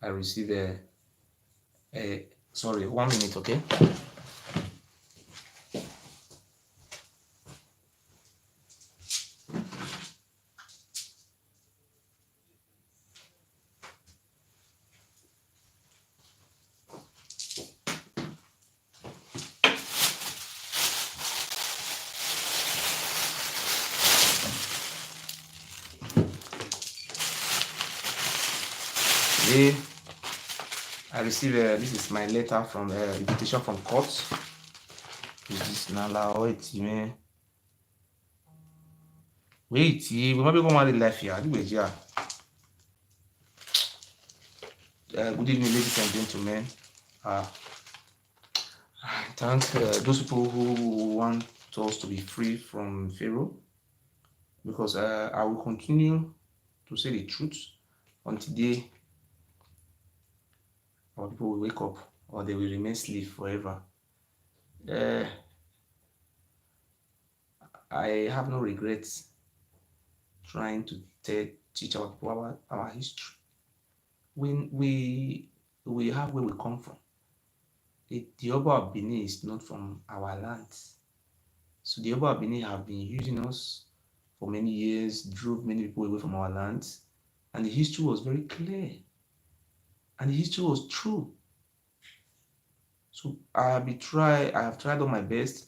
I receive sorry, 1 minute, okay? Today, I receive this is my letter from invitation from court. Is this Nala? Wait, man. Wait, we might be going to life here. Good evening, ladies and gentlemen. I thank those people who want us to be free from Pharaoh, because I will continue to say the truth until day our people will wake up or they will remain slave forever. I have no regrets trying to teach our people our history. When we have where we come from. The Oba of Benin is not from our lands. So the Oba of Benin have been using us for many years, drove many people away from our lands, and the history was very clear. And the history was true. So I have tried all my best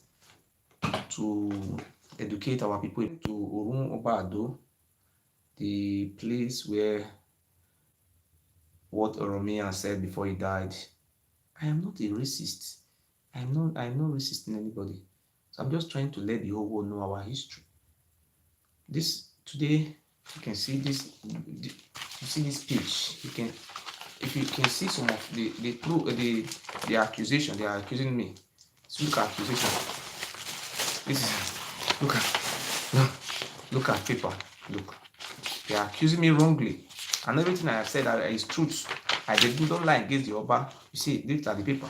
to educate our people to Orun Obado, the place where what Oromiyan said before he died. I am not a racist. I'm not racist in anybody. So I'm just trying to let the whole world know our history. This today, you can see this. You see this page. If you can see some of the accusation, they are accusing me. So look at accusation. This is look at paper. Look, they are accusing me wrongly, and everything I have said is truth. I don't lie against the Oba. You see, these are the paper.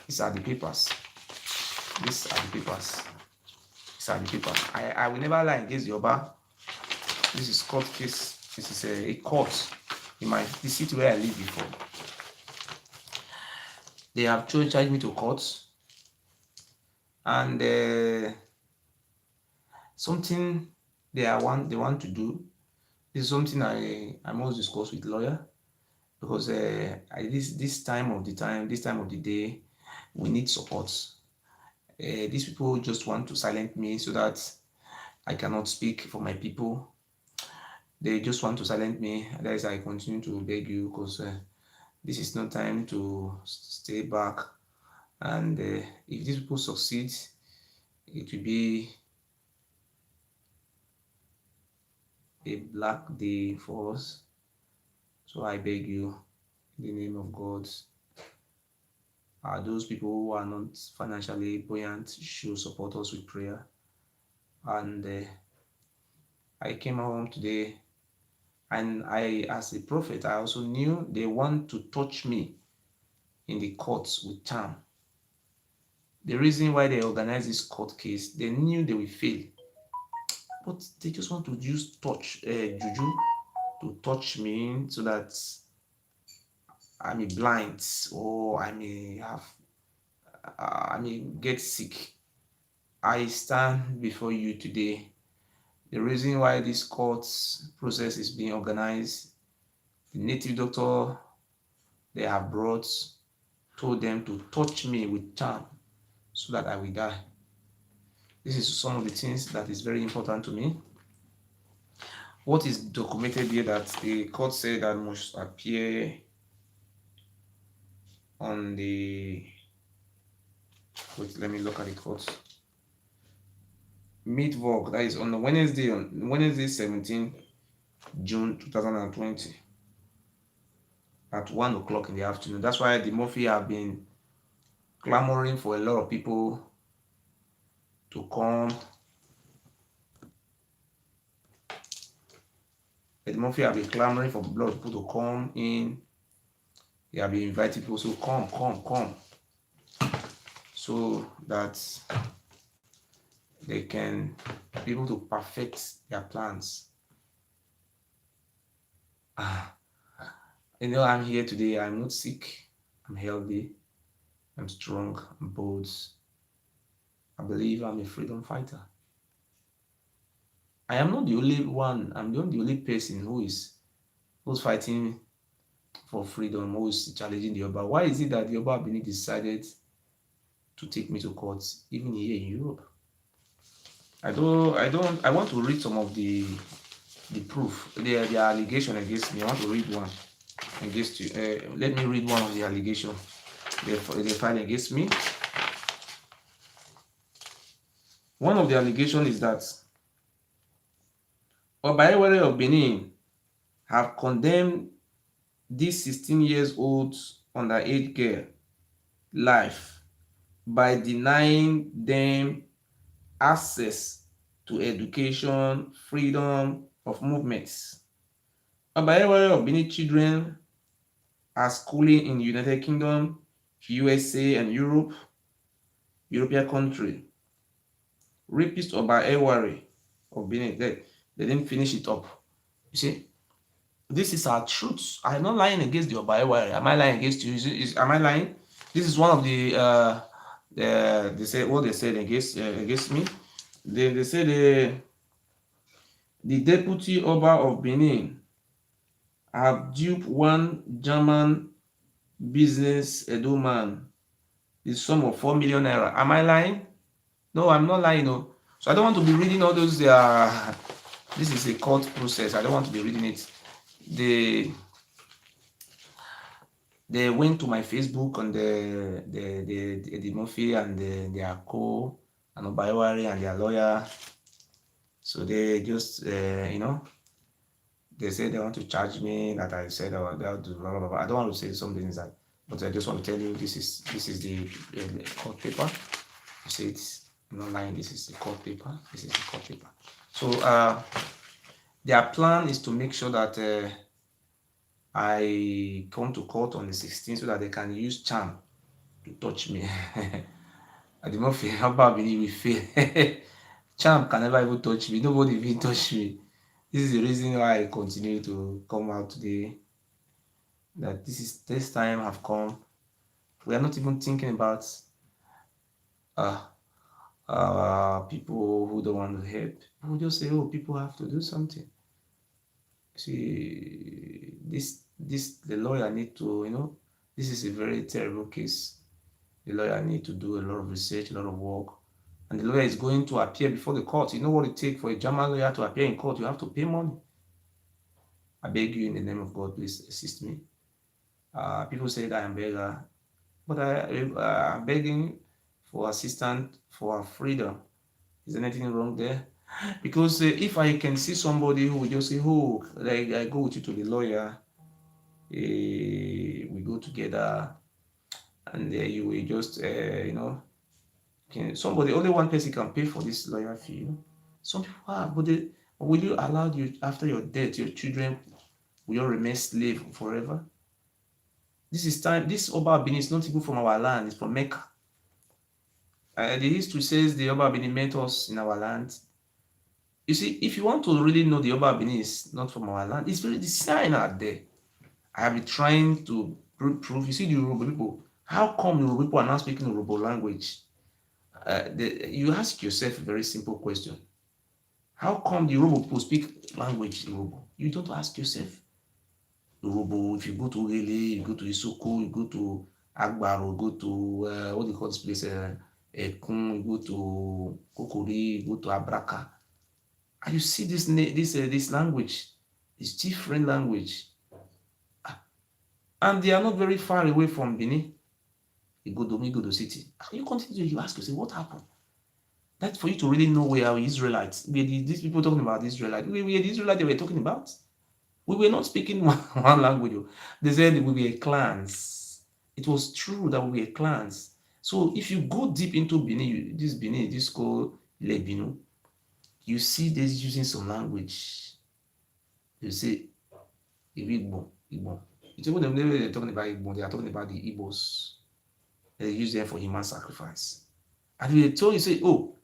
These are the papers. These are the papers. These are the papers. I will never lie against the Oba. This is court case. This is a court in the city where I lived before. They have charged me to court, and something they want to do. This is something I must discuss with lawyer, because this time of the day, we need support. These people just want to silence me so that I cannot speak for my people. They just want to silence me. That is, I continue to beg you, because this is not time to stay back. And if these people succeed, it will be a black day for us. So I beg you, in the name of God, those people who are not financially buoyant should support us with prayer. And I came home today, and as a prophet, I also knew they want to touch me in the courts with charm. The reason why they organized this court case, they knew they will fail, but they just want to use juju to touch me, so that I may blind, or I may get sick. I stand before you today. The reason why this court process is being organized, the native doctor they have brought told them to touch me with charm so that I will die. This is some of the things that is very important to me. What is documented here, that the court said that must appear on the, wait, let me look at the court. Mid-Vogue, that is on Wednesday 17 June 2020 at 1 o'clock in the afternoon. That's why the Murphy have been clamoring for a lot of people to come. The Murphy have been clamoring for a lot of people to come in. They have been inviting people to come, so that they can be able to perfect their plans. I'm here today. I'm not sick. I'm healthy. I'm strong. I'm bold. I believe I'm a freedom fighter. I am not the only one. I'm not the only person who's fighting for freedom, who's challenging the Oba. Why is it that the Oba Benin decided to take me to court, even here in Europe? I want to read some of the proof, the allegation against me. I want to read one against you. Let me read one of the allegation they filed against me. One of the allegation is that Oba Ewuare of Benin have condemned this 16 years old underage girl life by denying them access to education, freedom of movements. Oba Ewuare of Benin children are schooling in United Kingdom, USA, and European country. Rapist Oba Ewuare of Benin, they didn't finish it up. You see, this is our truth. I'm not lying against the Oba Ewuare. Am I lying against you? Am I lying? This is one of they say what they said against me. They say the deputy Oba of Benin have duped one German business Edo man the sum of 4 million naira. Am I lying? No, I'm not lying. No. So I don't want to be reading all those. This is a court process. I don't want to be reading it. They went to my Facebook on the Murphy and their co and Oba Ewuare and their lawyer. So they just they said they want to charge me that I said they'll do blah, blah, blah. I don't want to say something inside, but I just want to tell you this is the court paper. You see it's I'm not lying. This is the court paper. This is the court paper. So their plan is to make sure that I come to court on the 16th so that they can use charm to touch me. I did not feel how bad we feel. Charm can never even touch me. Nobody will touch me. This is the reason why I continue to come out today. That this time have come. We are not even thinking about people who don't want to help. We just say, oh, people have to do something. See, the lawyer need to, this is a very terrible case. The lawyer need to do a lot of research, a lot of work. And the lawyer is going to appear before the court. You know what it takes for a German lawyer to appear in court? You have to pay money. I beg you in the name of God, please assist me. People say that I'm beggar, but I'm begging for assistance for our freedom. Is there anything wrong there? Because if I can see somebody who will just say, oh, like I go with you to the lawyer, we go together, and you will just, somebody, only one person can pay for this lawyer fee. Some people are, but will you allow you after your death, your children will you remain slave forever? This Oba Benin is not even from our land, it's from Mecca. The history says the Oba Benin met us in our land. You see, if you want to really know the Oba Benin is not from our land, it's very the sign out there. I have been trying to prove. You see, the Yoruba people, how come Yoruba people are not speaking Yoruba language? You ask yourself a very simple question. How come the Yoruba people speak language Yoruba? You don't ask yourself. Yoruba, if you go to Ogele, you go to Isoko, you go to Agbaro, you go to, what do you call this place? Ekun, you go to Kokori, you go to Abraka. And you see this language, this different language. And they are not very far away from Benin. Igodo City. You continue, you ask yourself, what happened? That's for you to really know where our Israelites, these people talking about Israelites. We were the Israelites they were talking about. We were not speaking one language. They said we were clans. It was true that we were clans. So if you go deep into Benin, this called Lebinu, you see this using some language. You say Igbo. It's even they're talking about Igbo, they are talking about the Igbos. They use them for human sacrifice. And they told you, say, oh,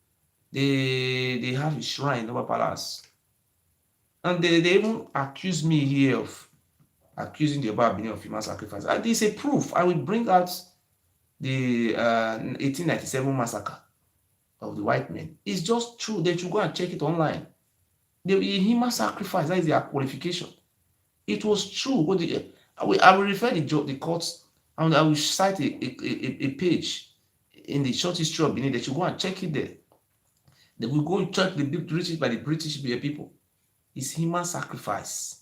they have a shrine over palace. And they even accuse me here of accusing the Yoruba Benin of human sacrifice. And this is a proof. I will bring out the 1897 massacre of the white men. It's just true. They should go and check it online. The human sacrifice, that is their qualification. It was true. I will refer the courts, and I will cite a page in the short history of Benin. They should go and check it there. They will go and check the British by the British people. It's human sacrifice.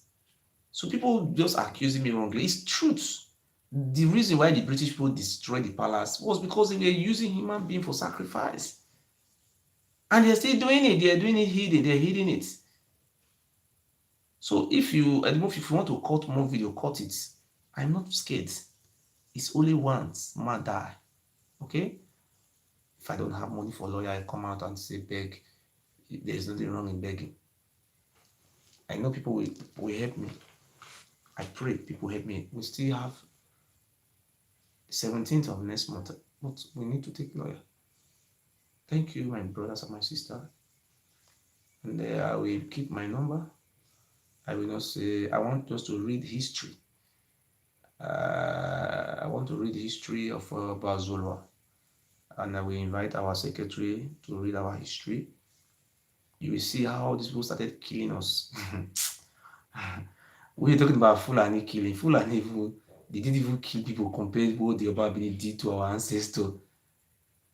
So people just accusing me wrongly. It's truth. The reason why the British people destroyed the palace was because they were using human being for sacrifice. And they're still doing it. They're doing it hidden. They're hiding it. So if you, at the moment, if you want to cut more video, cut it. I'm not scared. It's only once man die. Okay? If I don't have money for a lawyer, I come out and say beg. There's nothing wrong in begging. I know people will help me. I pray people help me. We still have 17th of next month, but we need to take lawyer. Thank you, my brothers and my sister. And I will keep my number. I will not say, I want us to read history. I want to read the history of Bazolwa. And I will invite our secretary to read our history. You will see how these people started killing us. We're talking about Fulani killing. Fulani, they didn't even kill people compared to what the Yoruba did to our ancestors.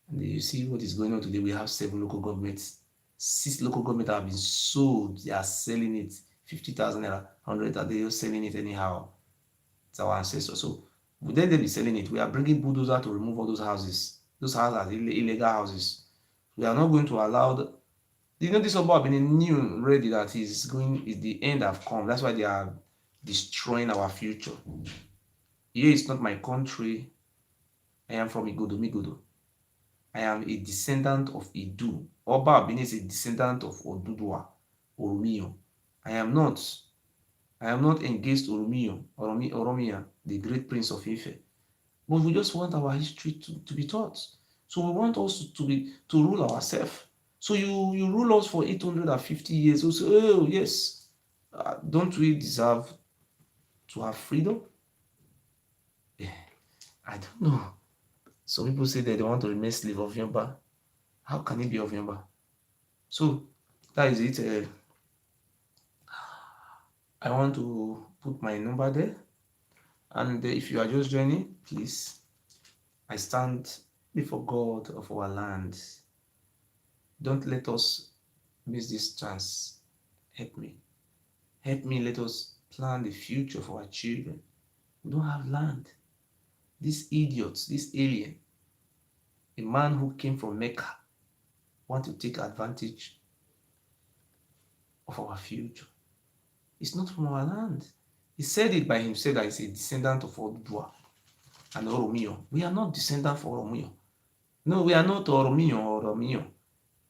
And you see what is going on today. We have 7 local governments. 6 local governments have been sold. They are selling it 50,000 naira, 100, they are selling it anyhow. It's our ancestors. So then they be selling it. We are bringing bulldozer to remove all those houses. Those houses are illegal houses. We are not going to allow this about being new ready that is the end have come. That's why they are destroying our future. Here is not my country. I am from Migodo. I am a descendant of Idu. Oba Benin is a descendant of Oduduwa, Oromio. I am not engaged Oromia, the great prince of Ife. But we just want our history to be taught. So we want us to rule ourselves. So you rule us for 850 years. You say, oh yes, don't we deserve to have freedom? Yeah, I don't know. Some people say that they want to remain slave of Yamba. How can it be of Yamba? So that is it. I want to put my number there. And if you are just joining, please, I stand before God of our land. Don't let us miss this chance. Help me. Help me. Let us plan the future for our children. We don't have land. These idiots, this alien, a man who came from Mecca, want to take advantage of our future. It's not from our land. He said it by himself that he's a descendant of Oduduwa and Oromio. We are not descendants of Oromio. No, we are not Oromio or Oromio.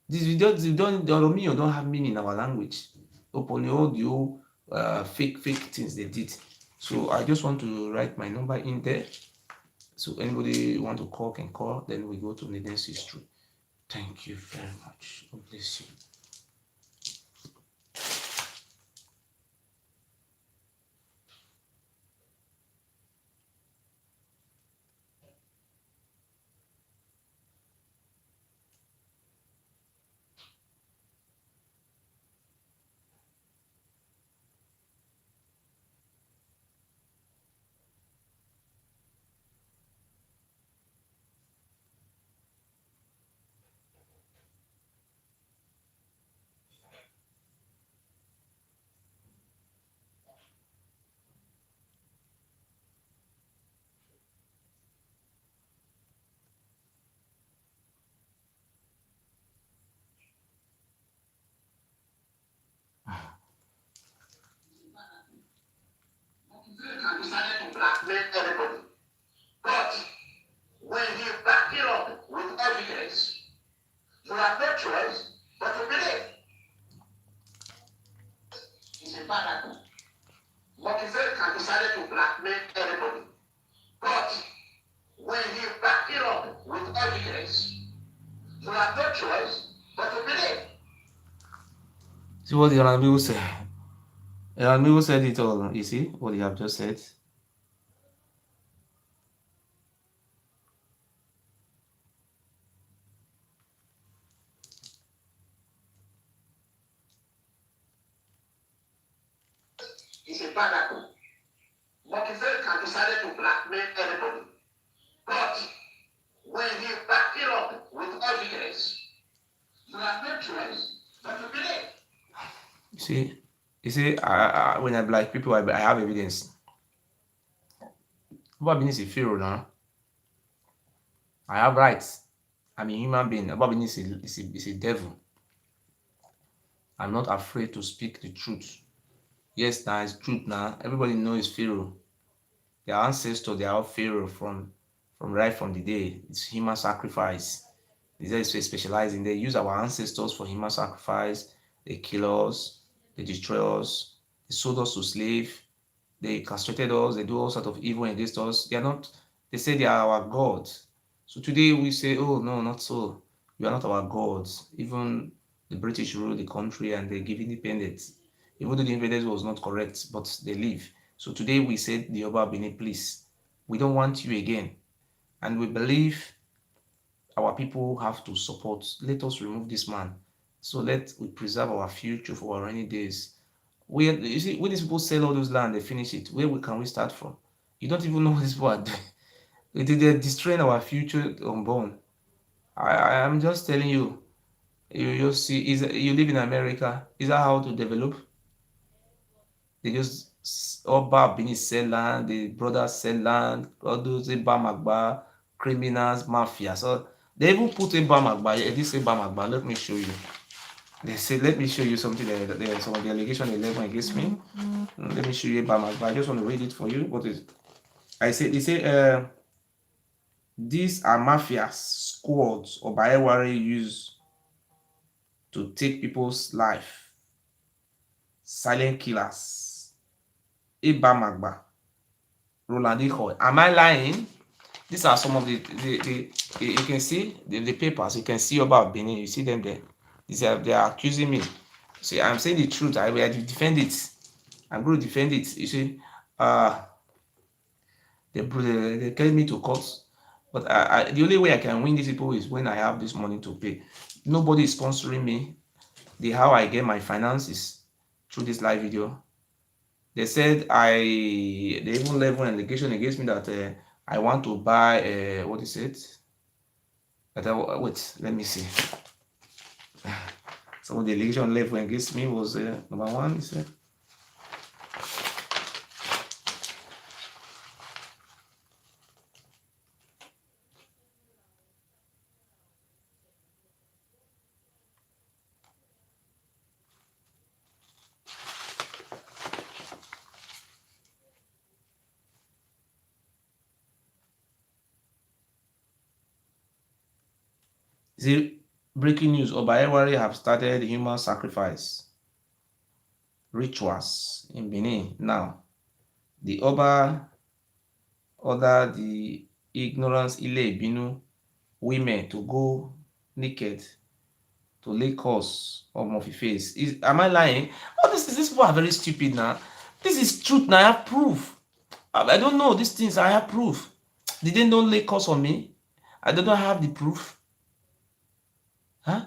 The Oromio don't have meaning in our language. Upon all the fake things they did. So I just want to write my number in there. So anybody want to call can call. Then we go to the next history. Thank you very much. God bless you. Decided to blackmail everybody. But when he backed it up with evidence, you have no choice but to believe. He's a bad apple. Machiavelli decided to blackmail everybody. But when he backed it up with evidence, you have no choice but to believe. See what the Honorable say. And we said it all. You see what you have just said? He's a bad apple. Machiavelli decided to blackmail everybody. But when he backed it up with evidence, you have no choice but to believe. You see, when I like people, I have evidence. What is a pharaoh now? I have rights. I'm a human being. What is a devil. I'm not afraid to speak the truth. Yes, now it's truth now. Everybody knows Pharaoh. Their ancestors, they are all Pharaoh from right from the day. It's human sacrifice. They specialize in. They use our ancestors for human sacrifice. They kill us. They destroy us. They sold us to slave. They castrated us. They do all sort of evil against us. They are not. They say they are our gods. So today we say, oh no, not so. You are not our gods. Even the British rule the country and they give independence. Even though the independence was not correct, but they leave. So today we said the Oba Bini, please, we don't want you again. And we believe our people have to support. Let us remove this man. So let we preserve our future for our rainy days. You see, when these people sell all those land, they finish it. Can we start from? You don't even know what these people are doing. They're destroying our future unborn. I'm just telling you. You see, you live in America. Is that how to develop? They just Oba Bini sell land, the brothers sell land, all those Eba Magba, criminals, mafia. So they even put Eba Magba. This Eba Magba, let me show you. They say, let me show you something that some of the allegation 11 against me. Let me show you Eba Magba. I just want to read it for you. What is they say these are mafia squads or Ewuare use to take people's life. Silent killers. Eba Magba. Roland Ikoy. Am I lying? These are some of the you can see the papers. You can see about Benin. You see them there. They are accusing me. See, I'm saying the truth. I will defend it. I'm going to defend it. You see, they carry me to court. But the only way I can win these people is when I have this money to pay. Nobody is sponsoring me. How I get my finances through this live video. They said they even level an allegation against me that I want to buy what is it? That wait, let me see. Some of the allegation level against me was number one. He said. The breaking news: Oba Ewuare have started human sacrifice rituals in Benin. Now, the Oba ordered the ignorance Ile Ibinu women to go naked to lay curse on Murphy face. Am I lying? Oh, these people are very stupid now. This is truth now. I have proof. I don't know these things. I have proof. Did they not lay curse on me? I don't have the proof. Huh?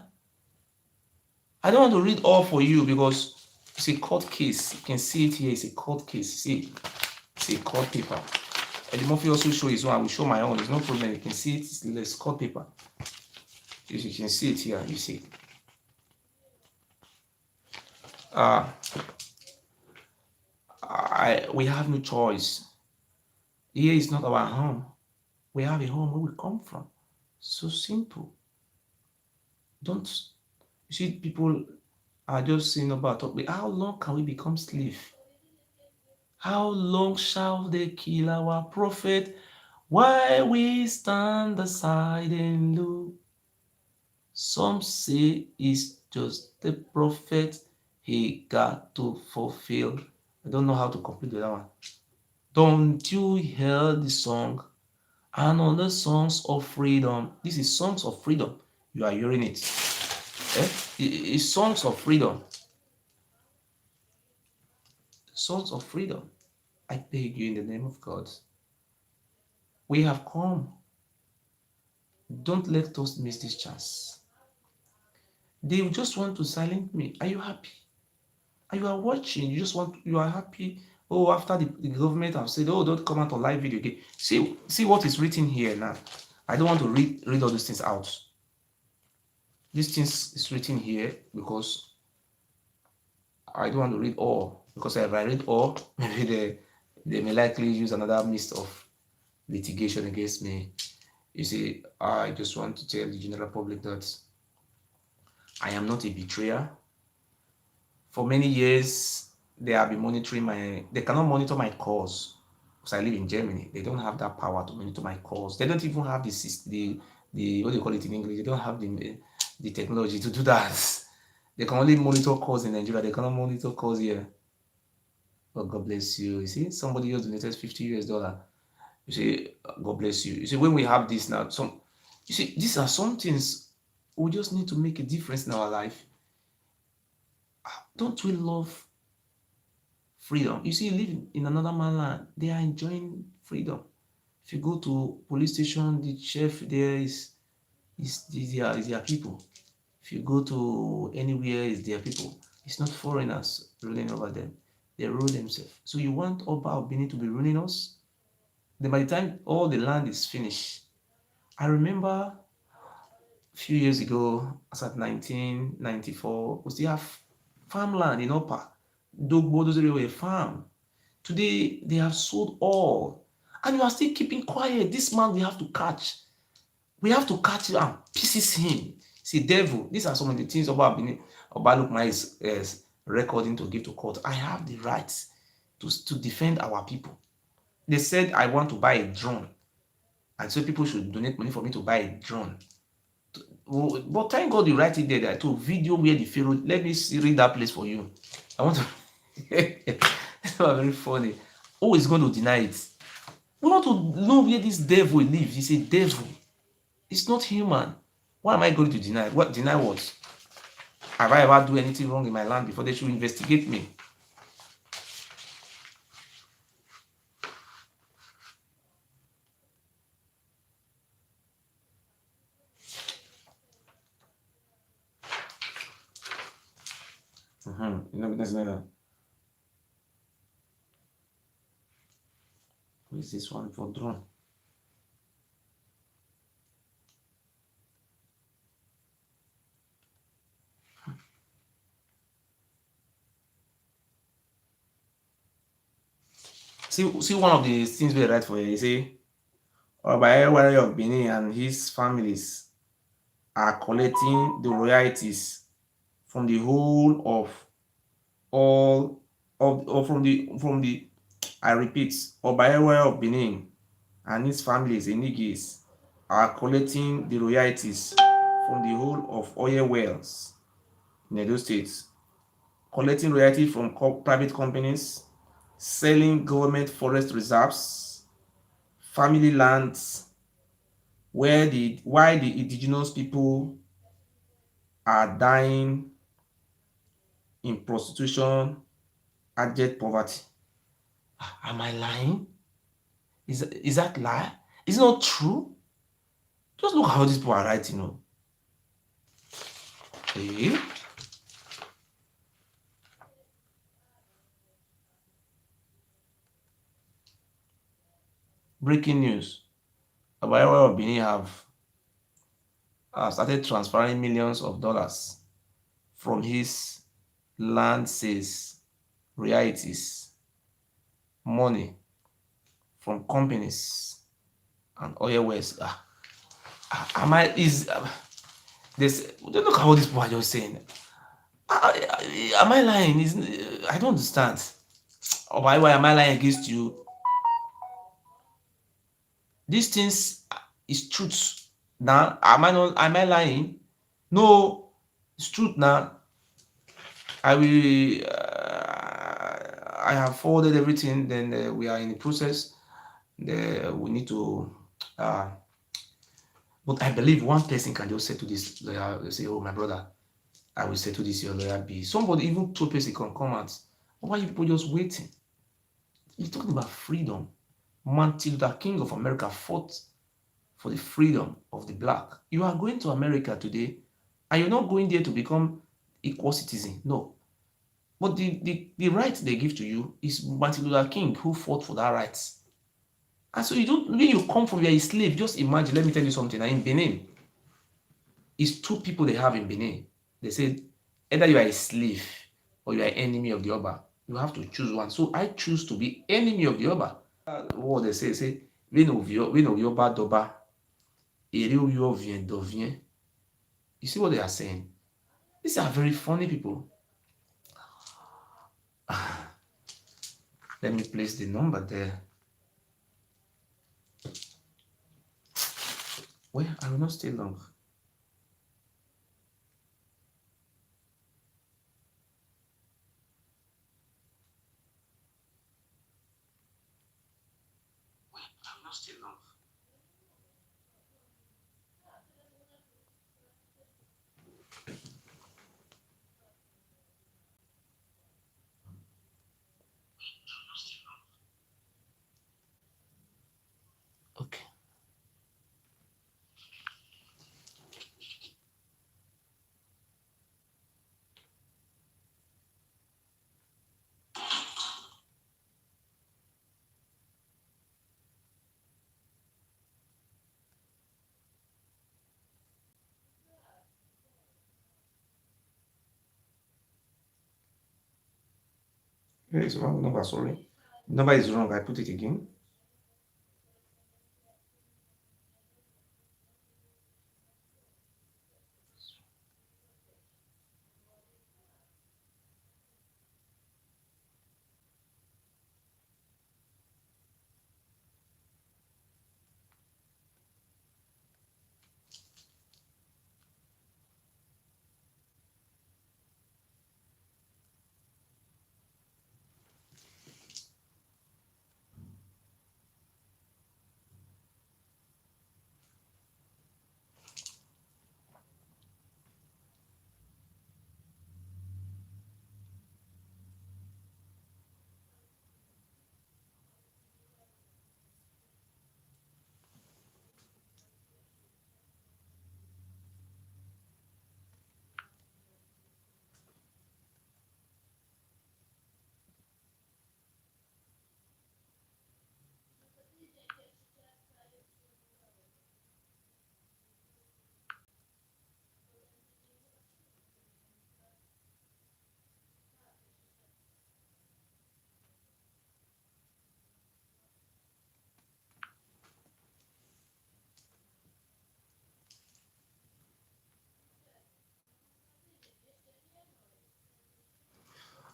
I don't want to read all for you because it's a court case. You can see it here. It's a court case. See, it's a court paper. And the Murphy also show his own. I will show my own. There's no problem. You can see it. It's court paper. You can see it here. You see. We have no choice. Here is not our home. We have a home where we come from. So simple. Don't you see people are just saying about how long can we become slave? How long shall they kill our prophet while we stand aside and look? Some say it's just the prophet he got to fulfill. I don't know how to complete that one. Don't you hear the song? And on the songs of freedom. This is songs of freedom. You are hearing it. It's songs of freedom. sons of freedom, I beg you in the name of God, we have come. Don't let us miss this chance. They just want to silence me. Are you happy? And you are watching, you are happy. Oh, after the government have said, oh, don't come out on live video again. See what is written here now. I don't want to read all these things out. These things is written here because I don't want to read all. Because if I read all, maybe they may likely use another means of litigation against me. You see, I just want to tell the general public that I am not a betrayer. For many years, they have been monitoring they cannot monitor my calls because I live in Germany. They don't have that power to monitor my calls. They don't even have the what do you call it in English? They don't have the technology to do that. They can only monitor calls in Nigeria. They cannot monitor calls here. Oh, God bless you. You see, somebody else donated $50. You see, God bless you. You see, when we have this now, you see, these are some things we just need to make a difference in our life. Don't we love freedom? You see, live in another man's land, they are enjoying freedom. If you go to police station, the chef there is their people. If you go to anywhere, it's their people. It's not foreigners ruling over them. They rule themselves. So you want Oba of Benin to be ruling us? Then by the time all the land is finished, I remember a few years ago, as at 1994, we still have farmland in Opa. Dogbo, those areas were farm. Today, they have sold all. And you are still keeping quiet. This man we have to catch. We have to catch him and pieces him. See, devil, these are some of the things about Obalukma is recording to give to court. I have the right to defend our people. They said I want to buy a drone. And so people should donate money for me to buy a drone. But thank God you write it there to video where the Pharaoh. Let me read that place for you. I want to. It's very funny. Who is going to deny it? We want to know where this devil lives. He's a devil. It's not human. Why am I going to deny? What deny what? Have I ever do anything wrong in my land before they should investigate me? You know, that's not. Who is this one for drone? See one of the things we write for you. You see, by Ewuare of Benin and his families are collecting the royalties from the whole of all of or from the I repeat, by Ewuare of Benin and his families, Enigis, are collecting the royalties from the whole of oil wells in Edo State, collecting royalties from private companies, selling government forest reserves, family lands, why the indigenous people are dying in prostitution, abject poverty. Am I lying? Is that lie? Is it not true? Just look at how these people are writing. Eh? Breaking news. Ewuare of Benin have started transferring millions of dollars from his land sales, royalties, money from companies and oil wells. Am I is this? Look at how these people are just saying. Am I lying? I don't understand. Or why am I lying against you? These things is truth. Now, am I lying? No, it's truth now. I will. I have forwarded everything. Then we are in the process. We need to. But I believe one person can just say to this lawyer, say, "Oh, my brother, I will settle this your lawyer B." Somebody, even two person can come out Why are you people just waiting? You're talking about freedom. Martin Luther King of America fought for the freedom of the black. You are going to America today, and you're not going there to become equal citizen. No. But the right they give to you is Martin Luther King who fought for that right. And so you don't, when you come from, you're a slave, just imagine, let me tell you something. In Benin, it's two people they have in Benin. They say either you are a slave or you are enemy of the Oba. You have to choose one. So I choose to be enemy of the Oba. What they say, when Oyoba doba, ere Oyo vient dovient. You see what they are saying? These are very funny people. Let me place the number there. Well, I will not stay long. I will not stay long. Okay. Here is wrong number, sorry. The number is wrong. I put it again.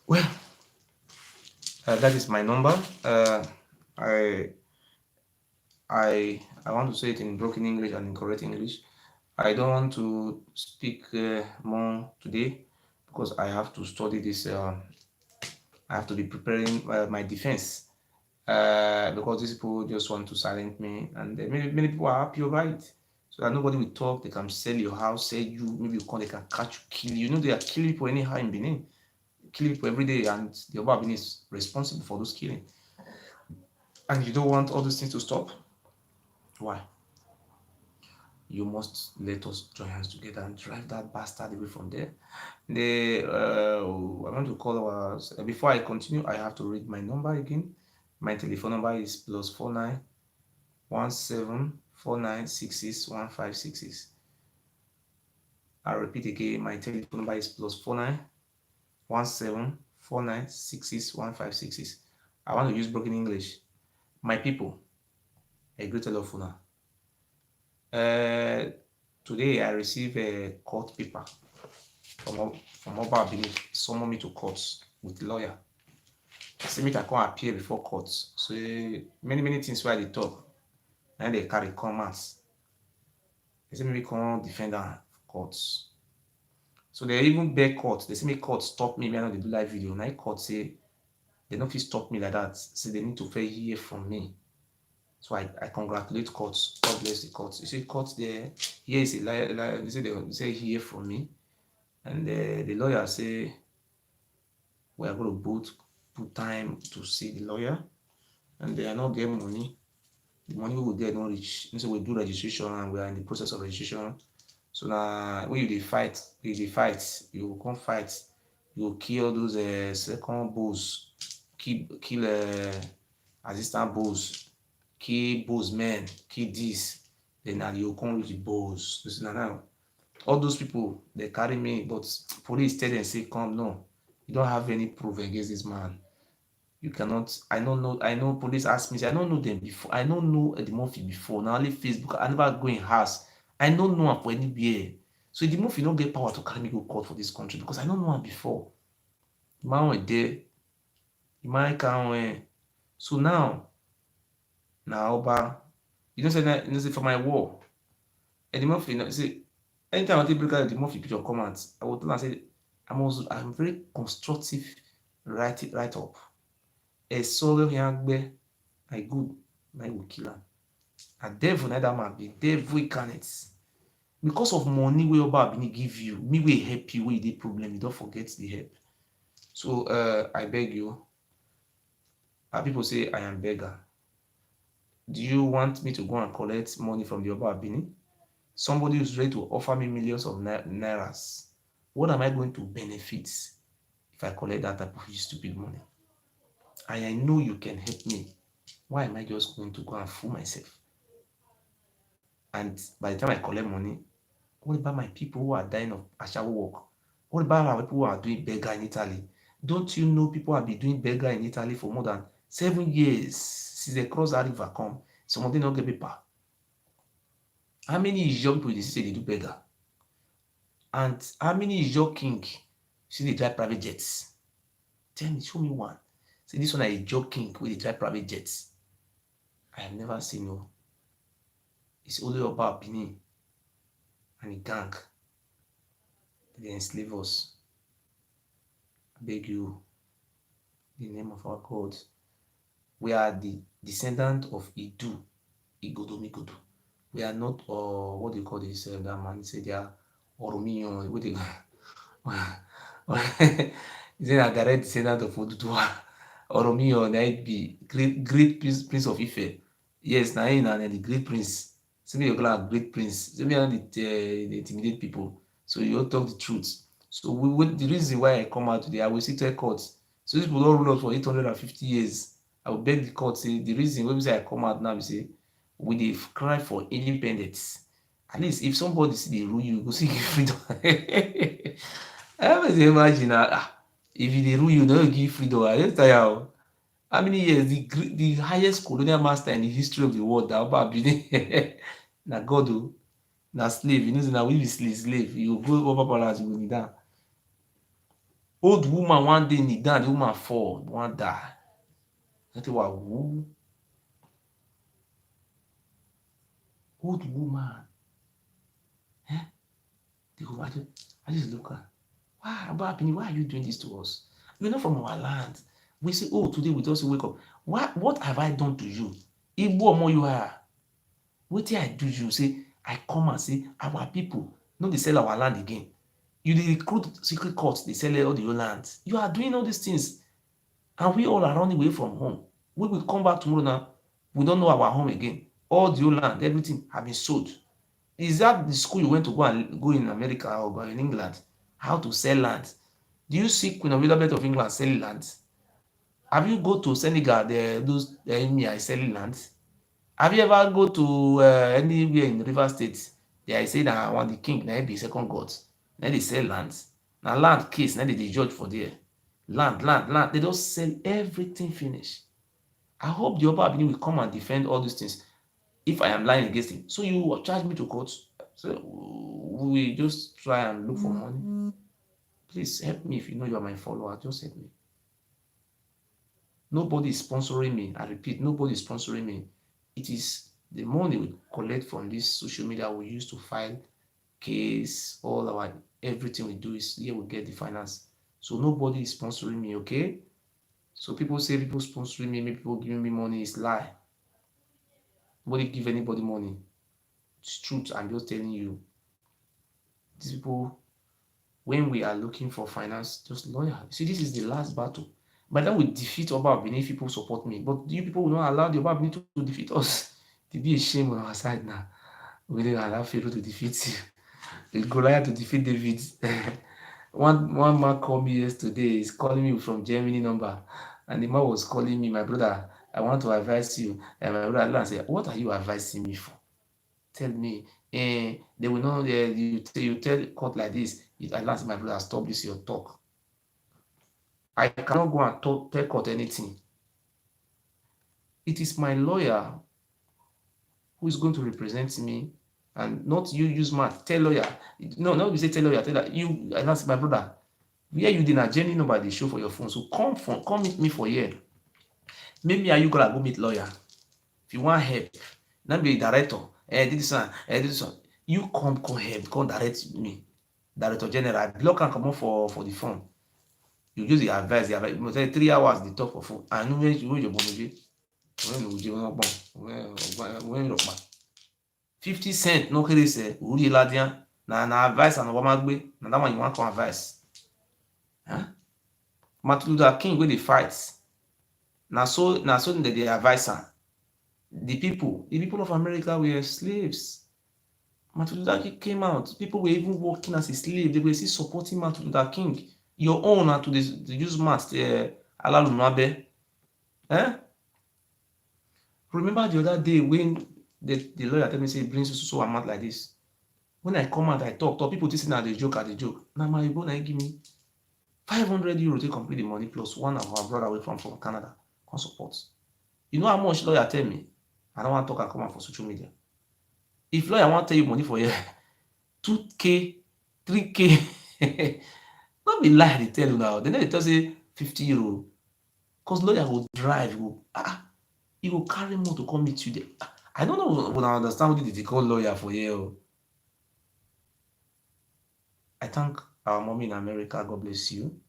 Well, that is my number. I I want to say it in broken English and in correct English. I don't want to speak more today because I have to study this. I have to be preparing my defense because these people just want to silence me, and many people are happy over it. So that nobody will talk. They can sell your house, sell you. Maybe you come, they can catch you, kill you. You know they are killing people anyhow in Benin, killing people every day, and the Oba Benin is responsible for those killing. And you don't want all those things to stop. Why? You must let us join hands together and drive that bastard away from there. I want to call our. Before I continue, I have to read my number again. My telephone number is +491749661566. I'll repeat again. My telephone number is +491749661566. I want to use broken English. My people, a great telephone. Today I received a court paper from Oba Benin, summon me to court with lawyer. Say make I come appear before court. So many things where they talk, and they carry commas. They say maybe come defend am courts. So they even beg court. They say make court stop me. I know they do live video. Now court say they don't fit stop me like that. Say they need to first hear from me. So I congratulate courts. God bless the courts. You see, courts there, here is a liar. They say hear from me. And the lawyer say we are going to both put time to see the lawyer, and they are not get money. The money we will get not reach. So we do registration, and we are in the process of registration. So now when you fight, you will come fight, you will kill those second bulls, kill assistant bulls, kill bulls men, kill this. Then now you come with the bulls. So now all those people they carry me, but police tell them say come, no, you don't have any proof against this man. You cannot. I don't know. I know police ask me say I don't know them before. I don't know the Murphy before. Now only Facebook. I never go in house. I don't know am for anywhere. So the Murphy no get power to carry me go court for this country because I don't know am before. The man went there. The man can. So now Oba, you know say for my war, and the Murphy say anytime I take break out the Murphy picture comment, I will tell am say I'm very constructive write up. Solo yangbe, my good, my will kill am. A devil na that man be devil incarnate. Because of money wey Oba Abini give you, me wey help you wey you dey problem, you don't forget the help. So I beg you, people say I am beggar. Do you want me to go and collect money from the Oba Abini? Somebody who's ready to offer me millions of nairas. What am I going to benefit if I collect that type of stupid money? And I know you can help me. Why am I just going to go and fool myself? And by the time I collect money, what about my people who are dying of ashawo work? What about our people who are doing beggar in Italy? Don't you know people have been doing beggar in Italy for more than 7 years since they cross that river come? Some of them don't get paper. How many young people they say they do beggar? And how many young king see they drive private jets? Tell me, show me one. Say this one is a joke king where they drive private jets. I have never seen no. It's only about Benin and a gang. They enslave us. I beg you, in the name of our God. We are the descendant of Idu, Igodo. We are not, what do you call this? That man say they are Oromiyan. What they he said, a direct descendant of Oduduwa. Oromiyan, that be great prince of Ife. Yes, now him and the great prince. So me you call am great prince. So me and the intimidate people. So you all talk the truth. So the reason why I come out today, I will sit to court. So these people don't rule us for 850 years. I will beg the court say the reason why say I come out now, we say we dey cry for independence. At least if somebody see dey rule you, go see give freedom. I always imagine if you dey rule you, no give freedom. I just tire o. How many years the highest colonial master in the history of the world na Oba Abini na God o, na slave. You know say na we be slave. You go over palace, you go kneel down. Old woman one day kneel down, the woman fall, one die. Nothing wa who? Old woman. I just look at, why Oba Abini, why are you doing this to us? We're not from our land. We say, oh, today we just wake up. What have I done to you? Igbo omo you are. Wetin I do you? Say, I come and say, our people, no dey sell our land again. You dey recruit secret courts, they sell all the whole land. You are doing all these things. And we all are running away from home. We will come back tomorrow now. We don't know our home again. All the whole land, everything have been sold. Is that the school you went to go in America or in England? How to sell land? Do you see Queen Elizabeth of England selling land? Have you go to Senegal, those Emir selling land? Have you ever go to anywhere in River State? They say that one the king na be second god. Now they sell lands. Now land case, now they judge for there. Land. They just sell everything finish. I hope the Oba Abini will come and defend all these things if I am lying against him. So you charge me to court. So we just try and look for money. Please help me if you know you are my follower. Just help me. Nobody is sponsoring me. I repeat, nobody is sponsoring me. It is the money we collect from this social media we use to file case, all our everything we do is here we get the finance. So nobody is sponsoring me, okay? So people say people sponsoring me, maybe people giving me money is lie. Nobody give anybody money. It's truth. I'm just telling you. These people, when we are looking for finance, just lawyer. See, this is the last battle. By the time we defeat Oba Benin, people support me. But you people will not allow the Oba Benin to defeat us. To be a shame on our side now. We didn't allow Pharaoh to defeat you. Goliath to defeat David. one man called me yesterday. He's calling me from Germany number. And the man was calling me, my brother, I want to advise you. And my brother said, what are you advising me for? Tell me. They will not, you tell court like this. At last, my brother, stop this your talk. I cannot go and tell court anything. It is my lawyer who is going to represent me, and not you use mouth. Tell lawyer. No, not you say tell lawyer. Tell that you. I ask my brother. Where you did a journey nobody show for your phone. So come meet me for here. Maybe are you gonna go meet lawyer? If you want help, not be director. This one, this one. You come help, come direct me. Director general, I block and come on for the phone. You use the advice. You must say 3 hours they talk for phone. I know when you your bonus. When you 50 cent no kere say uri ladian na advice and Obama gbe na that one you want to advice. Martin Luther King wey dey fight na so dey advise am. The people of America were slaves. Martin Luther King came out. People were even working as a slave. They were still supporting Martin Luther King. Your own na to use math alalumabe. Remember the other day when the lawyer tell me say bring so amount like this. When I come out, I talk, people think na the joke. Now my Igbo na give me 500 euros to complete the money plus one of our brother away from Canada come support. You know how much lawyer tell me? I don't want to talk and come out for social media. If lawyer want tell you money for here, 2K, 3K, not be lie they tell you now. Then they tell say 50 euro. Because lawyer will drive, he will carry more to come meet you there. I don't know when I understand what they call lawyer for here. I thank our mommy in America. God bless you.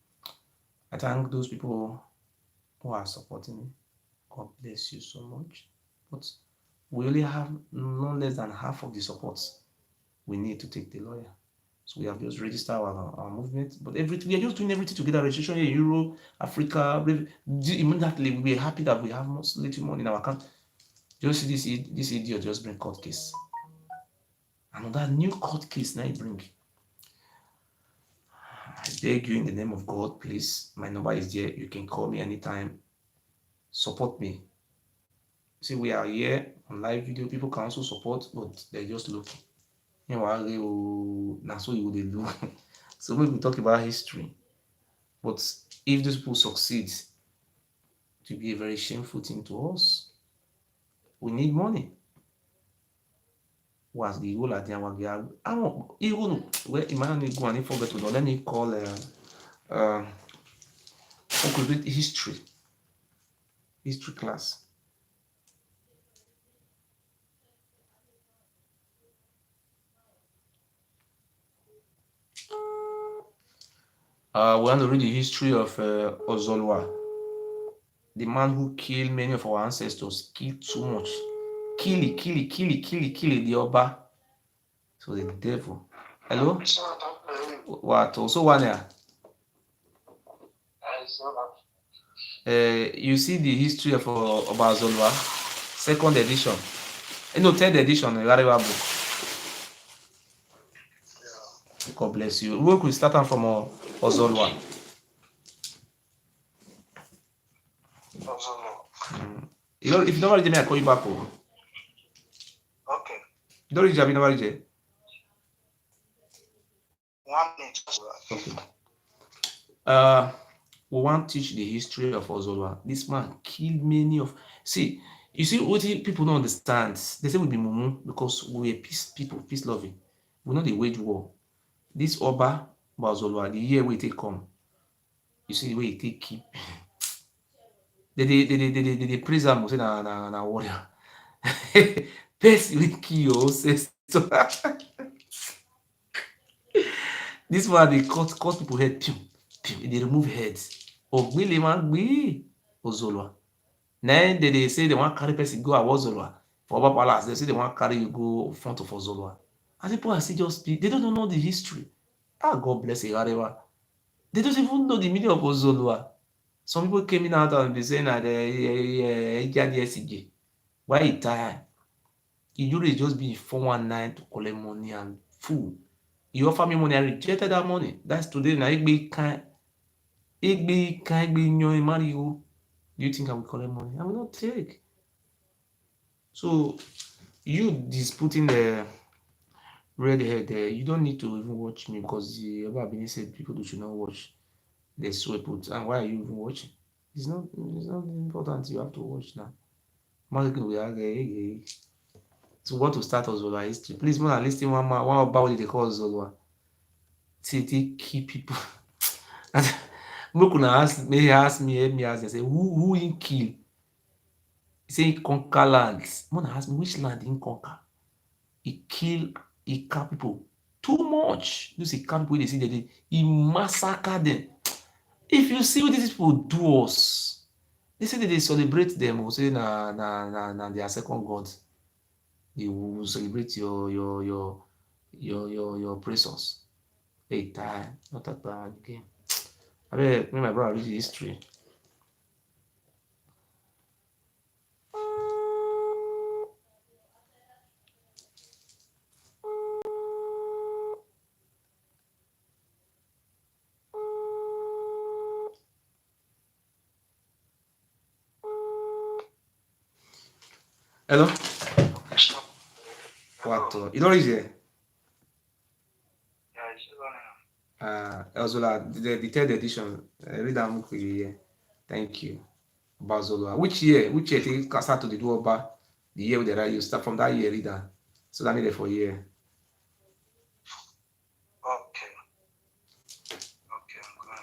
I thank those people who are supporting me. God bless you so much. But we only have no less than half of the supports we need to take the lawyer. So we have just registered our movement. But we are just doing everything together. Registration in Europe, Africa. Immediately we are happy that we have little money in our account. Just see this idiot just bring court case. Another new court case now he bring. I beg you in the name of God, please. My number is there. You can call me anytime. Support me. See, we are here on live video. People can also support, but they're just looking. That's what you would do. So maybe we talk about history. But if these people succeed, it will be a very shameful thing to us. We need money. Was the whole idea? I don't even where Emmanuel go and forget to let me call history class. We want to read the history of Ozolwa, the man who killed many of our ancestors, killed too much. Kill it, the Oba. So the devil. Hello? What? Also one here. You see the history of Oba Ozolwa, 2nd edition. No, 3rd edition, Ewuare book. God bless you. We will start from Ozolwa. You know, if you never read me, I call you back. Okay. You don't read me, never read. 1 minute. Okay. We want to teach the history of Ozolwa. This man killed many of. See, you see what people don't understand. They say we be mumu because we are peace people, peace loving. We know the wage war. This Oba Ozolwa, the year we take come. You see the way he take keep. They praise him, say na warrior. Person will kill your ancestor. This one they cut people head. They remove heads. Ogbile man gbe Ozolwa. Then they say they want carry person go Ozolwa for Oba Palace. They say they want carry you go front of Ozolwa. And people are still just speak. They don't know the history. God bless Ewuare. They don't even know the meaning of Ozolwa. Some people came in out and be saying that why he tired? He usually just be 419 to collect money and fool. He offer me money, I rejected that money. That's today. Now can't be your money. Do you think I will collect money? I will not take. So you disputing the red hair there, you don't need to even watch me because the Ababini said people should not watch the sweat put. And why are you even watching? It's not important. You have to watch now. So want to start Ozolwa history. Please, more than listing one about they call Ozolwa. They key people. Make una ask me, help me ask them, say who he kill? He say he conquer lands. More than ask me which land he conquer. He kill, he kill people too much. You see, camp wey dey see dem, he massacre them. If you see what these people do us, they say they celebrate them or say na their second god. They will celebrate your oppressors. They die, not that bad again. I mean, my brother read the history. Hello? What? You don't read here? Ozola, the third edition. Read that book here. Thank you. About Zoloa. Which year? Which year they start to do about the year with the right? You start from that year, read that. So that made it for a year. Okay. Okay, I'm gonna.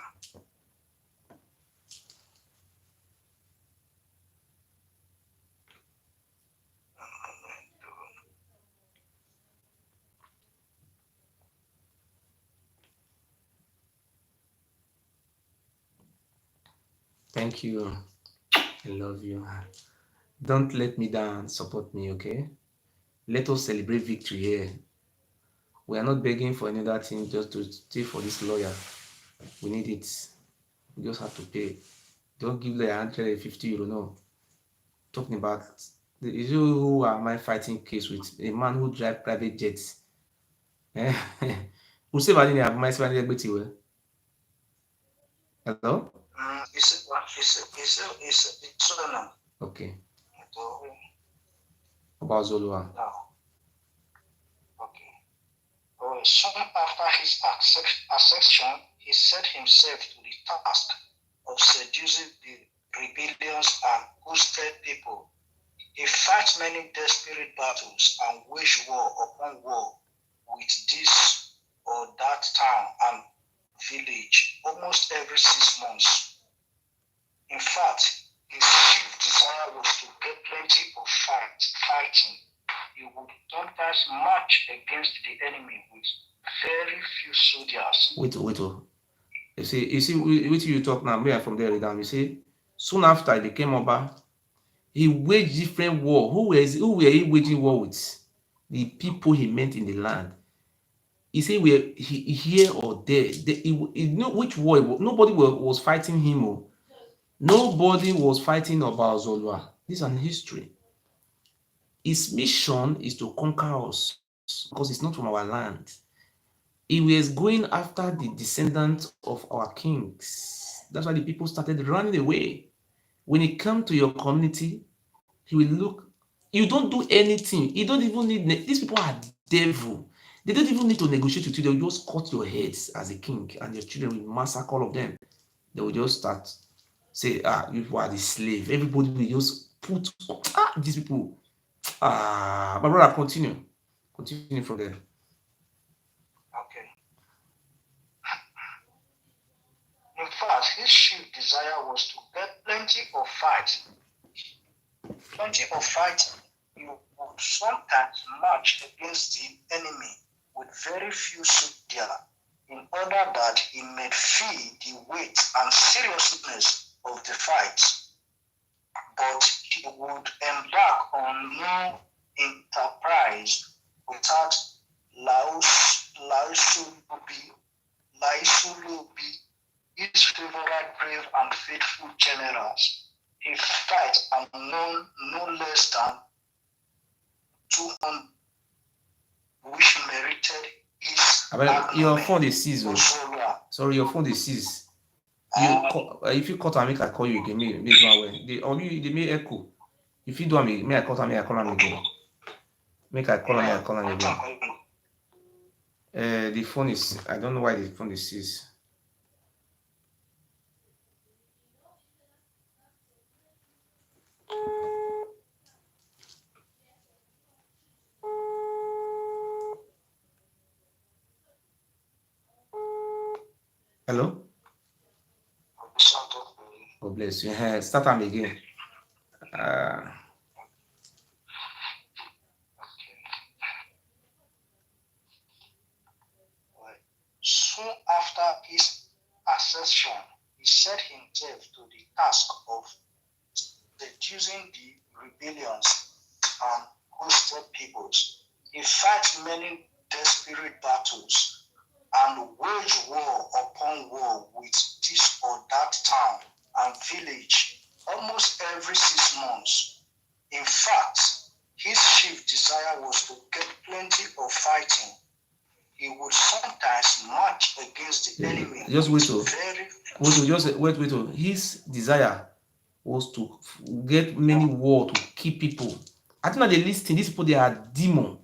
Thank you. I love you. Don't let me down. Support me, okay? Let us celebrate victory here. We are not begging for another thing just to stay for this lawyer. We need it. We just have to pay. Don't give like 150 euro, no. Talking about the issue who am I fighting case with? A man who drive private jets. Who say about have my well? Hello? Okay. About Zolua. Okay. Soon after his accession, he set himself to the task of seducing the rebellious and boosted people. He fought many desperate battles and waged war upon war with this or that town and village almost every 6 months. In fact, his chief desire was to get plenty of fighting. He would sometimes march against the enemy with very few soldiers. Wait. You see, what you talk now, me from there down. You see, soon after he became Oba, he waged different war. Who were he waging war with? The people he met in the land. He said here or there. He know which war it was. Nobody was fighting him. Oh. Nobody was fighting about Zolua. This is an history. His mission is to conquer us because it's not from our land. He was going after the descendants of our kings. That's why the people started running away. When he come to your community, he will look. You don't do anything. You don't even need. These people are devil. They don't even need to negotiate with you. They will just cut your heads as a king, and your children will massacre all of them. They will just start say, you are the slave. Everybody will just put these people. My brother, continue from there. Okay. In fact, his chief desire was to get plenty of fight. You would sometimes march against the enemy with very few soldiers in order that he may feel the weight and seriousness of the fight. But he would embark on no enterprise without lausulubi, his favorite brave and faithful generals. He fight and won no less than 200, which merited his Your phone agnomen. is seized. Sorry, your phone is seized. If you cut and make I call you again, me one way. They may echo. If you do me I call and me I call him again. Make I call him, I call him again. The phone is. I don't know why the phone is seized. Hello. God bless you. Start time again. Soon after his accession, he set himself to the task of seducing the rebellions and hostile peoples. He fights many desperate battles and wage war upon war with this or that town and village almost every 6 months. In fact, his chief desire was to get plenty of fighting. He would sometimes march against the enemy. Just wait wait. His desire was to get many war to kill people. I think that they listing these people, they are demon.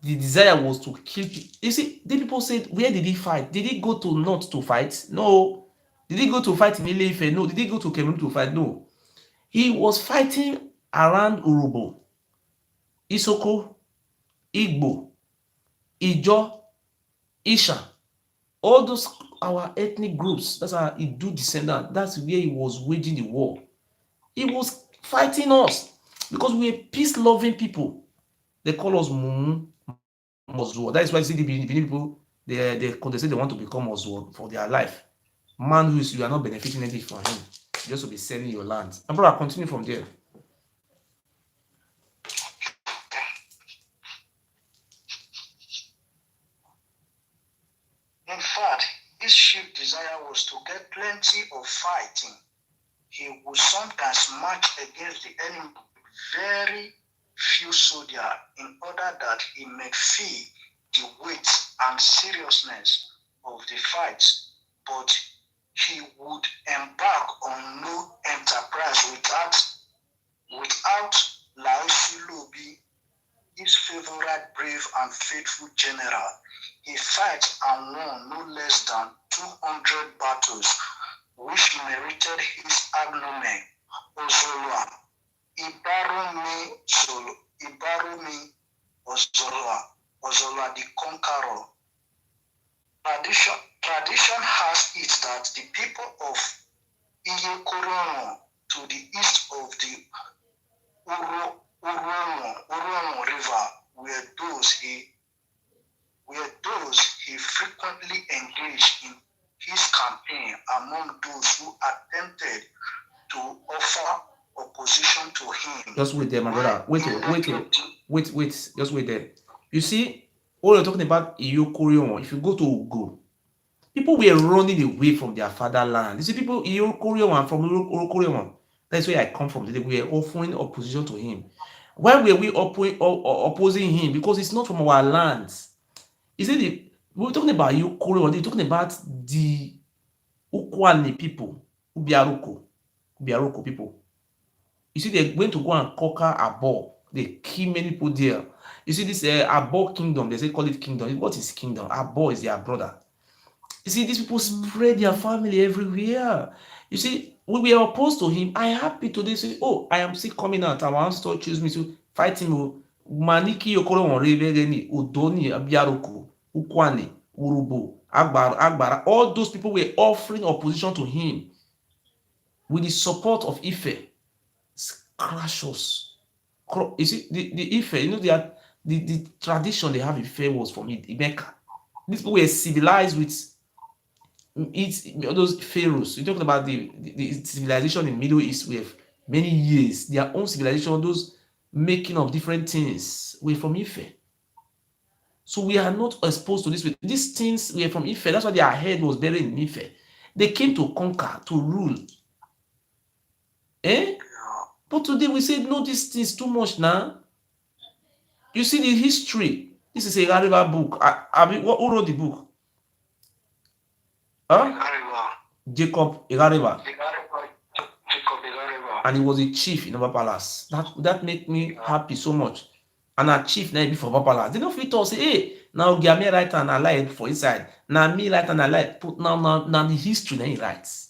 The desire was to kill people. You see, the people said, where did he fight? Did he go to North to fight? No. Did he go to fight in Ile-Ife? No. Did he go to Cameroon to fight? No. He was fighting around Urobo, Isoko, Igbo, Ijo, Isha, all those our ethnic groups. That's our Idu descendant. That's where he was waging the war. He was fighting us because we are peace-loving people. They call us Mumu, Mozwo. That is why you see the Benin people, they say they want to become Mozwo for their life. Man who is, you are not benefiting anything from him. You just will be selling your land. And brother, continue from there. In fact, his chief desire was to get plenty of fighting. He would sometimes march against the enemy with very few soldiers in order that he may feel the weight and seriousness of the fight. But he would embark on no enterprise without Laosi, his favorite brave and faithful general. He fights and won no less than 200 battles, which merited his agnomen, Ozolwa. Ibarumi Ozolwa the Conqueror. Tradition has it that the people of Iyekoromo to the east of the Uromo River were those he frequently engaged in his campaign among those who attempted to offer opposition to him. Just wait there, my brother. Wait. Just wait there. You see, all you're talking about Iyokorion, if you go to Ugo, people were running away from their fatherland. You see, people Iyokorion from Iyokorion. That's where I come from. They were offering opposition to him. Why were we opposing him? Because it's not from our lands. You see, we're talking about Iyokorion. They're talking about the Ukwane people, Ubiaroko people. You see, they're going to go and conquer Abo. They kill many people there. You see, this Abo kingdom, they say call it kingdom. What is kingdom? Abo is their brother. You see, these people spread their family everywhere. You see, when we are opposed to him, I happy today say, oh, I am still coming out. I want to choose me to fight him. Maniki Yokoro Reveni, Udoni, Abiaroko, Ukwane, Urubo, Agbara. All those people were offering opposition to him with the support of Ife. Crush us. You see, the Ife, you know, the tradition they have in Ife was from Mecca. These people were civilized with those pharaohs. You're talking about the civilization in Middle East with many years, their own civilization, those making of different things were from Ife. So we are not exposed to this. These things were from Ife. That's why their head was buried in Ife. They came to conquer, to rule. Eh? But today we say, no, this thing is too much now. You see the history. This is a Ewuare book. Who wrote the book? Huh? Jacob Ewuare. And he was a chief in Oba Palace. That make me happy so much. And a chief now before Oba Palace. They don't fit us say, hey, now give me right hand and lie for inside. Now me right hand and lie. Put now the history now he writes.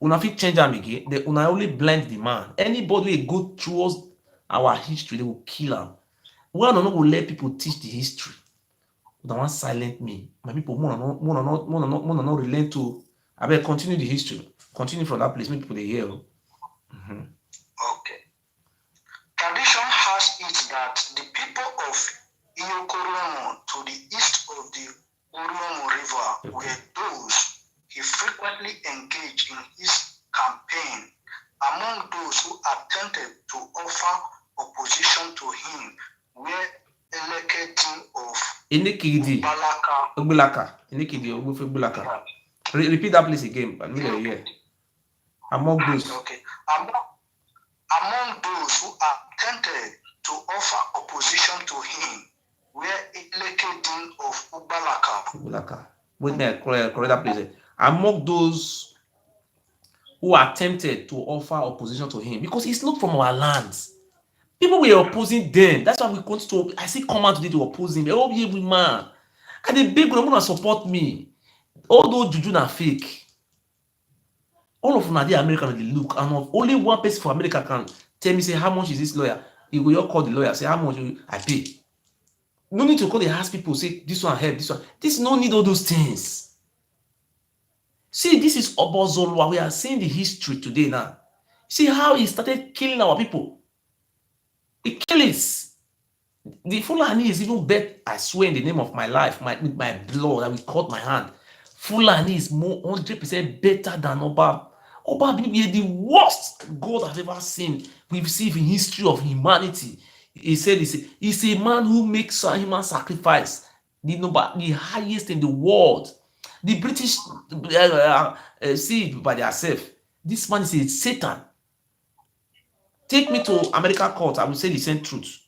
Una fit change am again. They una only blend the man. Anybody wey go through our history, they will kill am. Why una no go let people teach the history? Una wan silent me. My people, more not relent to. Abeg continue the history. Continue from that place. Make people dey hear. Okay. Tradition has it that the people of Iyokoromo to the east of the Oromo River were those he frequently engaged in his campaign. Among those who attempted to offer opposition to him were Elekedi of Enekidi Ogbelaka. Enekidi Ogbelaka. Repeat that place again. I need to hear. Among those. Okay. Among those who attempted to offer opposition to him were Elekedi of Ogbelaka. Wait there, correct that place. Among those who attempted to offer opposition to him, because it's not from our lands. People were opposing them. That's why we continue to. I see come out today to oppose him. Oh, yeah, man. And the big one to support me. All those juju na fake. All of them are the American they look. And only one person for America can tell me, say, how much is this lawyer? You will call the lawyer, say, how much I pay. No need to call the ask people, say, this one help, this one. This no need all those things. See, this is Obozolwa. We are seeing the history today now. See how he started killing our people. He kills. The Fulani is even bet, I swear in the name of my life, with my blood, I will cut my hand. Fulani is more 100% better than Oba. Oba is the worst God I've ever seen. We've seen in history of humanity. He said he's a man who makes a human sacrifice. The highest in the world. The British see it by themselves. This man is a Satan. Take me to American court, I will say the same truth.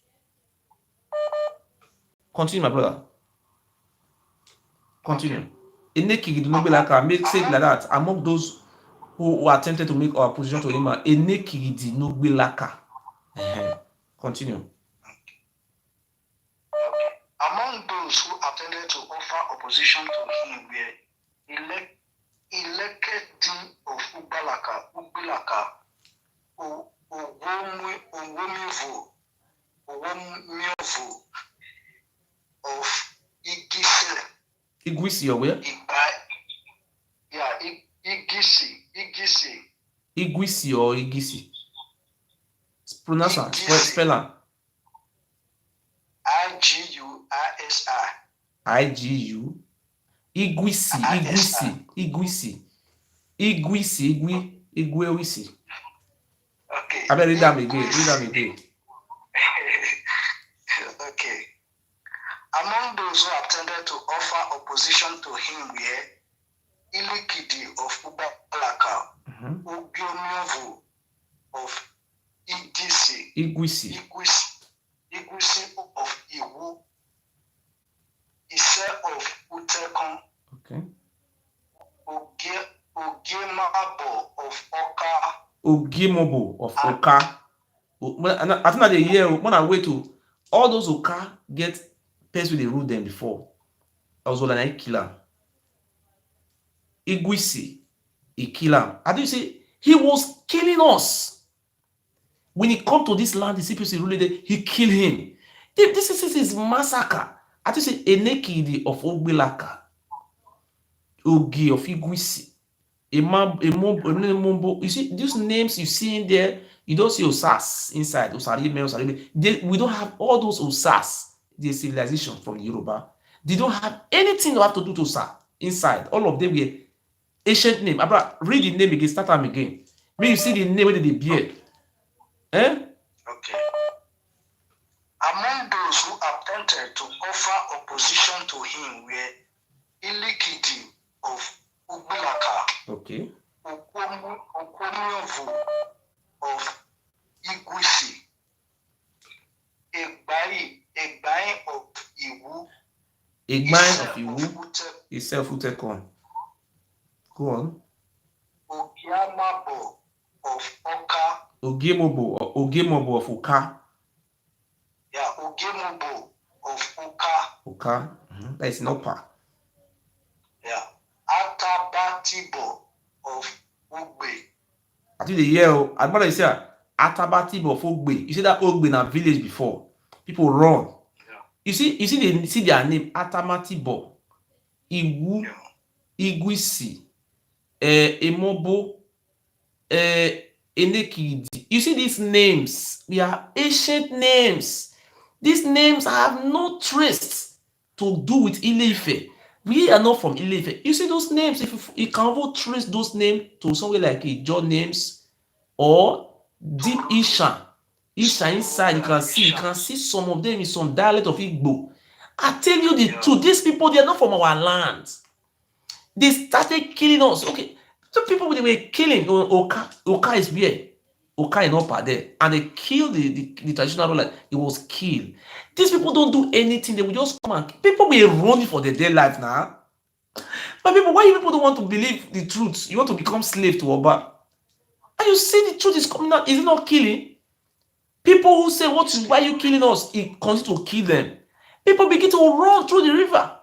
Continue, my brother. Continue. Eneki Nobelaka make say like that among those who attempted to make opposition to him. Eneki Nobelaka. Continue. Among those who attempted to offer opposition to him were Elekedi of Ugbelaka, Owomiovo of Igise. Igwisi or where? Yeah, Igisi. Igwisi or Igisi? Pronounce it. Spell it. Igisi. Igwisi. Okay. I better read them again. Okay. Among those who attempted to offer opposition to him were Ilikidi of Ubalaka, Ogioniovu of Igisi of Iwu, Ise of Utekon, okay. Ogimobo of Oka. I think that they hear when I wait to all those Oka get person they rule them before. I was like a killer. Igwisi, he kill him. I think say he was killing us. When he come to this land, the CPC ruling there, he kill him. This is his massacre. I think say Enekidi of Ogbelaka, Ogi of Igwisi, Mombo. You see these names you see in there. You don't see Osas inside. Osaribe. We don't have all those Osas. The civilization from the Yoruba. They don't have anything to have to do to Osa inside. All of them were ancient name. Abra, read the name again. Start them again. May you see the name where they bear. Eh? Okay. Among those who attempted to offer opposition to him were Ilikidi of Ubulaka. Okay. Okwomiovu of Iguisi. Egbai of Iwu. Egbai of Iwu. Iself-Utekon. Go on. Ogiamabo of Oka. Ogemobo of Oka. Yeah, Ogemobo of Oka. Oka. That is not pa. Yeah. Atabatibo of Ugbe. I think the year, I'd rather say Atabatibo of Ogbe. You see that Ogbe in a village before. People run. Yeah. You see their name, Atamatibo, Iwu, Iguisi, Emobo, Enekidi. You see these names, they are ancient names. These names have no trace to do with Ile-Ife. We are not from Ile-Ife. You see those names, if you can even trace those names to somewhere like Ijaw names or deep Isha inside, you can see some of them in some dialect of Igbo. I tell you the truth, these people, they are not from our land. They started killing us. Okay, so people they were killing. Oka is where? Oka in Upper there. And they killed the traditional ruler. It was killed. These people don't do anything. They will just come and people will running for their day life now. But people, why you people don't want to believe the truth? You want to become slave to Oba. And you see the truth is coming out. Is it not killing? People who say, why are you killing us? It continues to kill them. People begin to run through the river.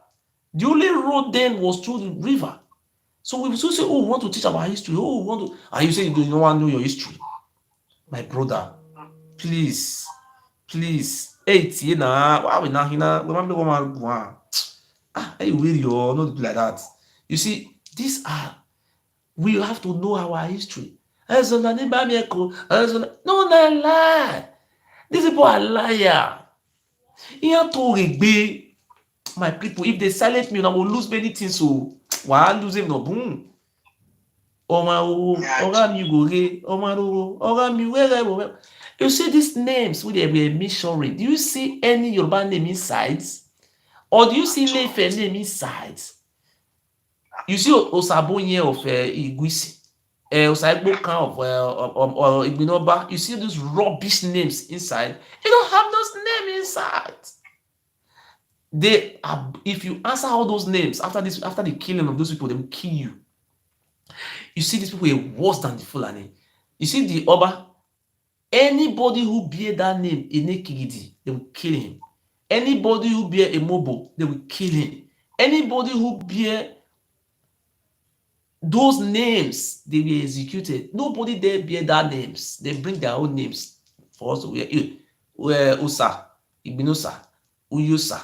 The only road then was through the river. So we still say, oh, we want to teach about history. Oh, we want to. And you say you don't want to know your history. My brother, please. Hey, Tina, why we not here? Remember what man. Hey, will you not do like that? You see, we have to know our history. No, lie. These people are liar. Here to regbe. My people, if they silence me, I will lose many things. So, why lose them? No, boom. You see these names wey they were mentioning, do you see any Yoruba name inside? Or do you see Ile-Ife name inside? You see Osabonye of Iguisi, Osagbokan of Igbinoba. You see those rubbish names inside. You don't have those names inside. If you answer all those names after the killing of those people, they will kill you. You see these people are worse than the Fulani. You see the Oba, anybody who bear that name, Enekigidi, they will kill him. Anybody who bear Emobo, they will kill him. Anybody who bear those names, they will executed. Nobody there bear that names. They bring their own names for us to wear. Usa, Igbinosa, Uyusa,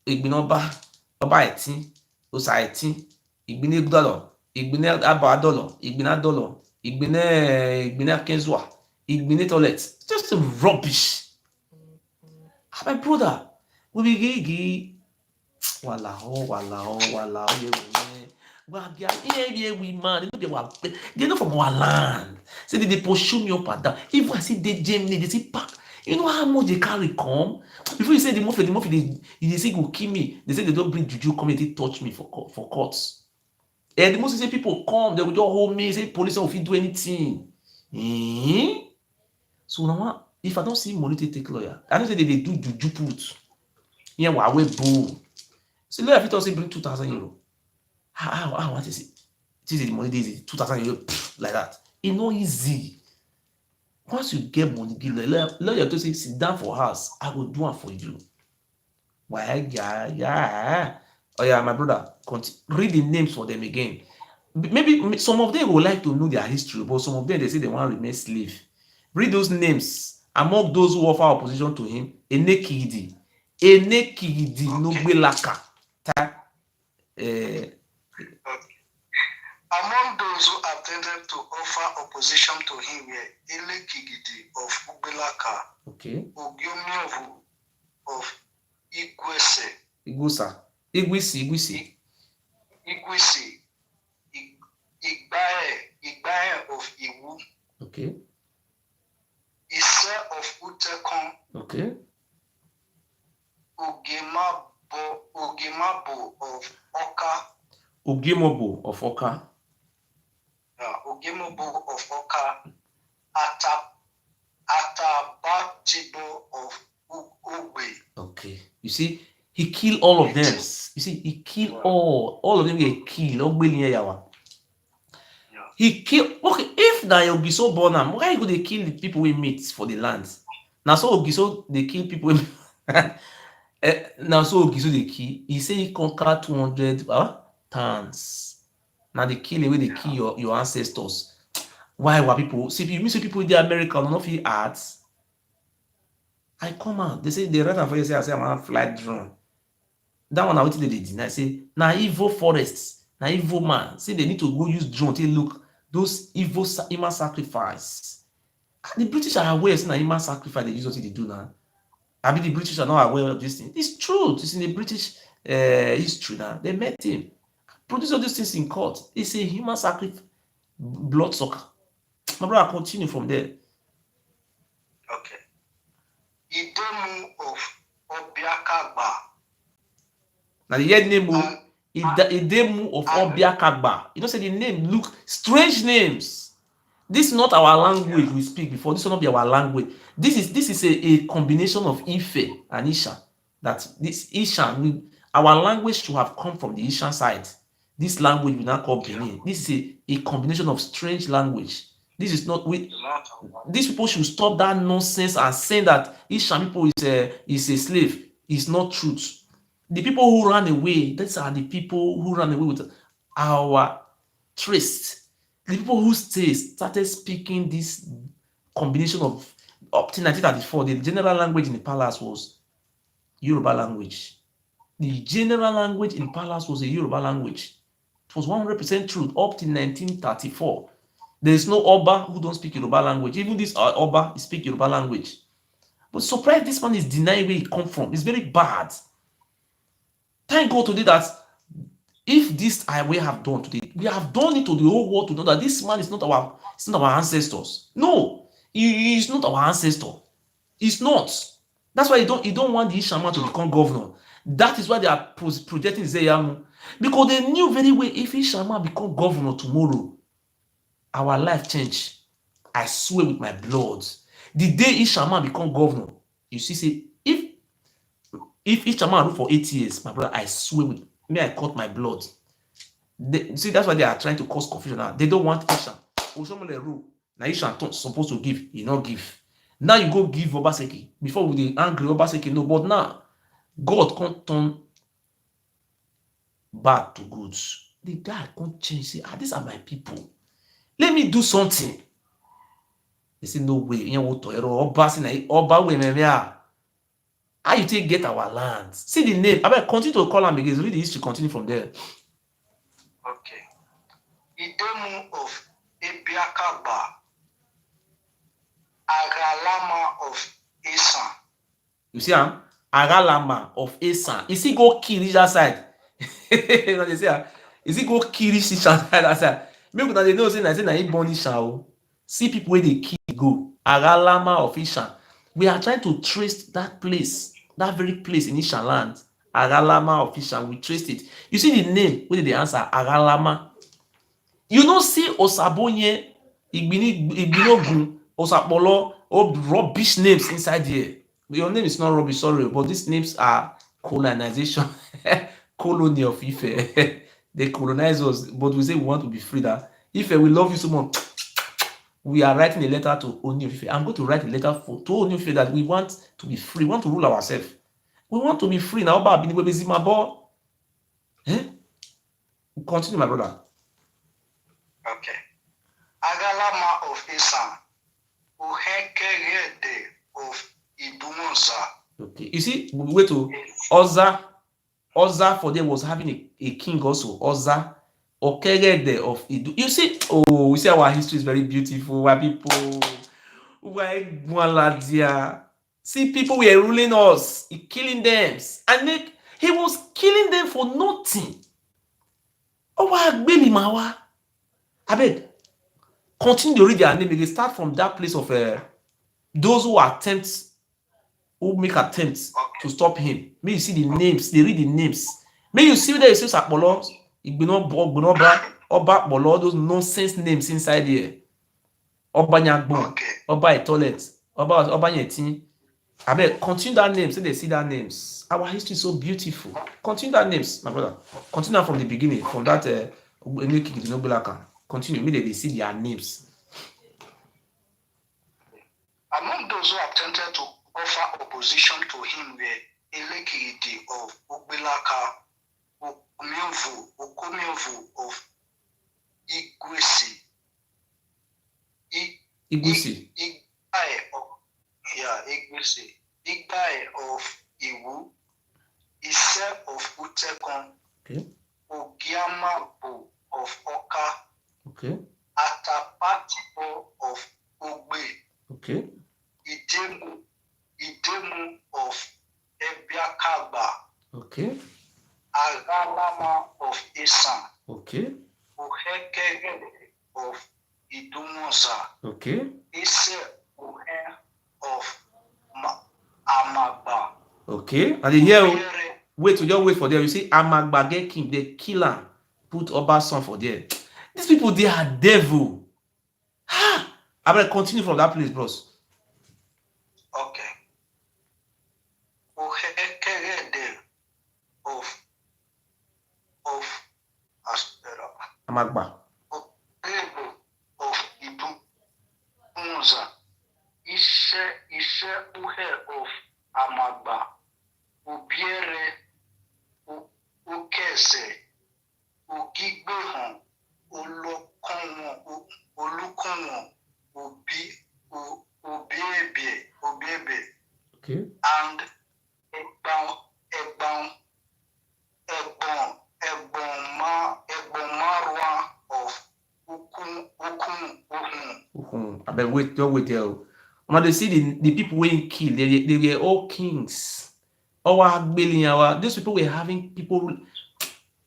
Igbinoba, Oba Etin, Usa Etin, Igbine Gudalo, Igbine Abadolo, Igbine Adolo, Igbine Kenzua, Igbine Toilet. Just rubbish. My brother, we be gigi. Walao. We man, they know from our land. Say they pursue me up and down. If I see they Germany, they say pack. You know how much they carry come? Before you say the Murphy, they say go kill me. They say they don't bring juju come and they touch me for courts. And the most say people come, they will just hold me, say police will fit do anything. So now, if I don't see money to take lawyer, I don't say they do juju put. Yeah, we boo. So lawyer fit say bring 2,000 euro. How what is it? This is the money, this is 2,000 euro like that. It's not easy. Once you get money, give lawyer to say sit down for house. I will do it for you. Why, yeah. Oh yeah, my brother, read the names for them again. Maybe some of them would like to know their history, but some of them they say they want to remain slave. Read those names among those who offer opposition to him. Enekidi Nogbelaka. Among those who attempted to offer opposition to him were Elekigidi of Ugbelaka, okay, Ogiomovu of Igwisi, Igbae of Iwu, okay, Ise of Utekon, okay, Ogemabo of Oka, Ogimobo of Oka. Ogimobo of Oka, Atabatibo of Ugbe. Okay. You see, he killed all of them. You see, he killed all of them get killed. He killed. Okay, if na Ogiso born am, why go dey kill the people we meet for the land? Na so Ogiso dey kill people. Na so Ogiso dey kill. He say he conquer 200 towns. Na the killing wey dey kill your ancestors. Why were people? See, you mean say people dey America no fit art? I come out. They say they write am for you say I say I wan fly drone. That one na wetin dey deny. Say na evil forest, na evil man. Say they need to go use drone to look those evil human sacrifice. The British are aware say na human sacrifice they use what they do now. I mean the British are not aware of this thing. It's true. It's in the British history now. They met him. Produce all these things in court. It's a human sacrifice, blood sucker. My brother, continue from there. Okay. Idemu of Obiakagba. Now the head name Idemu of Obiakagba. You know, say the name look strange names. This is not our language we speak before. This will not be our language. This is a combination of Ife and Isha. That this Isha, our language should have come from the Ishan side. This language we now call Benin. This is a combination of strange language. This is not these people should stop that nonsense and saying that Ishan people is a slave. It's not truth. The people who ran away, these are the people who ran away with our trace. The people who started speaking this combination of up to 1934. The general language in the palace was Yoruba language. The general language in palace was a Yoruba language. It was 100% truth up to 1934. There is no Oba who don't speak Yoruba language. Even this Oba speak Yoruba language. But surprise, this man is denying where he come from. It's very bad. Thank God today that if this we have done today, we have done it to the whole world to know that this man is not our ancestors. No, he is not our ancestor. He's not. That's why he don't want the Ishama to become governor. That is why they are projecting Zeyamu. Because they knew very well if Ishama become governor tomorrow, our life change. I swear with my blood. The day Ishama become governor, you see, if Ishama rule for 8 years, my brother, I swear with me, I cut my blood. See, that's why they are trying to cause confusion now. They don't want Isha. Oshomole rule. Now Isha supposed to give, he not give. Now you go give Obaseki. Before with the angry Obaseki, no, but now God can't turn bad to good. The guy can't change. Say, these are my people. Let me do something. They say, no way. How you take get our land? See the name. I mean, continue to call him because read the history. Continue from there. Okay. Idemu of Ebiakaba, Agalama of Esan. You see, Agalama of Esan. Is he go kill each side? You know they say, is he go kill each side? Maybe they know say na he born Isha. See people where they kill go. Agalama of Isha. We are trying to trace that place, that very place in Isha land. Agalama of Isha. We traced it. You see the name. Where did they answer? Agalama. You don't see Osabonye, Igbinogun, Osapolo, all rubbish names inside here. Your name is not rubbish, sorry, but these names are colonization, colony of Ife. They colonize us, but we say we want to be free. That Ife, we love you so much. We are writing a letter to Oni of Ife. I'm going to write a letter to Oni of Ife that we want to be free. We want to rule ourselves. We want to be free now. Continue, my brother. Okay. Agalama of Isan, Uhekerede of Idumonza. Okay. You see, we wait to Oza. Oza for them was having a king also. Oza. Okerede of Idu. You see, we see our history is very beautiful. Why people, see, people were ruling us, killing them, and he was killing them for nothing. I beg, continue to read their name. They start from that place of those who make attempts to stop him. May you see the names, they read the names. May you see whether it says Apollo, Igbinoba, Oba Bolo, all those nonsense names inside here. Oba Nyagbo, Okay. Oba Etolet, Oba Yetin. I beg, continue that name, so they see that names. Our history is so beautiful. Continue that names, my brother. Continue from the beginning, from Okay. that Continue, maybe they see their names. Among those who attempted to offer opposition to him were Elekidi of Ogbilaka, Okomiovu of Igwesi, Igusi. Igwesi, Igbae of Iwu, Ise of Utekon, Okay. Ogiamabu of Oka, Okay. Atapatipo of Ogbe, Okay. Idemu of Ebiakagba, Okay. Agalama of Isan, Okay. Ohekege of Idumuza, Okay. Ise Uhe of Amagba. Okay. And here, Obiere, wait, to just wait for them. You see, Amagbage King, the killer, put Oba's son for there. These people, they are devil. Ha! I better continue from that place, bros. okay. Ohekege of Aspera. Amagba. Ogebo of Idumuza, Ishe Uhe of Amagba, Obiere, Okese, Ogigbehan, Olukonwon, Obiebe, Okay. and Egbonmarwa of Uhun. I better wait, don't wait there. When they see the people we kill, they were all kings. These people were having people.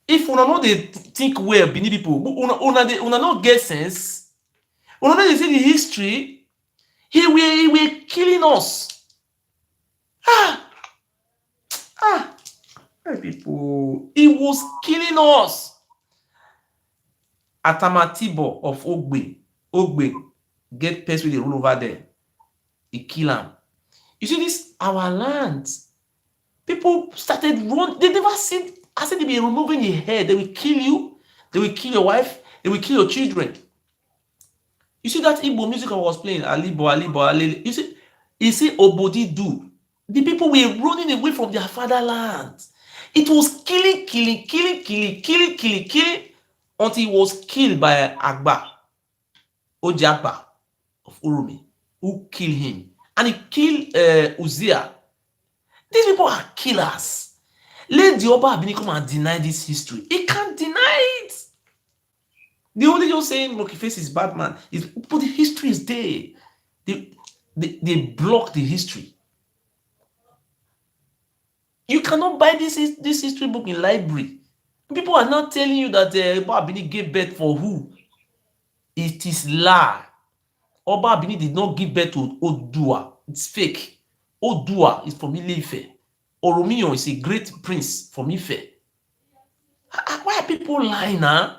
If una no dey think well, Benin people, una no get sense. Una no dey see the history. He were killing us. Hey, people, he was killing us. Atamatibo of Ogbe get person wey dey rule over there. He kill am. You see this our land. People started run. They never seen. I said they be removing your head. They will kill you. They will kill your wife. They will kill your children. You see that Igbo music I was playing, Alibo, Alibo, Alele. You see Obodi do. The people were running away from their fatherland. It was killing until he was killed by Agba, Ojagba of Urumi, who killed him. And he killed Uzziah. These people are killers. Let the Oba Abini come and deny this history. He can't deny it. The only just saying Mokiface is bad man. But the history is there. They block the history. You cannot buy this history book in library. People are not telling you that Oba Abini gave birth for who. It is lie. Oba Abini did not give birth to Odua. It's fake. Odua is from Ile-Ife. Oromiyan is a great prince from Ife. Why are people lying now?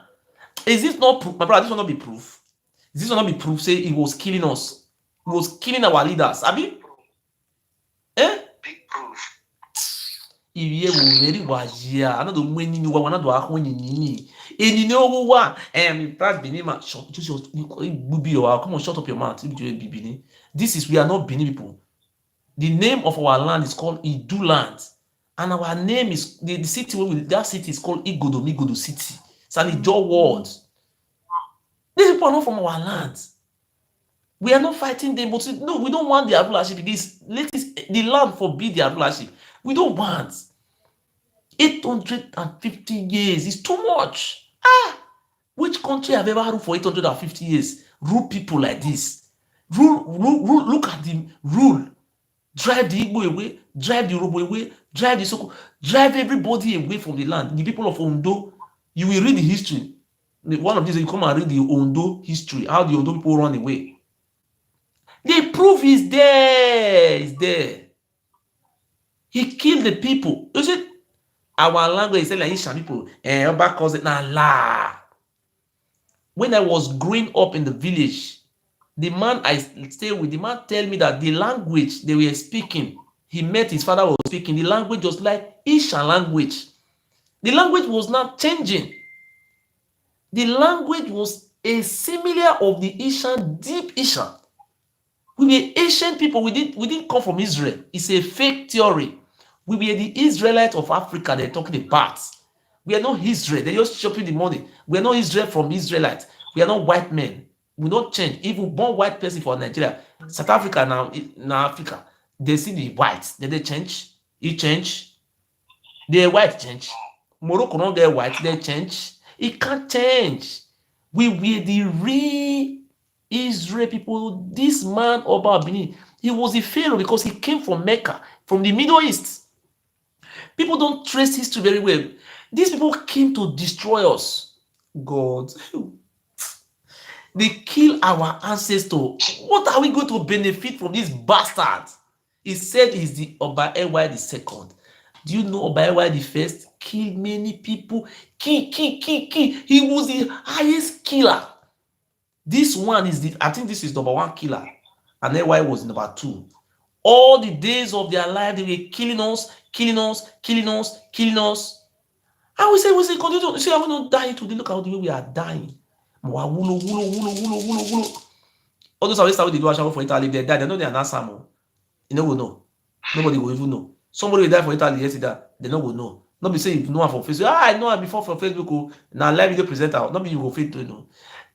Is this not proof? My brother, this will not be proof. This will not be proof. Say he was killing us. He was killing our leaders. Abi? Eh? Big proof. Iye wo very wajia. Another mweni ni wa another akon ni. Eni ni owo wa. That Benima. Just your bubi your. Come on, shut up your mouth. This is we are not Benin people. The name of our land is called Idu land, and our name is the city where that city is called Igodo City. It's an Ijaw word. These people are not from our land. We are not fighting them, but no, we don't want their rulership. The land forbid their rulership. We don't want 850 years. It's too much. Which country have ever ruled for 850 years? Rule people like this. Rule. Look at the rule. Drive the Igbo away, drive the Yoruba away, drive the Soko, drive everybody away from the land. The people of Ondo, you will read the history. One of these, you come and read the Ondo history, how the Ondo people run away. The proof is there. It's there. He killed the people. You see, Our language is like Ishan people. Oba calls it na la. When I was growing up in the village, the man I stay with, the man tell me that the language they were speaking, he met his father was speaking, the language was like Ishan language. The language was not changing. The language was a similar of the Ishan, deep Ishan. We were ancient people. We didn't come from Israel. It's a fake theory. We were the Israelites of Africa they're talking about. We are not Israel. They're just shopping the money. We are not Israel from Israelites. We are not white men. We don't change. If we born white person for Nigeria, South Africa now Africa, they see the white. Then they change. It change. The white change. Morocco don't get white. They change. It can't change. We were the real Israel people. This man Oba Bini, he was a pharaoh because he came from Mecca, from the Middle East. People don't trace history very well. These people came to destroy us. God, they kill our ancestors. What are we going to benefit from this bastard? He said he's the Oba Ewuare the second. Do you know Oba Ewuare the first killed many people? Kill. He was the highest killer. This one is I think this is number one killer, and Ewuare was number two. All the days of their life, they were killing us. And we say, continue to say, I'm not dying today. Look how the way we are dying. All those are started with the do for Italy. They died. They know they are not Samo. You know, will know. Nobody will even know. Somebody will die for Italy yesterday. They know will know. Not be saying if you know for Facebook. I know her before for Facebook. Now live video presenter. Not be you go fit to know.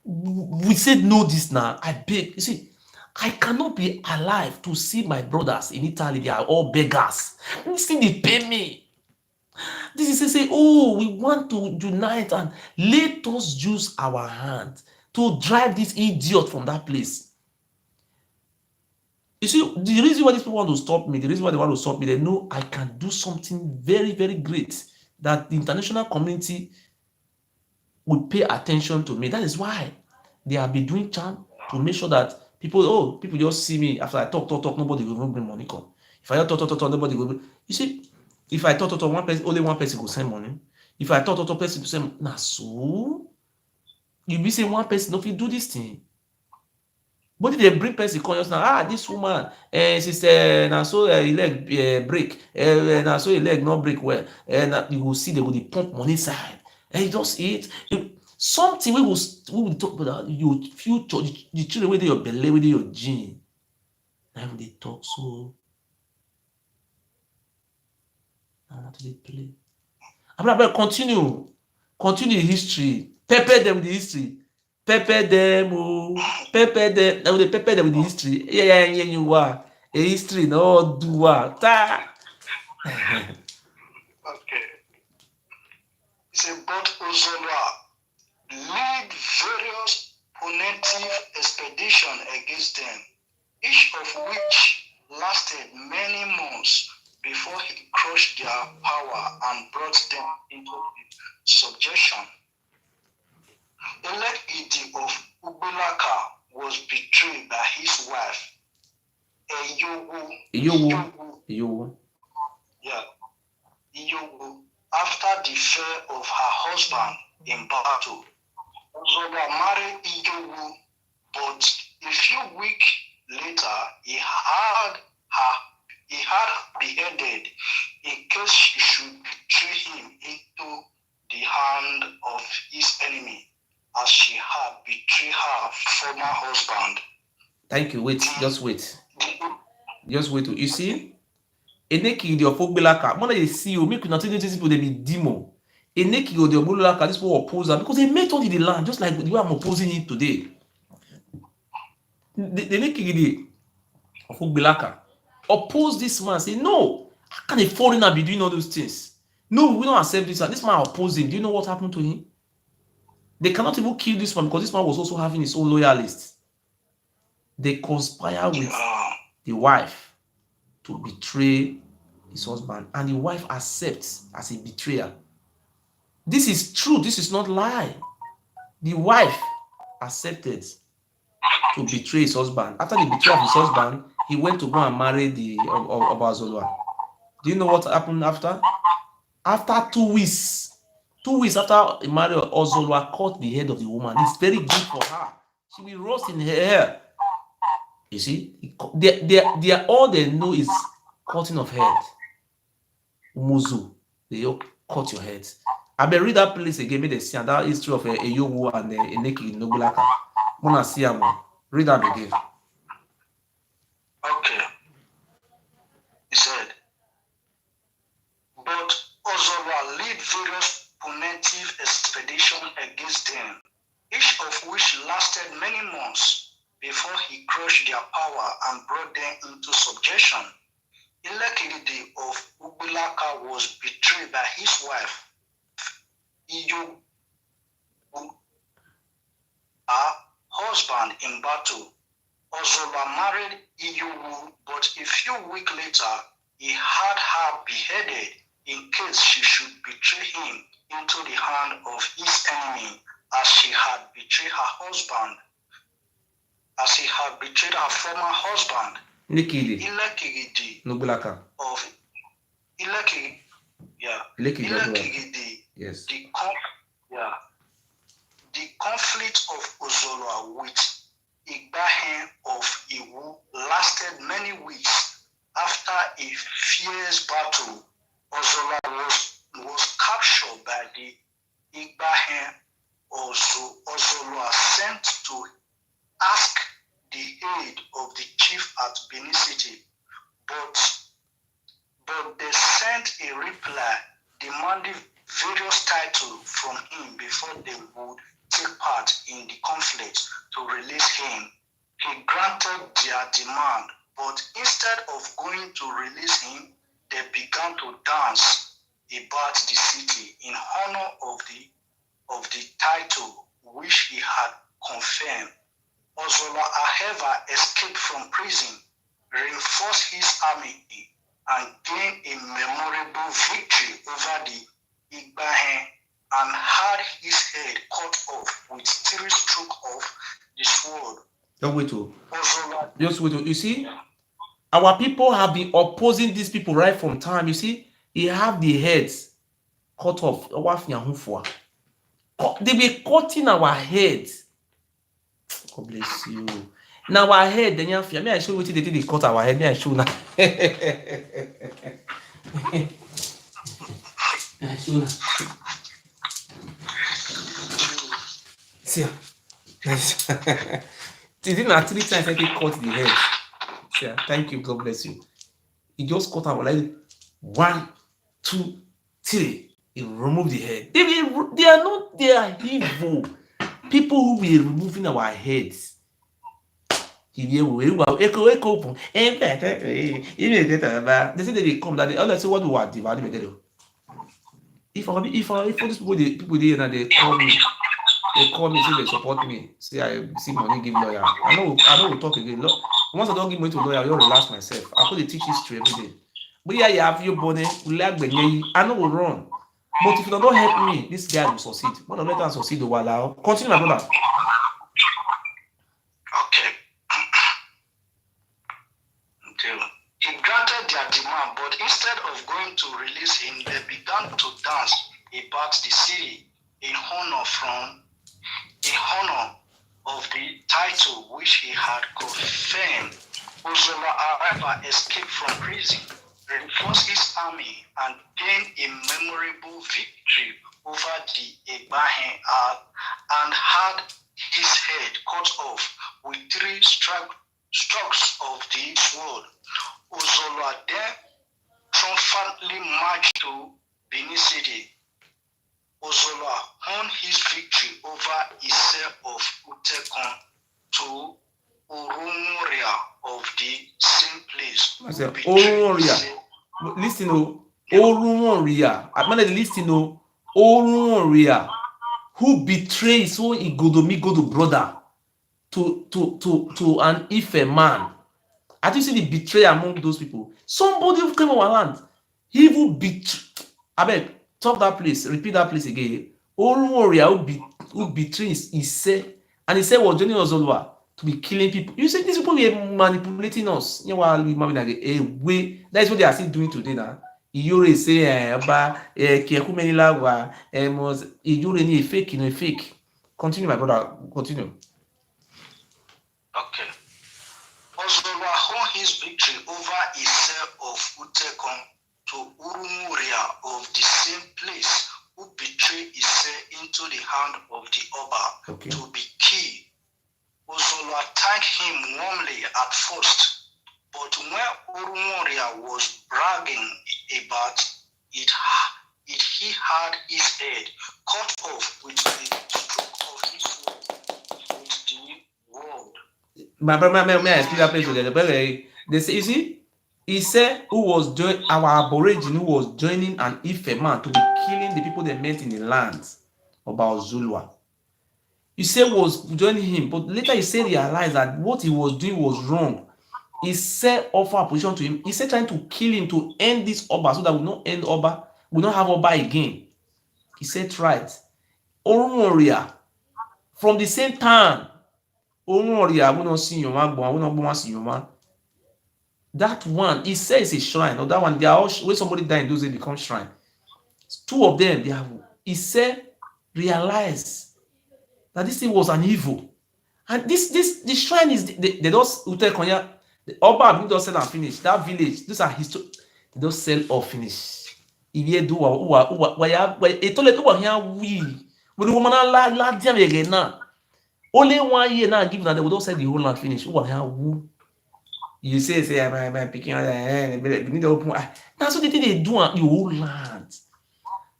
We said no this now. I beg. You see, I cannot be alive to see my brothers in Italy. They are all beggars. You see, they pay me. This is to say, oh, we want to unite and let us use our hand to drive this idiot from that place. You see, the reason why these people want to stop me, the reason why they want to stop me, they know I can do something very, very great that the international community will pay attention to me. That is why they have been doing charm to make sure that people just see me after I talk, nobody will even bring money come. If I talk, nobody will bring. You see, if I talk, one person, only one person will send money. If I talk, person will send, nah, so you be say one person, if you do this thing. But if they bring person come just now, this woman, sister, now so leg break, now so leg not break well, and you will see they will pump money side, and you just eat. Something we will talk about your future, the children with your belly, with your gene. Now they talk so. Now they play. I'm not continue history. Pepper them with the history. Pepper them, pepper them. Now they pepper them with the history. Yeah, you are a history. No, do what? Okay. It's about Ozola lead various punitive expeditions against them, each of which lasted many months before he crushed their power and brought them into subjection. Elek of Ubulaka was betrayed by his wife, Eyowo. Yeah, Eyowo, after the fear of her husband in battle. Ozoba married Eyowo, but a few weeks later he had beheaded in case she should betray him into the hand of his enemy, as she had betrayed her former husband. Thank you. Wait, just wait. You see, Eneki the Ofogbelaka. When they see you, make you not these people they be demo. Eneki the Ofogbelaka, this people oppose her because they made all the land, just like the way I'm opposing it today. The Eneki the Ofogbelaka oppose this man, say no. How can a foreigner be doing all those things? No, we don't accept this. This man opposed him. Do you know what happened to him? They cannot even kill this man because this man was also having his own loyalists. They conspire with the wife to betray his husband, and the wife accepts as a betrayer. This is true. This is not lie. The wife accepted to betray his husband. After the betrayal of his husband, he went to go and marry the Oba Zolwa. Do you know what happened after? After 2 weeks, 2 weeks after Emmanuel, Ozolwa cut the head of the woman. It's very good for her. She will roast in her hair. You see, they are all they know is cutting of head. Muzu, they all cut your head. I may read that place again, make they see that history of Eyowu and Eneki Nobulaka. Mona see am. Read that again. Okay. He said, but Ozora led various punitive expeditions against them, each of which lasted many months before he crushed their power and brought them into subjection. Ilekiridi of Ubilaka was betrayed by his wife, Iyowu, her husband in battle. Ozora married Iyowu, but a few weeks later, he had her beheaded in case she should betray him into the hand of his enemy, as she had betrayed her husband, as he had betrayed her former husband. Ilekiridi Nobulaka. of Ilekiridi, yeah. Ilekiridi. Yes. The conflict of Ozora with Igbahen of Iwu lasted many weeks. After a fierce battle, Ozora was captured by the Igbahen. Ozora sent to ask the aid of the chief at Benin City, but they sent a reply demanding various titles from him before they would take part in the conflict to release him. He granted their demand, but instead of going to release him, they began to dance about the city in honor of the title which he had confirmed. Ozola, however, escaped from prison, reinforced his army, and gained a memorable victory over the Igbahen, and had his head cut off with 3 strokes of the sword. Just wait. Just wait. You see, our people have been opposing these people right from time. You see, they have the heads cut off. They were cutting our heads. God bless you. Now our head, then you may I show what they did. They cut our head. May I show now? See, they didn't actually try to cut the head. See, thank you. God bless you. He just cut our like 1, 2, 3. He removed the head. They are not. They are evil people who will removing our heads. They say they come that they always say what do I divide. If all these people there and they call me, say they support me, say I see money give lawyer. I know we talk again. Once I don't give money to lawyer, I will relax myself. I could teach history every day. But yeah, you have your body, I know will run. But if you don't help me, this guy will succeed. One of let us succeed while continue, my brother. Okay. He granted their demand, but instead of going to release him, they began to dance about the city in honor of the title which he had confirmed. Ozola, however, escaped from prison, reinforced his army, and gained a memorable victory over the Igbahen, and had his head cut off with 3 strokes of the sword. Ozola then triumphantly marched to Benin City. Ozola won his victory over Ise of Utekon to Orunmoria of the same place. I said, Orunmoria. Listen, Orunmoria. I'm not listening. Orunmoria, who betrayed his own Igodomigodo brother to an Ife man. I think see the betrayal among those people. Somebody who came on our land, he will betray. I beg, talk that place, repeat that place again. Orunmoria who betrayed Ise, and Ise was joining Ozolwa to be killing people. You say these people were manipulating us. You know, that is what they are still doing today now. Ewuare say Oba Kekumenilagwa must Ewuare ni a fake, a fake. Continue, my brother. Continue. Okay. Ozolwa won his victory over Ise of Utekon to Urumuria of the same place, who betrayed Ise into the hand of the Oba to be killed. Ozolwa thanked him warmly at first, but when Urumuria was bragging about it, he had his head cut off with a stroke of his foot with the word. My brother, may I explain that place together? They say, you see, he said who was joining our aborigine who was joining an Ife man to be killing the people they met in the lands about Zulwa. You say was joining him, but later he said realized that what he was doing was wrong. He said offer a position to him. He said trying to kill him to end this Oba so that we not end Oba, we not have Oba again. He said try it. Orumoria from the same time. Orumoria we not see your man, we not see your man. That one, he says it's a shrine. Or that one, they are all when somebody died in those days become shrine. Two of them, they have. He said realize that this thing was an evil. And this shrine is they don't Ute Konya, the Oba don't sell and finish. That village, those are history. They don't sell or finish. If you do a toilet over here, when the woman la diam again now. Only 1 year now give that they will don't sell the whole land finish. Over here, woo. You say I'm picking we need to open. That's what they do on the whole land.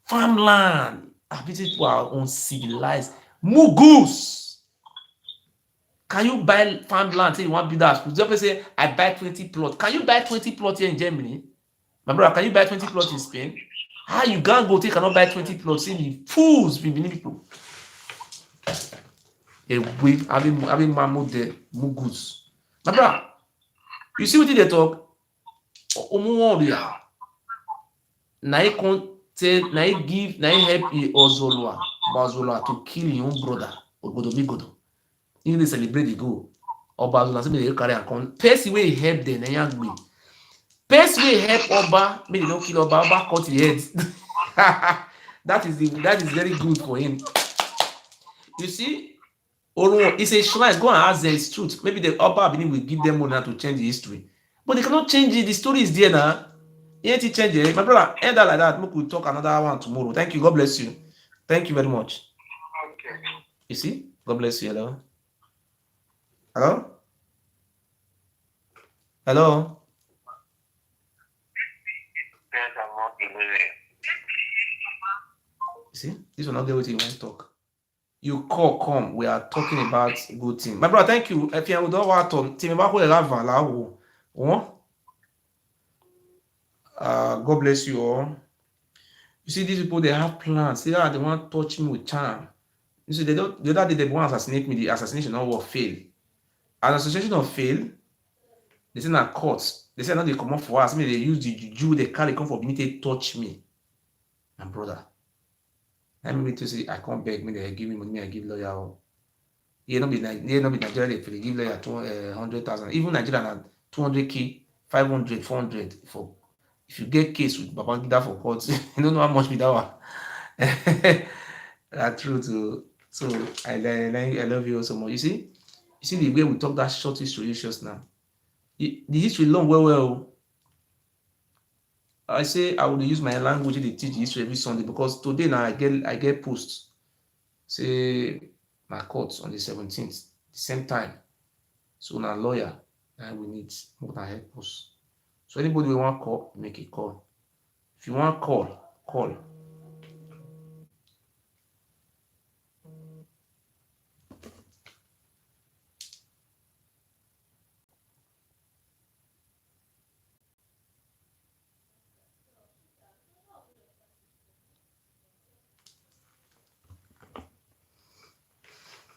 Farmland. People are uncivilized. Mugus. Can you buy farmland? Say you want to build that school. Just say I buy 20 plots. Can you buy 20 plots here in Germany? My brother, can you buy 20 plots in Spain? How you can't go take cannot buy 20 plots in the fools people. We having mammo there, mugus. My brother, you see what they talk? Omuoria. Na he give, na he help Ozolwa to kill your own brother, Ogodobigodo. Even they celebrate the goal. Oba Ozolwa say they carry and come. First way he help them, na yangbe. First way help Oba, make they don't kill Oba cut the head. that is very good for him. You see, Oro, it's a shrine. Go and ask them, it's truth. Maybe the Oba will give them money to change the history. But they cannot change it. The story is there now. You ain't change it. My brother, end that like that. We could talk another one tomorrow. Thank you. God bless you. Thank you very much. Okay. You see? God bless you. Hello? Hello? Hello? You see? This will not get what you want to talk. You call, come. We are talking about good thing. My brother, thank you. If you don't want to, team about who God bless you all. You see, these people they have plans. They want to touch me with charm. You see, they don't. The other day they want to assassinate me. The assassination will fail. An assassination of fail. They say na courts. They say now they come up for us. Maybe they use the juju. They carry come for me. They touch me, my brother. Let me to say I can't beg me. They give me money. I give lawyer. They not be Nigeria. They give lawyer 100,000. Even Nigeria na 200K, 500, 400 for. If you get case with Babangida for court, you don't know how much be that one. That's true too. So I love you so much. You see the way we talk that short history just now. The history long well. I say I will use my language to teach history every Sunday because today now I get posts. Say my court on the 17th, the same time. So now lawyer, and we need more than help us. So anybody who want call, make a call. If you want call.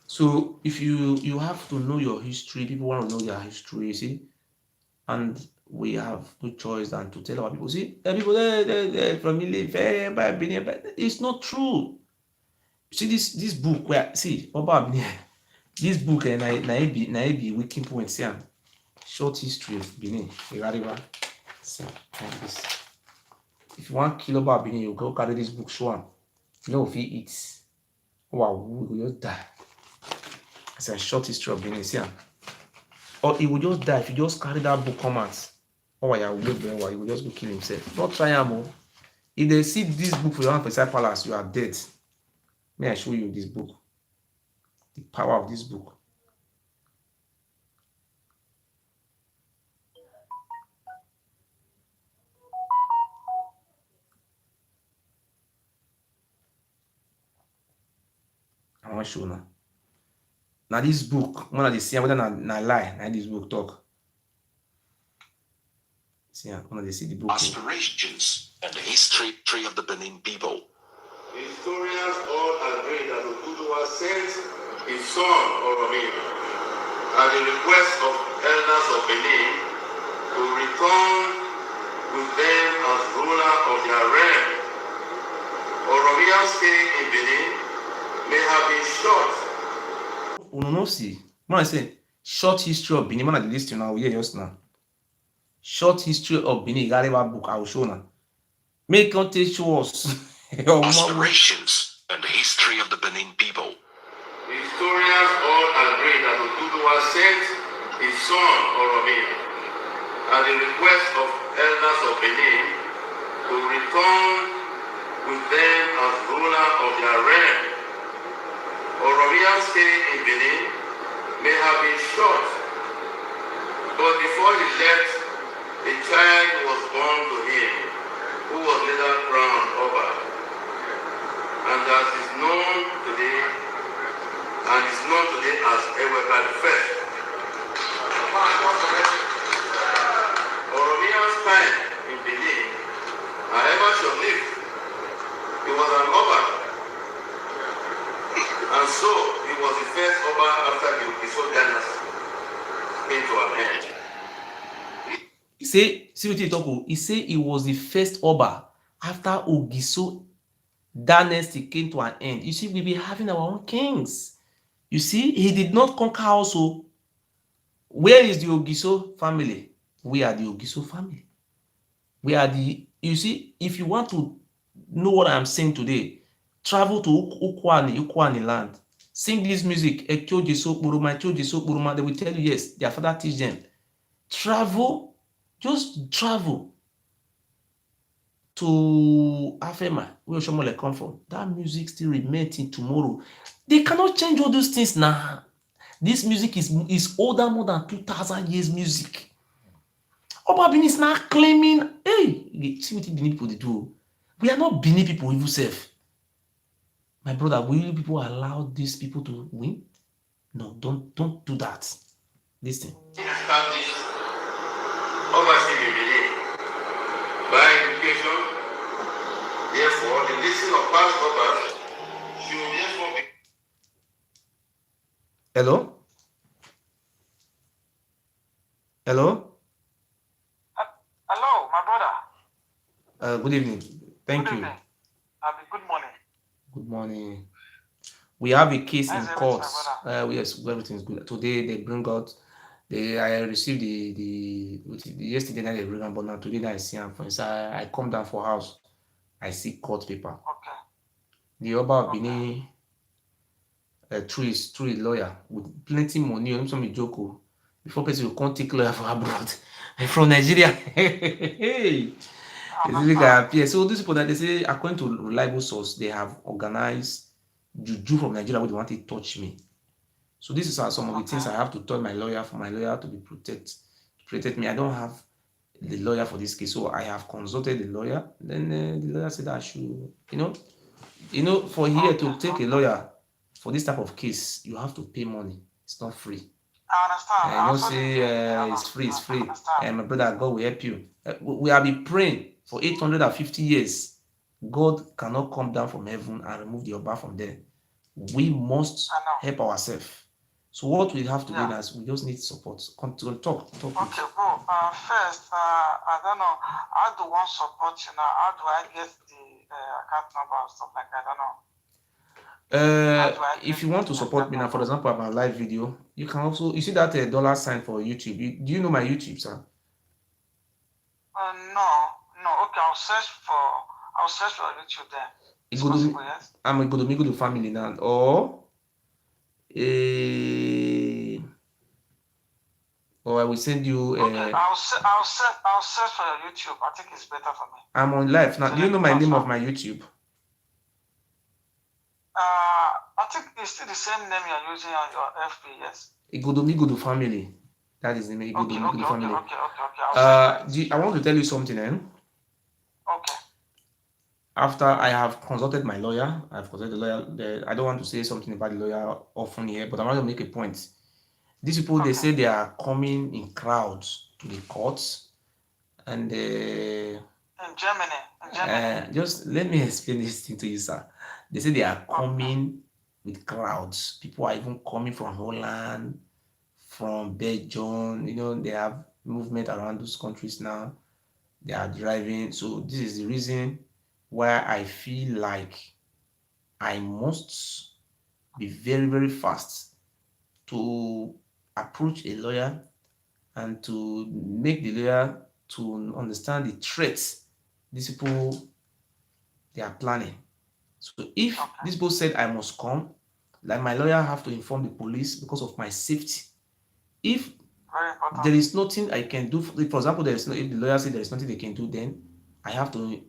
So if you have to know your history, people want to know their history, you see, and we have no choice than to tell our people, see, people they family it's not true. See this book where see this book and I be wicked point short history of Benin, see this. If you want kill Oba Benin, you go carry this book, show am. You know if he eats, wow, we will just die. It's a short history of Benin, see am. Or he will just die if you just carry that book come out. Oh, yeah, he will just go kill himself. Not try am. If they see this book for your hand for inside palace, you are dead. May I show you this book? The power of this book. I want to show now. Now this book, one of the see whether na lie, now this book talk. See, one of the see the book. Aspirations and the history of the Benin people. Historians all agree that Ogiso sent his son Oromia at the request of elders of Benin to return with them as ruler of their realm. Oromia's stay in Benin may have been short. No see. When I say short history of Benin, when I did this to now, yeah, just now. Short history of Benin, Gareba book, I will show now. Make content show us. Aspirations and the history of the Benin people. Historians all agree that Ogiso sent his son Oromia at the request of elders of Benin to return with them as ruler of their realm. Oromia's stay in Benin may have been short, but before he left, a child was born to him, who was later crowned Oba, and as is known today, as Ewuare the First. Oromia's time in Benin, however short-lived, he was an Oba, and so he was the first Oba after the Ogiso dynasty came to an end. He say, see what he talk. He say he was the first Oba after Ogiso dynasty came to an end. You see, we be having our own kings. You see, he did not conquer also. Where is the Ogiso family? We are the Ogiso family. We are the, you see, if you want to know what I'm saying today, travel to Ukwani land. Sing this music, Ekyojiso Buruma, Ekyojiso Buruma. They will tell you, yes, their father teach them. Travel, just travel to Afema, where Oshomole come from. That music still remains in tomorrow. They cannot change all those things now. This music is older, more than 2,000 years music. Oba Benin is now claiming, hey, see what the Benin people do. We are not Benin people, even safe. My brother, will you people allow these people to win? No, don't do that. Listen. Established overseas in Benin by education. Therefore, the listing of past Obas should therefore be. Hello? Hello? Hello, my brother. Good evening. Thank you. Good morning. Good morning. We have a case in How's everything, court. my brother? Yes, everything is good. Today they bring out. I received the yesterday night they bring out, but now today night I see am for inside. I come down for house. I see court paper. Okay. The Oba of Benin, through his lawyer with plenty money. You know, some joke. Before person will come take lawyer from abroad, from Nigeria. Hey. It's really appear. So these people that they say, according to reliable source, they have organized juju from Nigeria where they want to touch me. So this is some of the things I have to tell my lawyer for my lawyer to be protect me. I don't have the lawyer for this case, so I have consulted the lawyer. Then the lawyer said I should, for here to take a lawyer for this type of case, you have to pay money. It's not free. I understand. I don't say it's free. And my brother, God will help you. We have been praying for 850 years. God cannot come down from heaven and remove the Oba from there. We must help ourselves. So what we have to do now is we just need support. Come to talk. Okay, bro. First, I don't know. How do one support you now? How do I get the account number or stuff like that? I don't know. If you want to support me now, for example, about live video, you can also, you see that dollar sign for YouTube. Do you know my YouTube, sir? No. Okay, I'll I'll search for YouTube there. It's Igodo, possible, yes. I'm a Igodo family now. Or I will send you. Okay, I'll search for your YouTube. I think it's better for me. I'm on live now. Do you know my name of my YouTube? I think it's still the same name you're using on your FB, yes. Igodo family. That is the name. Igodo family. Okay. I want to tell you something, Okay. After I have consulted my lawyer, I've consulted the lawyer. I don't want to say something about the lawyer often here, but I want to make a point. These people, they say they are coming in crowds to the courts, and in Germany. Just let me explain this thing to you, sir. They say they are coming with crowds. People are even coming from Holland, from Belgium. You know, they have movement around those countries now. They are driving. So this is the reason why I feel like I must be very, very fast to approach a lawyer and to make the lawyer to understand the threats these people they are planning. So if these people said I must come, like my lawyer have to inform the police because of my safety. If there is nothing I can do, for example, there is no, if the lawyer said there is nothing they can do, then I have to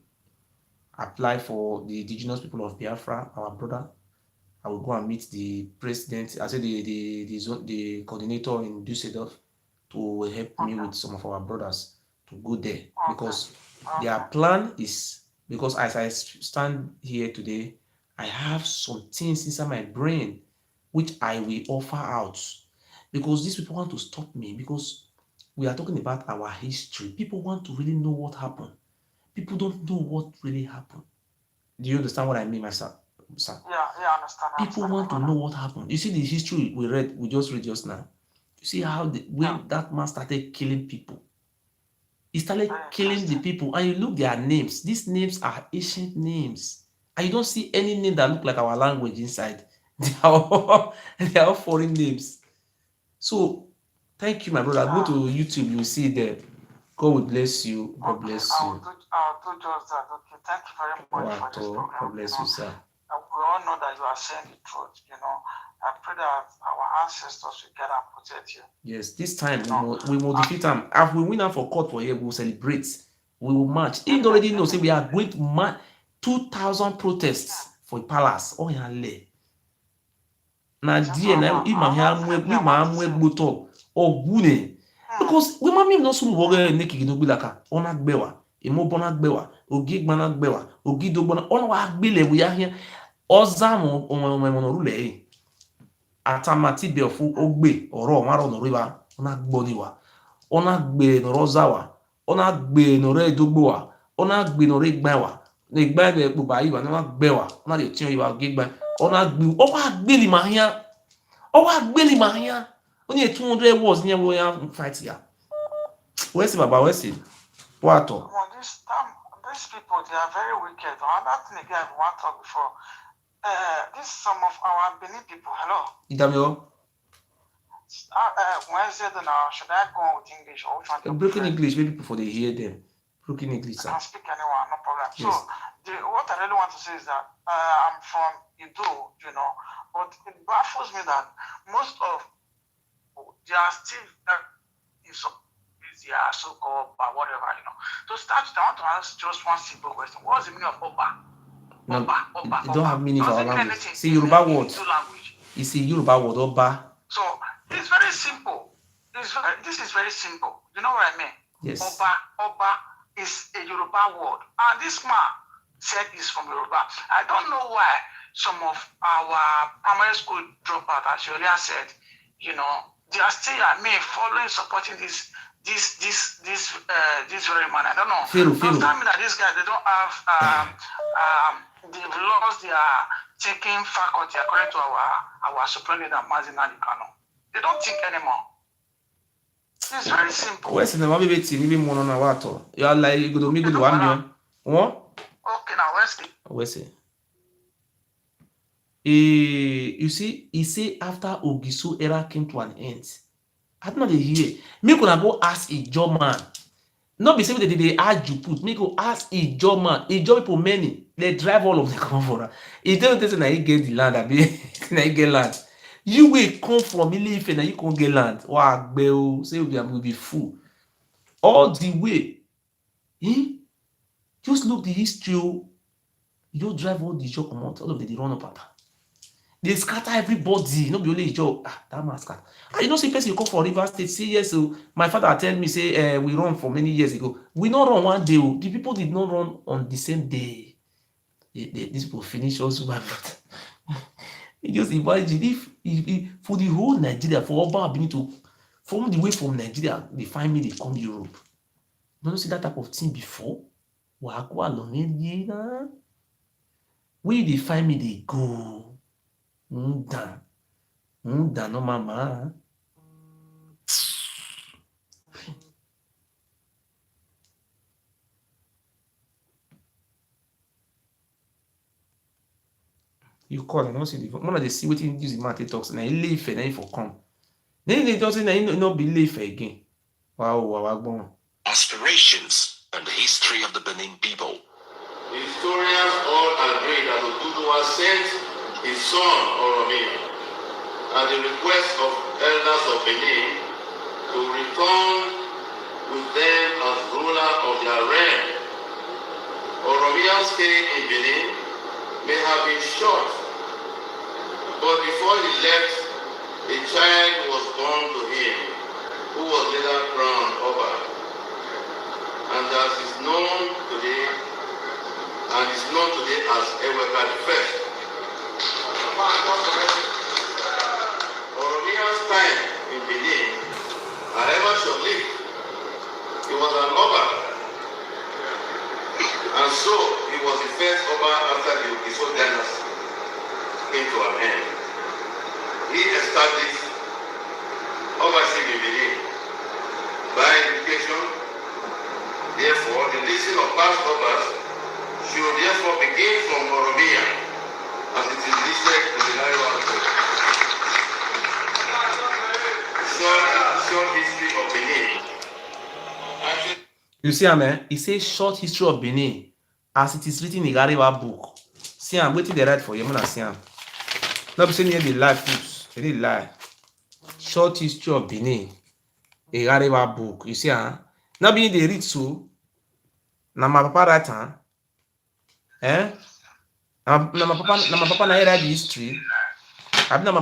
apply for the indigenous people of Biafra, our brother. I will go and meet the president, I said the coordinator in Düsseldorf to help me with some of our brothers to go there, because their plan is, because as I stand here today, I have some things inside my brain which I will offer out, because these people want to stop me, because we are talking about our history. People want to really know what happened. People don't know what really happened. Do you understand what I mean, my son? Yeah, I understand. People want to know what happened. You see the history we just read just now. You see how when that man started killing people, he started killing the people, and you look their names. These names are ancient names, and you don't see any name that look like our language inside. They are all foreign names. So thank you, my brother. Go to YouTube, you will see there. God will bless you. God bless you. I'll do just that. Okay, thank you very much for this program. God bless you, sir. We all know that you are saying the truth, I pray that our ancestors will get and protect you. Yes, this time we will defeat them. If we win for court for here, we will celebrate. We will march. He already knows we are going to march 2,000 protests for palace. Oh, yeah, na die na ima ha gboto ogune, because we mami no sunu woge neki ginogbelaka ona gbewa imobona gbewa ogigbana gbewa ogidogbona ona wa gbele bu ya hia ozamo omono rule atamati be ofu ogbe oro maro no riba ona gboniwa ona gbe no rozawa ona gbe no re dogbowa ona gbe no re gbawa na igba be pupa iwa na gbewa ona de tin iwa gigba ona gbe o wa gbeli mahia only 200 words near we fight here. Where's the Baba? Where's it? What? These people, they are very wicked. Another thing again, we want to talk before. This is some of our Benin people. Hello. Idamio. Wednesday now, should I go on with English or which one? Broken English, maybe before they hear them. Broken English. I can speak anyone, no problem. Yes. So, what I really want to say is that I'm from Ido, but it baffles me that most of they are still their so-called whatever, To start, I want to ask just one simple question. What's the meaning of Oba? No, it don't have meaning for our language. See, Yoruba word. It's a Yoruba word, Oba. So, it's very simple. This is very simple. You know what I mean? Yes. Oba is a Yoruba word. And this man said is from Yoruba. I don't know why some of our primary school dropouts, as you earlier said, they are still, following, supporting this very man. I don't know. Does that mean that these guys, they don't have, they've lost their thinking faculty according to our supreme leader, Mazinadi Kano? They don't think anymore. It's very simple. Where's the maybe even more on our water? You are like you go to me go to 1 million. What? Okay, now where's it? You see, he say after Ogiso era came to an end. I don't know the hear. Me gonna go ask a job man. Not be say they add you put, make go ask Ijo man, Ijo people many, they drive all of them come for am. E tell you say na you get the land, abi na you get land. You wey come from Ile-Ife na you come get land. Wa agbe o, say we be fool. All the way, eh? Just look the history o. You just drive all the Ijo comot, all of them dey run up and down. They scatter everybody, no be only Ijo. That man scatter. And you know say person come for Rivers State say yes o. My father tell me say we run for many years ago. We no run one day o. The people did not run on the same day. These people finish also my brother. You just imagine if for the whole Nigeria, for Oba Abini to from the way from Nigeria, they find me, they come Europe. You don't see that type of thing before. Where they find me, they go. Nda no mama. You call, I don't see the one of they see wetin use the man take talk. Na Ile-Ife na for come. Then they just say na no be Ile-Ife again. Wow. Aspirations and the history of the Benin people. The historians all agree that Oduduwa sent his son Oromia at the request of elders of Benin to return with them as ruler of their realm. Oromia's stay in Benin may have been short, but before he left, a child was born to him, who was later crowned Oba, and as is known today as Ewuare the First. Oromia's time in Benin, however short-lived, he was an Oba, and so he was the first Oba after the Ogiso dynasty came to an end. He established Obaship in Benin by indication. Therefore, the listing of past Obas should therefore begin from Oromia, as it is listed in the Nairobi Code. Short history of Benin. You see, man, he says short history of Benin as it is written in the Gariwa book. See, I'm waiting the right for you. I'm not saying. Not saying here the lie fools. They lie. Short history of Benin. A Gariwa book. You see, not being they read so. Na my papa write, na my papa na write the history. I na my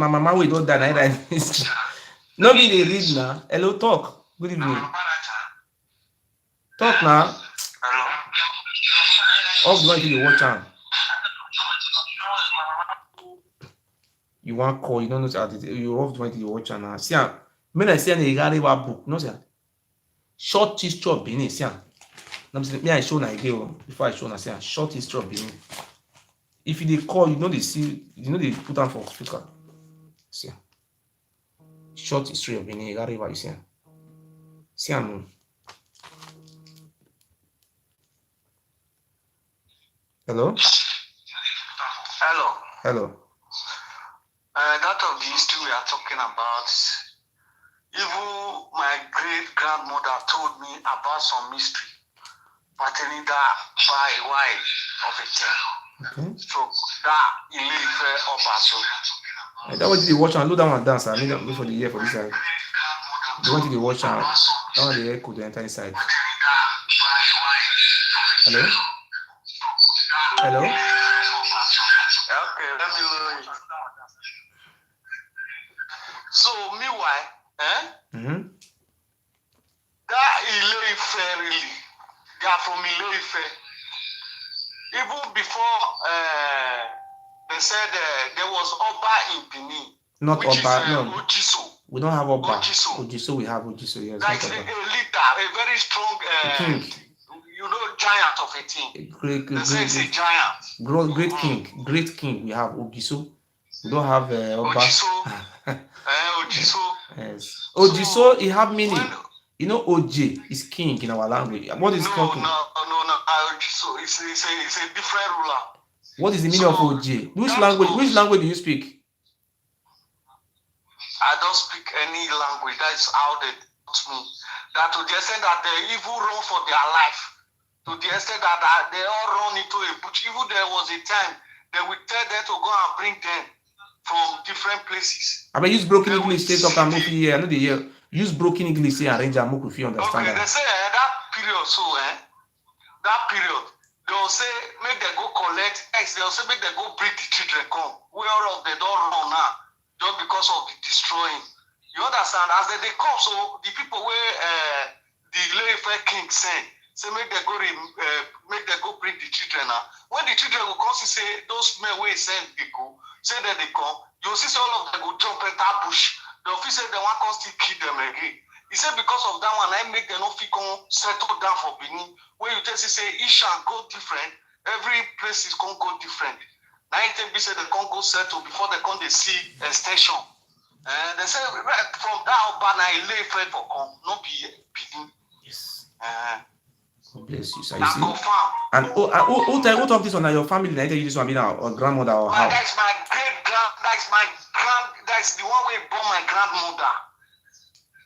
mama we don't die na write the history. Not being they read now. Hello, talk. Good evening. Talk now. Off going to the watch on. You want call, you don't know how you off going to the watch on now. See, when I say the Gariwa book, no sir. Short history of Benin, see. Me I show na again before I show na say short history of Benin. If you dey call, you know they see, you know they put on for speaker. See. Short history of Benin, Gariwa, you see. See am. Hello? Hello. That of the history we are talking about, even my great-grandmother told me about some mystery pertaining that by a wife of a thing. Okay. So that Ile-Ife Obaso. That was the watch and load that one dance. I need them go for the year for this side. They want to the watch and that one the echo to enter inside. Hello? Hello? Okay, let me know. So meanwhile, that Ile-Ife really, they are from Ile-Ife. Even before they said there was Oba in Benin. Not Oba, no. Ogiso. We don't have Oba. Ogiso. We have Ogiso, yes. Like a leader, a very strong king. You know, giant of a thing. They say it's a giant. Great king. We have Ogiso. We don't have Oba. Ogiso. Yes. Ogiso, it have meaning. You know, OJ is king in our language. What is called king? No. Ogiso, it's a different ruler. What is the meaning of OJ? Which language do you speak? I don't speak any language. That's how they me. That to the extent that they even run for their life. To the extent that they all run into a bush. Even there was a time they would tell them to go and bring them from different places. I mean, use broken English, say talk and movie here. I know the year. Use broken English, say arrange and make you understand. Okay, they say that period, so that period, they'll say make them go collect eggs, they'll say make them go bring the children come. Where all of them don't run now, just because of the destroying. You understand? As they come, so the people where the Ilefe king send, say make them go bring the children now. When the children will come, say those men where send they go, say that they come, you'll see all of them go jump in that bush. The officer they want to still kill them again. He said because of that one, I make them not come settle down for Benin. Where you just say it shall go different, every place is gonna go different. Now it be say they can't go settle before they come they see extension. They say from that Oba na Ile Ife for come, not be Benin. Yes. God bless you. So you Now see. confirm. And who talk this one? Your family? I tell you this one, be now or grandmother or how? That's my that's the one where born my grandmother.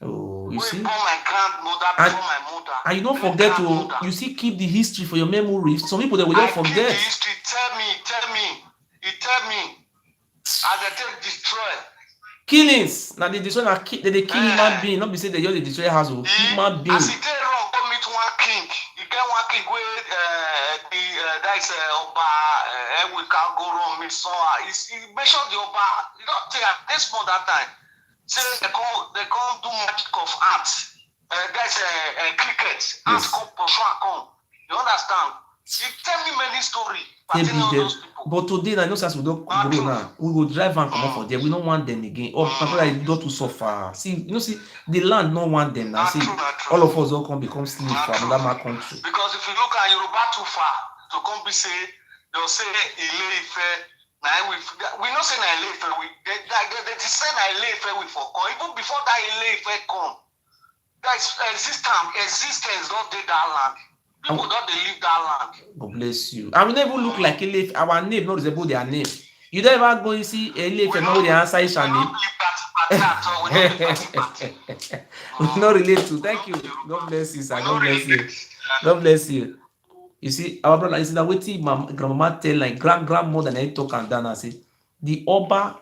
Oh, you We see. born my grandmother And- before my mother. And you don't forget to, you see, keep the history for your memory. Some people they will I just keep forget. the history. Tell me. As they take destroy. Killings. Now they destroy, they kill human being. Not be say they just destroy house. Human being. As it take wrong, go meet one king. You get one king where that is Oba. We can go wrong. Meet so he mention the Oba. You don't take this month that time. Say they come do magic of ants. That's cricket. Ants come come. You understand? You tell me many stories. But today, I know since we don't grow now, we will drive and come up for them. We don't want them again. Oh, my brother, you don't too suffer. See, see, the land don't want them now. See, all of us all come become slaves for another man country. Because if you look at Yoruba too far, to come be say, they'll say Ile Ife. Now we not say Ile Ife. They say Ile Ife we for come. Even before that Ile Ife come, that existence don't take that land. People don't leave that land. God bless you. And we never look like Ile. Our name not resemble their name. You don't ever go and see Ile Ife. No, the answer is your name. We not relate to. Thank you. God bless you, sir. God bless you. God bless you. You see, our brother, you see that waiting my grandmama tell like grandmother and I talk and down and say the Oba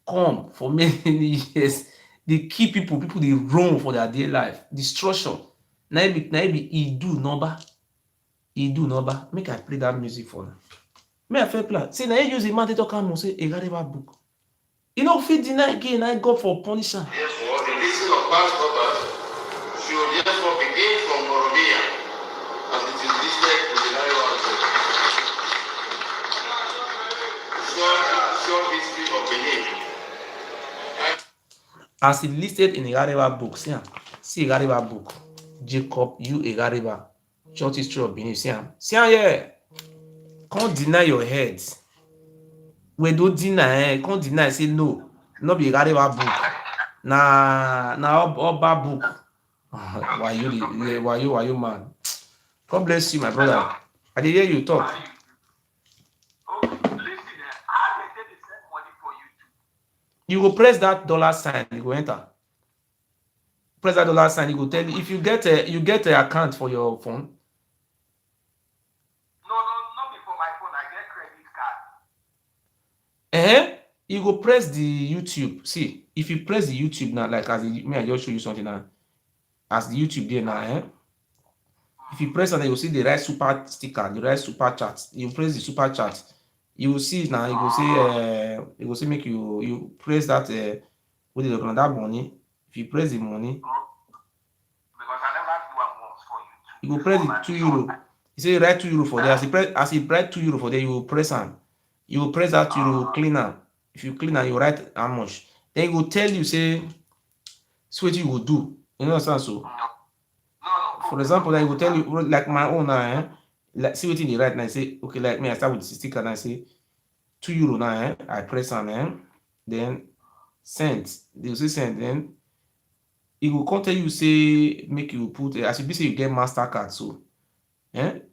come for many years. They keep people they roam for their daily life. Destruction. Now be he do number. Make I play that music for them. May I fair play. See now you use the man to talk and say a Gareba book. You know, fit deny again, I go for punishment. Therefore, the listing of past others should therefore begin from Oromia, as it is listed in the Ewuare book. Short history of Benin. As it listed in the Ewuare book, see Ewuare book. Jacob, you Ewuare. Short history of Benin. See yeah. Can't deny your head. We don't deny, can't deny, say no. Not be Ewuare book. Na Oba book. Why you man? God bless you, my brother. I did hear you talk. You go press that dollar sign, you go enter. Press that dollar sign, you go tell you if you get an account for your phone. No, not before my phone. I get credit card. You go press the YouTube. See, if you press the YouTube now, like may I just show you something now? As the YouTube there now, if you press on it, you'll see the right super sticker, the right super chat. You press the super chat, you will see it now. You will see make you press that what is it called, that money. If you press the money, Because I never do one once for you. you go press the €2. You say write €2 for there. As you write €2 for there, you will press on. You will press that €2 cleaner. If you clean and you write how much, then it will tell you say what you will do. You understand? So for example, like it will tell you like my own now, like see what in the right now. Say okay, like me, I start with the sticker and I say €2 now. I press on then send. They will say send. Then it will come tell you say make you put as you be say you get MasterCard. So then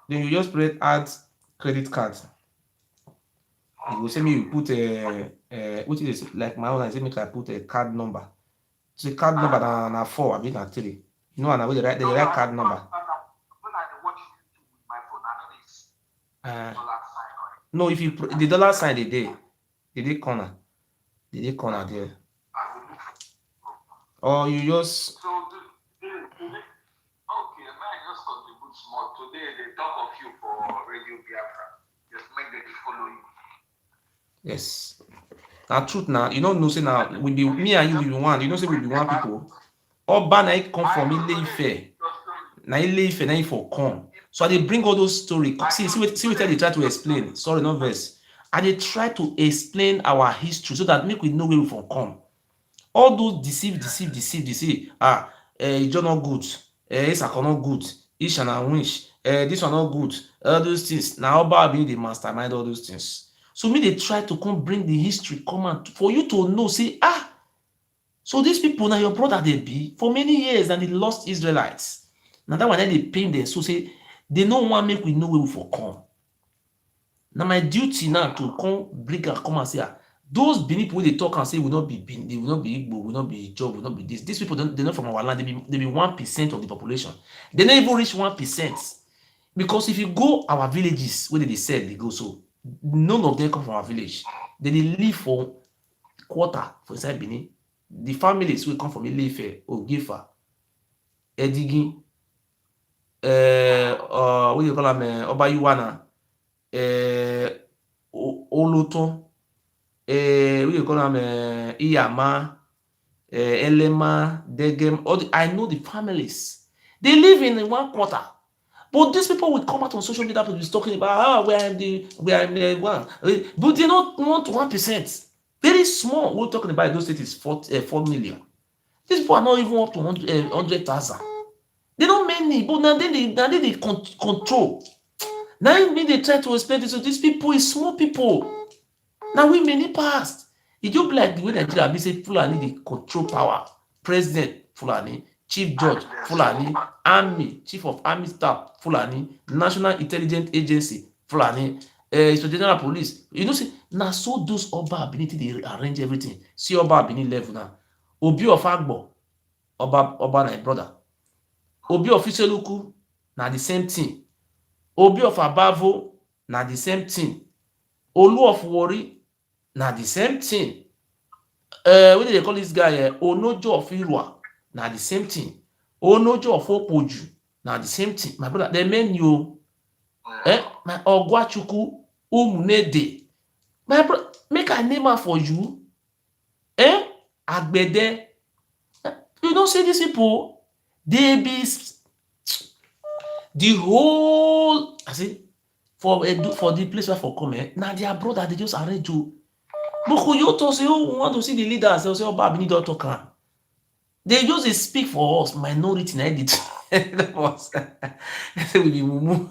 you just press add credit card. It will say me you put what is it like my own. I say make I put a card number. The card number na 4, I mean na 3. You know, and the right card number. When I watch YouTube with my phone, I know this dollar sign. No, if you the dollar sign the corner, the corner there. I will look Or you just so today, okay, man, just contribute small. Today they talk of you for Radio Biafra. Just make them follow you. yes. Now truth now, you don't know say now we be me and you we be one. You know say we be one people. Oba na come from Ile-Ife. Na Ile-Ife na he for come. So I dey bring all those stories. See what I dey try to explain. Sorry, no verse. I dey try to explain our history so that make we know where we from come. All those deceive. Ijo not good. Isako not good. Isha na winch. This one not good. All those things. Now Oba be the mastermind all those things. So me dey try to come bring the history come out for you to know. Say so these people na your brother they be for many years and they lost Israelites. Now that one they pain them. So say they no want make we know where we for come. Now my duty now to come bring and come and say those Benin people they talk and say will not be Benin, they will not be Igbo, will not be Job, will not be this. These people they're not from our land. They be 1% of the population. They never even reach 1%. Because if you go our villages where they said they go, so none of them come from our village. They live for quarter for inside Benin. The families will come from Ile-Ife, Ogifa, Edigin, what do you call them? Obayuwana, Oloton, what do you call them? Iyama, Elema, Degem. I know the families. They live in one quarter. But these people will come out on social media to be talking about we are in the one. But they don't want 1%. Very small. We're talking about those states is 4 million. These people are not even up to 100,000. They don't many, but now they control. Now they try to explain this. So these people is small people. Now we many past. It just like the way Nigeria be say Fulani they control power. President Fulani, Chief Judge Fulani, Army, Chief of Army Staff Fulani, National Intelligence Agency Fulani, Inspector General Police. You know, see, now so those Oba ability they arrange everything. See Oba ability level now. Obi of Agbo, Oba na brother. Obi of Iseluku, na the same thing. Obi of Abavo, na the same thing. Olu of Wari, na the same thing. What do they call this guy? Onojo of Ewuare, na the same thing. Onojo of Opoju, na the same thing. My brother, the menu, my Ogwachuku, Umunede. My brother, make a name out for you. Agbede. You don't see these people, they be the whole, I say, for the place where for come, now their brother, they just arrange to. But you to say, oh, want to see the leaders, they say, oh, Bab, need to talk. They just speak for us, minority, na edit. That was, I say, we be mumu.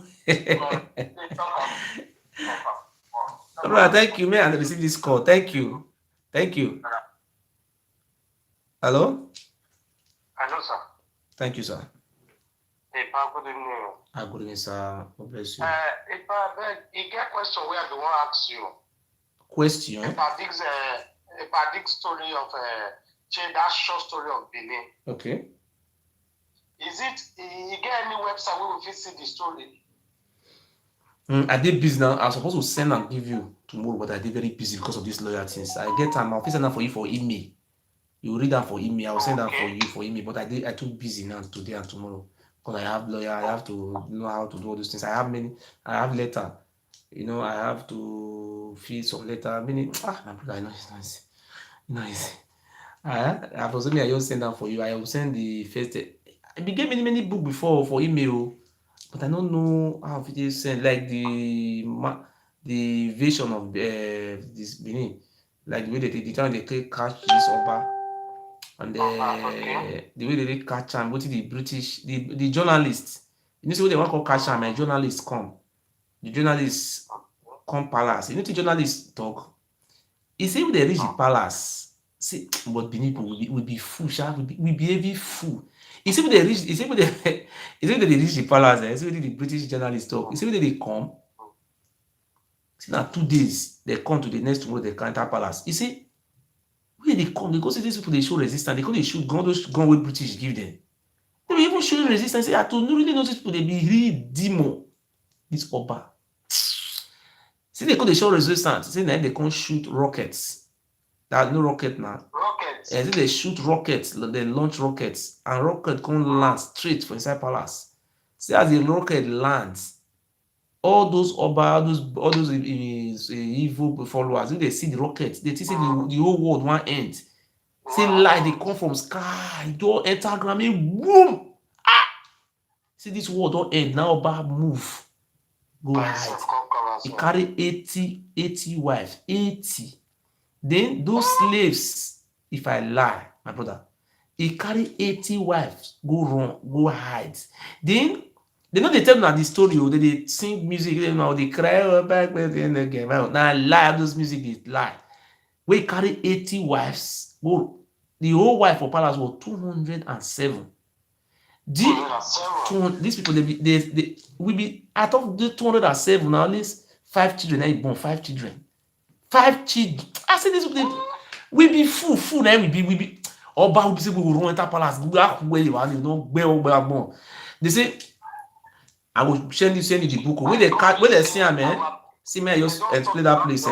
Alright, thank you, man. I received this call. Thank you. Hello? Hello, sir. Thank you, sir. Hey, Pa, good evening. Good evening, sir. God bless you. Hey, Pa, you get question where I want to ask you. Question? If I dig story of that short story of Benin. Okay. Is it, you get any website where we can see the story? I did busy now. I was supposed to send and give you tomorrow, but I did very busy because of these lawyer things. I get time. I'll send that for you for email. You read that for email. I'll send that for you for email. But I too busy now today and tomorrow because I have lawyer. I have to know how to do all those things. I have letter. You know, I have to fill some letter. My brother, I know it's nice. I was only I just send that for you. I will send the first. I began many book before for email. But I don't know how it is sent, like the vision of this Benin, like the way they try to catch this Oba, and the way they catch him. What is the British, the journalist? You know, what they want to catch him. And journalists come. The journalists come palace. You know, the journalists talk. He say when they reach the palace, see, but Benin people will be full, we be heavy full. He said when they reach the palace, he said when the British journalists talk, he said when they come, see now 2 days, they come to the next tomorrow, they can enter palace. He say, When they come, they go see these people, they show resistance. They come, they shoot gun, those gun wey British give them. They be even showing resistance. Say, I to really notice people, they be real demon. This Oba. See, they come, they show resistance. Say, now they come shoot rockets. That no rocket now. Rockets. As if they shoot rockets, they launch rockets, and rocket come land straight for inside palace. See, as the rocket lands, all those Oba, all those evil followers, if they see the rocket, they think say the whole world one end. See light, they come from sky, don't enter ground, boom. Ah! See this world don't end. Now Oba move, go hide. He carry 80 wives, 80. Then those slaves, if I lie, my brother, he carry 80 wives, go run, go hide. Then they know they tell na the story, they sing music, they cry back again. Now lie, those music is lie. We carry 80 wives, go. The whole wife for palace was 207. These people, they will be out of the 207 now, at least 5 children. Now born 5 children. 5 children. I say this, we be full. Now we be. Oba will say we will run enter palace. We are where you are. You know, they say, I will send you the book. When they see man, see me, I just explain that place.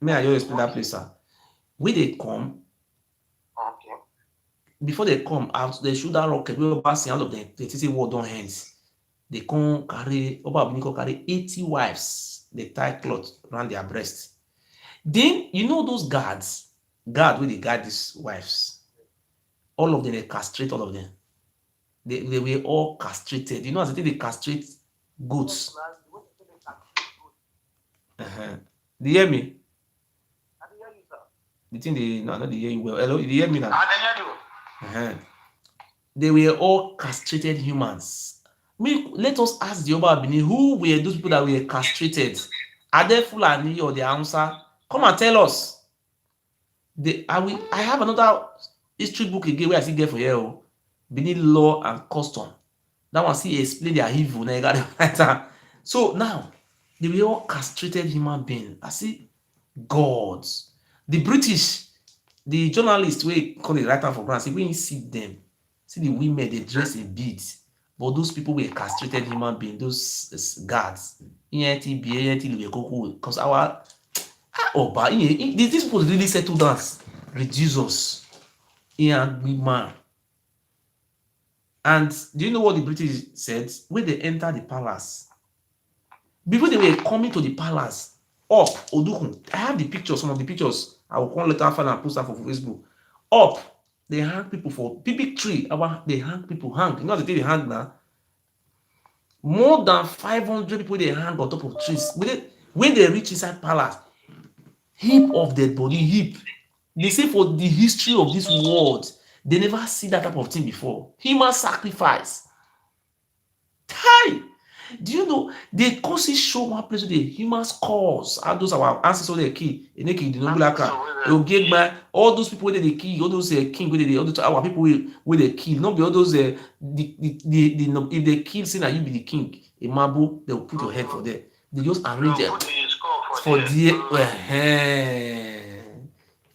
Me, I just explain that place. When they come, before they come out, they shoot that rocket. We over see all of them. They say war don hands. They come carry Oba Abiniko carry 80 wives. They tie cloth around their breast. Then you know those guards wey dey guard these wives. All of them they castrate all of them. They were all castrated. You know as they castrate goats. They hear me? The thing they no, not they hear you well. Hello, you hear me now? They were all castrated humans. Let us ask the Oba Abini, who were those people that were castrated? Are they Fulani or the Hausa? Come and tell us. I have another history book again where I see get for here. Benin law and custom. That one see explain their evil. So now they were all castrated human beings. I see gods. The British, the journalists wey call the writer for ground, say when you see them, see the women they dress a bit, but those people were castrated human beings, those guards. Because our Oba, these people really settle down, reduce us. Man. And do you know what the British said? When they enter the palace, before they were coming to the palace, up, Odukun, I have the pictures, some of the pictures. I will call later and post that for Facebook. Up, they hang people for big tree. They hang people, hang. You know the thing they hang now? More than 500 people they hang on top of trees. When they reach inside palace, heap of dead body, heap. They say for the history of this world, they never see that type of thing before. Human sacrifice. Hi! Do you know they constantly show one place with the human skulls? All those our ancestors they kill. All those people where they kill, all those king where they all those our people where they kill. Not be all those if they kill, say that you be the king, a mabu, they will put your head for there. They just arrange them for the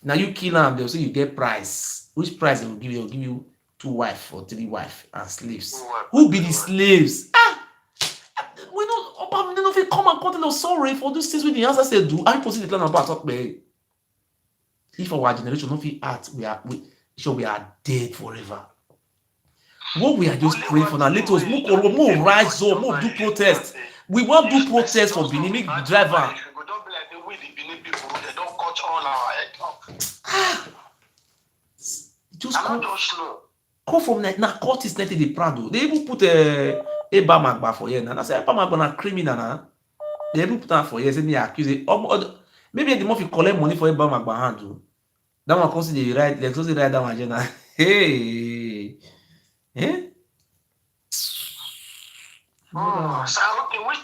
now you kill them, they'll say you get price. Which price they will give you? They'll give you 2 wives or 3 wives and slaves. Who be the slaves? We don't know if they come and contain us sorry for those things with the answers they do. I post the plan about talk me. If our generation don't feel art, we are dead forever. What we are just praying for now, let us move rise up, move do protest. We want to do protest for Benin, make the driver. Just come from now. Court is not the proud. They even put a Magba for here. Now I say Magba na criminal now. They even put that for here. Say me accuse it. Maybe the more you collect money for Magba hand. That one consider the right. Let's also write that one agenda. Hey, So okay, which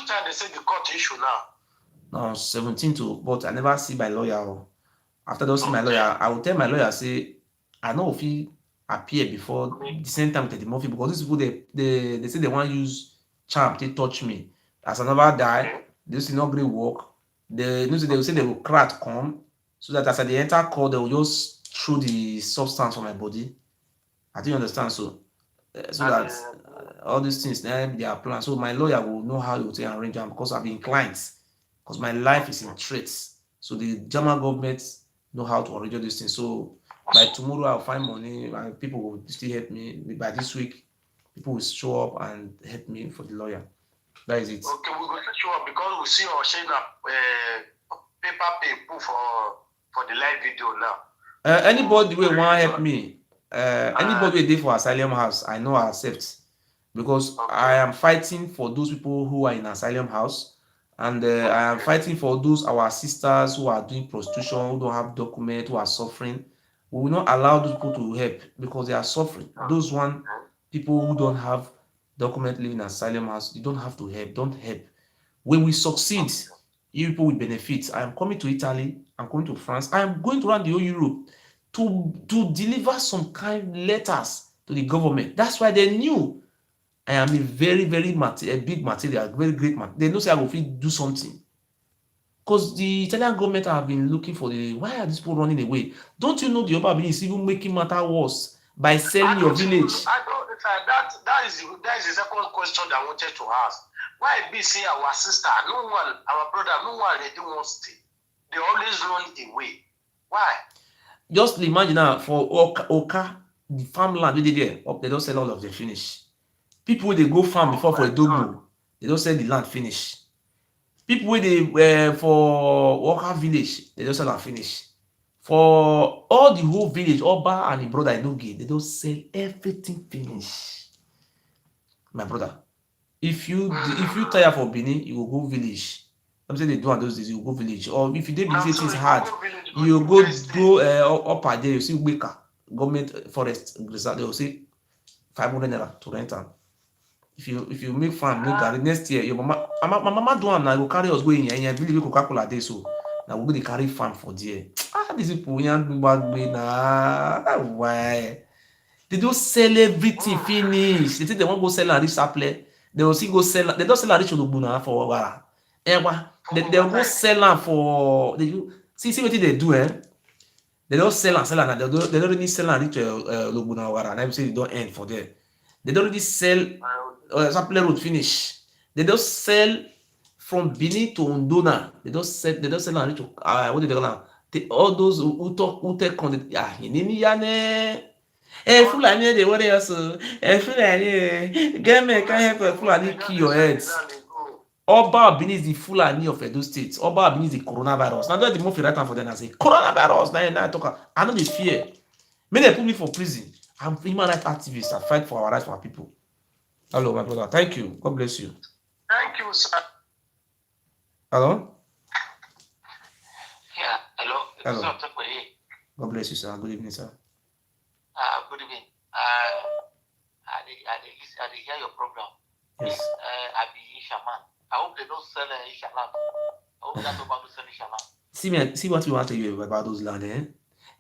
time they say the court issue now? No, 17 to. But I never see my lawyer. After those see my lawyer, I will tell my lawyer say I know if he appear before the same time with the movie because these people they say they want to use charm to touch me. As I never die, this is not great work. They will say they will crack come. so that as I dey enter court, they will just throw the substance for my body. I think you understand. So so that all these things then they are planned. So my lawyer will know how to arrange them because I've been clients, because my life is in threats. So the German government know how to arrange all these things. So by tomorrow I'll find money and people will still help me. By this week, people will show up and help me for the lawyer. That is it. Okay, we go to show up because we see our share paper people for the live video now. Anybody will want to help me. Anybody will dey for asylum house, I know I accept, because I am fighting for those people who are in asylum house, and I am fighting for those our sisters who are doing prostitution, who don't have document, who are suffering. We will not allow those people to help because they are suffering. Those one people who don't have document living in asylum house, you don't have to help. Don't help. When we succeed, you people will benefit. I am coming to Italy. I'm coming to France. I am going to run the whole Europe to deliver some kind letters to the government. That's why they knew I am a very, very a big material, very great man. They know say I will fit do something. Because the Italian government have been looking for why are these people running away? Don't you know the Oba is even making matter worse by selling your village? That is the second question that I wanted to ask. Why be say our sister, no one, our brother, no one they don't want to stay. They always run away. Why? Just imagine now for Oka, the farmland we did there, they don't sell all of them finish. People wey dey go farm before for Edogbo, they don't sell the land finish. People wey dey for Oka village, they don't sell am finish. For all the whole village, Oba and him brother Enoge, they don't sell everything finish. My brother, if you tire for Benin, you will go village. I'm saying they do on those days, you will go village. Or if you dey believe it is hard, you go up there, you see Weka, government forest reserve, they will say 500 naira to rent am. If you make farm, make garden next year, your mama, my mama do am now, go carry us go in here, believe Coca-Cola dey so. Now we go dey carry farm for there. These people yan do bad way na. Why? They don't sell everything finish. They think they won't go sell and reach Saple. They will still go sell. They don't sell and reach Olobuna for Ewuare. They will go sell am for. See what they do, eh? They don't sell and they don't really sell and reach Olobuna Ewuare. And I say they don't end for there. They don't really sell Saple road finish. They don't sell from Benin to Ondona. They don't sell and reach what do they call now? All those who take content. Fulani dey worry us. Fulani, government can't help Fulani kill your heads. Oba Benin is the Fulani of Edo State. Oba Benin is the coronavirus. Now that's the most right time for them to say coronavirus. Now I talk. I know they fear. May they put me for prison. I'm human rights activist. I fight for our rights for our people. Hello, my brother. Thank you. God bless you. Thank you, sir. Hello? Yeah, hello. Hello. God bless you, sir. Good evening, sir. Good evening. I hear your program. Yes. I be Ishaman. I hope they don't sell Ishaman. I hope that nobody sell Ishaman. See what we want to tell you about those land, eh?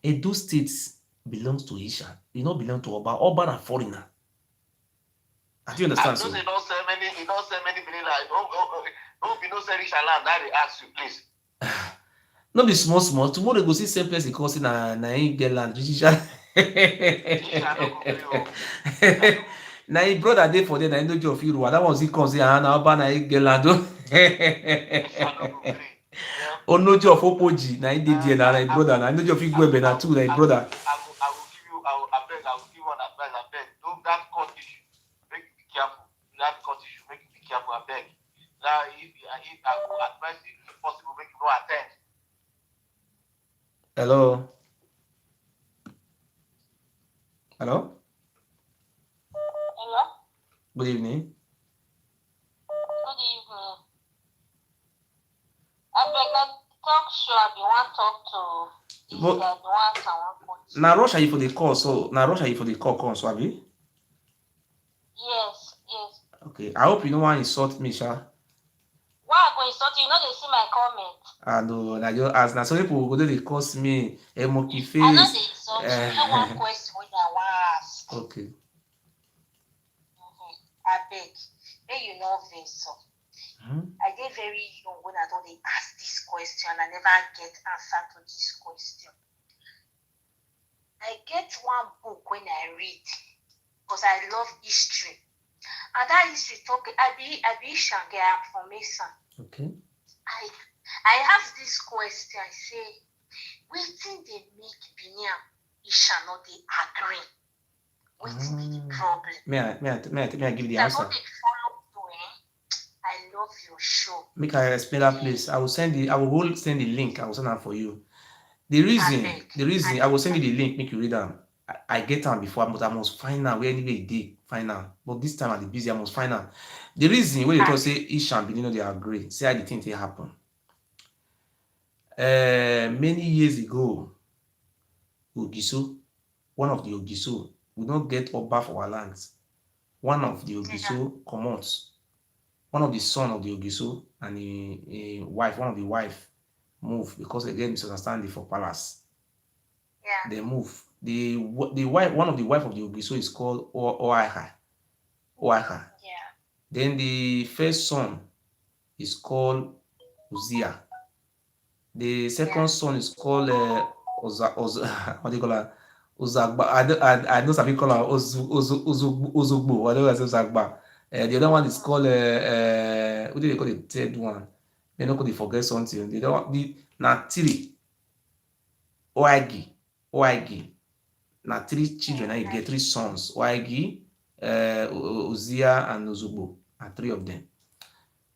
Edo states belongs to Isha. It not belong to Oba. Oba na foreigner. I do understand. So they don't sell many vanilla. Hope you don't sell Ishaman. Now they ask you, please. No be small. Tomorrow they go see same place because na him get land. Na him brother dey for there, na him no job fit rule. That one he come say, na Oba na him get land. Onojo of Opoji, na him dey there, na him brother. Na Onojo fit go Ebe na too, na him brother. I will give you one advice. I beg. Don't that court issue. Make you be careful. That court issue. Make you be careful. I beg. Now, if I will advise you, if possible, make you no attend. Hello. Hello. Good evening. Good evening. I beg na talk show. I be wan talk to this guy. The one I wan put. Na Russia you for the call, come, so abi? Yes. Okay, I hope you no wan insult me, sha. Why I go insult you? You no dey see my comment. No, na just as na some people go dey curse me, monkey face. I no dey insult you. No one question wey I wan ask. Okay. Abeg, make you no vex so. I dey very young when I don dey ask this question. question. I never get answer to this question. I get one book when I read because I love history. And that history talking, I be Shanghai, I'm from Mason. Okay. I ask this question, I say, waiting they make Benin Isha not they agree. Waiting be the problem. May I give the I answer? don't they follow you, I love your show. Make I explain that place. I will send the link. I will send that for you. The reason I will send you the link, make you read them. I get them before, but I must find out where anyway they find out. But this time I be busy, I must find out. The reason when they talk say Ish and Benin, they agree. Say how the thing they happen. Many years ago, Ogiso, one of the Ogiso, we don't get Oba for our lands. One of the Ogiso commands. One of the son of the Ogiso and a wife, one of the wife move because again misunderstanding for palace. Yeah. They move. The wife, one of the wife of the Ogiso is called Oaha. Yeah. Then the first son is called Uzia. The second son is called what do you call her? Uzagba. I know some people call her Ozugbo. Whatever I say Uzagba. The other one is called what do they call the third one? They don't call they forget something. The other one, the Natiri. Oagi. Now 3 children, I get 3 sons. Oagi, Uzia, and Ozugbo. And 3 of them.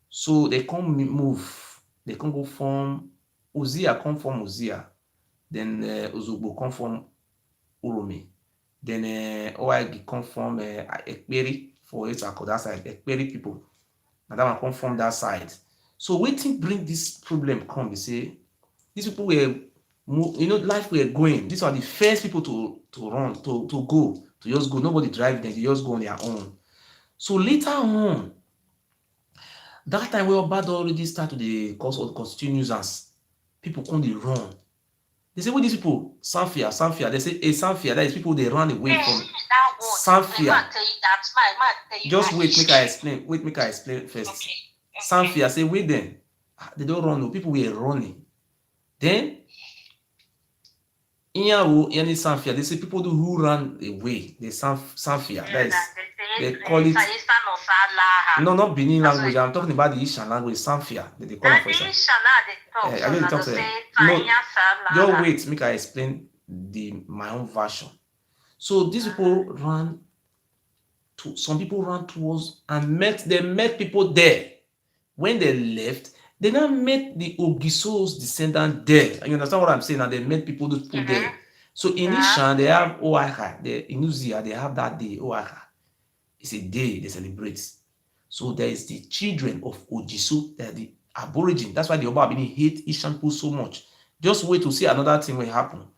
So they come move. They can go from Uzia, come from Uzia. Then Ozugbo come from Uromi. Then Oagi come from Ekperi for it that side. Ekperi people. And that one come from that side. So waiting bring this problem come. They say these people were, life were going. These are the first people to run, to go, to just go. Nobody drive them. They just go on their own. So later on, that time where Obado already start to the cause of constitute nuisance, people come they run. They say, what these people? Sanfia. They say, Sanfia, that is people they run away from. Sanfia. Just wait, make I explain first. Okay. Sanfia, say, wait then. They don't run, no. People were running. Then, in Sanfia, they say people who run away. They Sanfia. That is, they call it. No, not Benin language. I'm talking about the Ishan language, Sanfia. They call it for Ishan. I just talk to them. No, just wait, make I explain my own version. So these people ran to, some people ran towards and met people there. When they left, they now met the Ogiso's descendant there. And you understand what I'm saying? And they met those people there. So in Ishan, they have Oaha. In Uzia, they have that day, Oaha. It's a day they celebrate. So there is the children of Ogiso, they're the Aborigine. That's why the Oba Abini hate Ishan people so much. Just wait to see another thing will happen.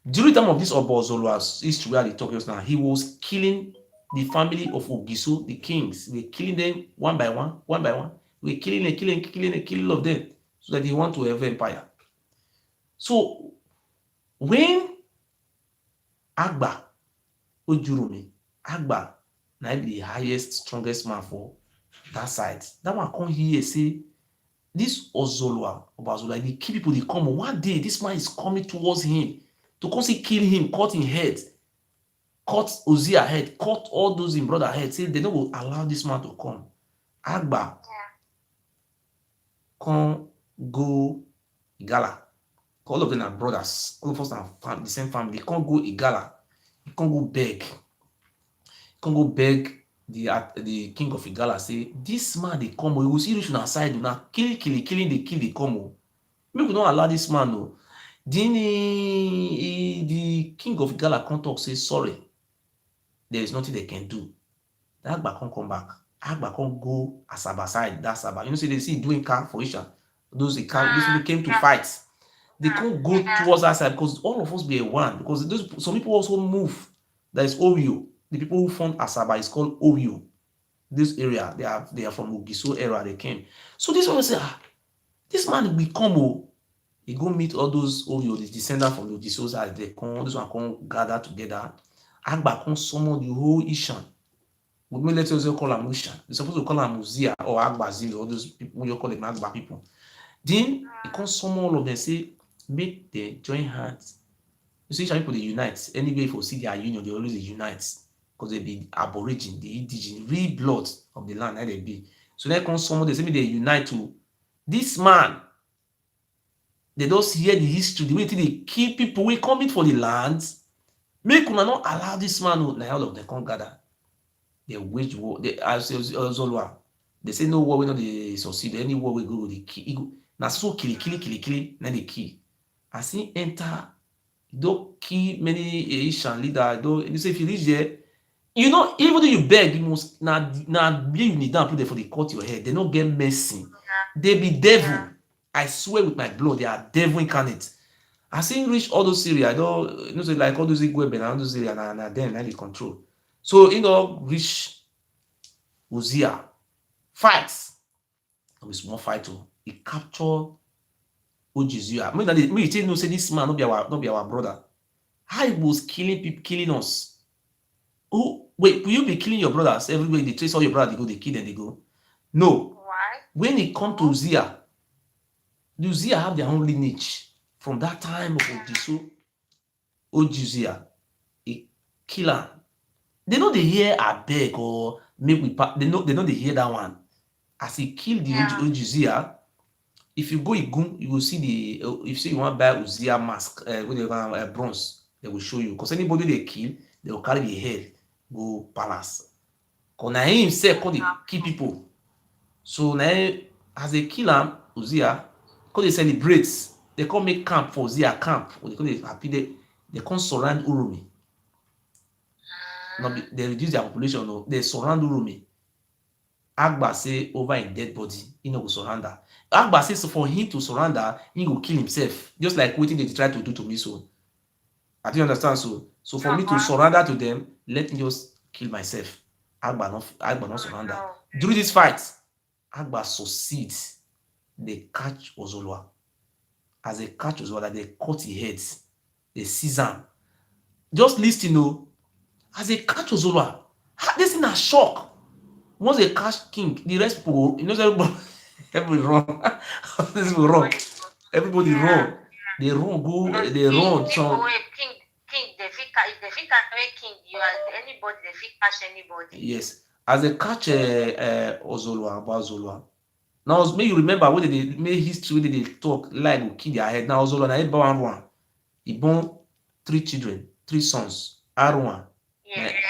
During the time of this Obozolo's history where they talk just now, he was killing the family of Ogiso, the kings. We were killing them one by one. We were killing all of them so that they want to have empire. So when Agba Ojurumi, Agba now be the highest, strongest man for that side. That one come here say, this Obazola, they kill people, they come. One day, this man is coming towards him to come see kill him, cut his head, cut Ozia head, cut all those in brother head. Say they don't will allow this man to come. Agba come go Igala. All of them are brothers. All of us are the same family. They can't go Igala. They can't go beg. The king of Igala say, this man they come, we will see reach on side now. Killing, they come. Maybe we don't allow this man no. Then the king of Igala can't talk, say sorry. There is nothing they can do. The Agba can't come back. Agba can't go Asaba side, that Asaba. You see, they see doing car for Isha. Those people came to fight. They can't go towards that side because all of us be a one. Because some people also move. There is Oyo. The people who formed Asaba is called Oyo. This area, they are from Ogiso era, they came. So this one say, this man will come, he go meet all those Oyo, the descendants from the Ogiso side, they come, this one come gather together. Agba come summon the whole Ishan. We may let us call them Ishan. We're supposed to call them Uzia or Agba Zil, all those people, you call them Agba people. Then he come summon all of them, say make them join hands. You see, people they unite. Anyway, for see their union, they always unite because they be aborigine, the indigenous, real blood of the land that they be. So they come summon, they say me they unite to this man. They don't hear the history, the way they kill people, we coming for the lands. Make una not allow this man. Now all of them come gather. They wage war. They as Zolwa. They say no war we not they succeed. Any war we go they kill. Now so kill. Now they kill. As he enter, don't kill many Asian leader. Don't you say if you reach there, you know even though you beg, you must now you need down put there for the cut your head. They don't get mercy. They be devil. I swear with my blood, they are devil incarnate. As he reach all those area, I don't you know say like all those Igwe and all those area na them na they control. So you know reach Uzia fights. No be small fight o. He capture Ogiso. Me you take know say this man no be our brother. How he was killing people, killing us. Oh wait, will you be killing your brothers everywhere? They trace all your brothers, they go, they kill them, they go. No. Why? When it come to Uzia, the Uzia have their own lineage from that time of Ogiso. A killer. They know they hear a beg or make we they know they hear that one. As he killed the Ogiso, if you go Igun, you will see the if you say you want to buy Uzia mask, whatever bronze, they will show you. Because anybody they kill, they will carry the head, go palace. Because now he himself call they kill people. So now as they kill him, Uzia, because they celebrate, they come make camp for Uzia camp. Or they call they happy they come surround Urumi. Not they reduce their population, no, they surround Urumi. Agba say over in dead body, he no go surrender. Agba say so for him to surrender, he go kill himself. Just like what they try to do to me. So I do understand. So for me to surrender to them, let me just kill myself. Agba not surrender. During this fight, Agba succeeds. They catch Ozolwa. As they catch Ozolwa, they cut his heads. They seize him. Just listen, as they catch Ozolwa, this thing a shock. Once they catch King, the rest people, everybody run. This will run. Everybody run. They run, go, they run. King, they fit carry King. You are anybody, they fit catch anybody. Yes. As they catch Ozolwa, about Ozolwa. Now, may you remember when they make history, when they talk, like will kill their head. Now, Ozolwa, he born one. He born 3 children, 3 sons. Arwan.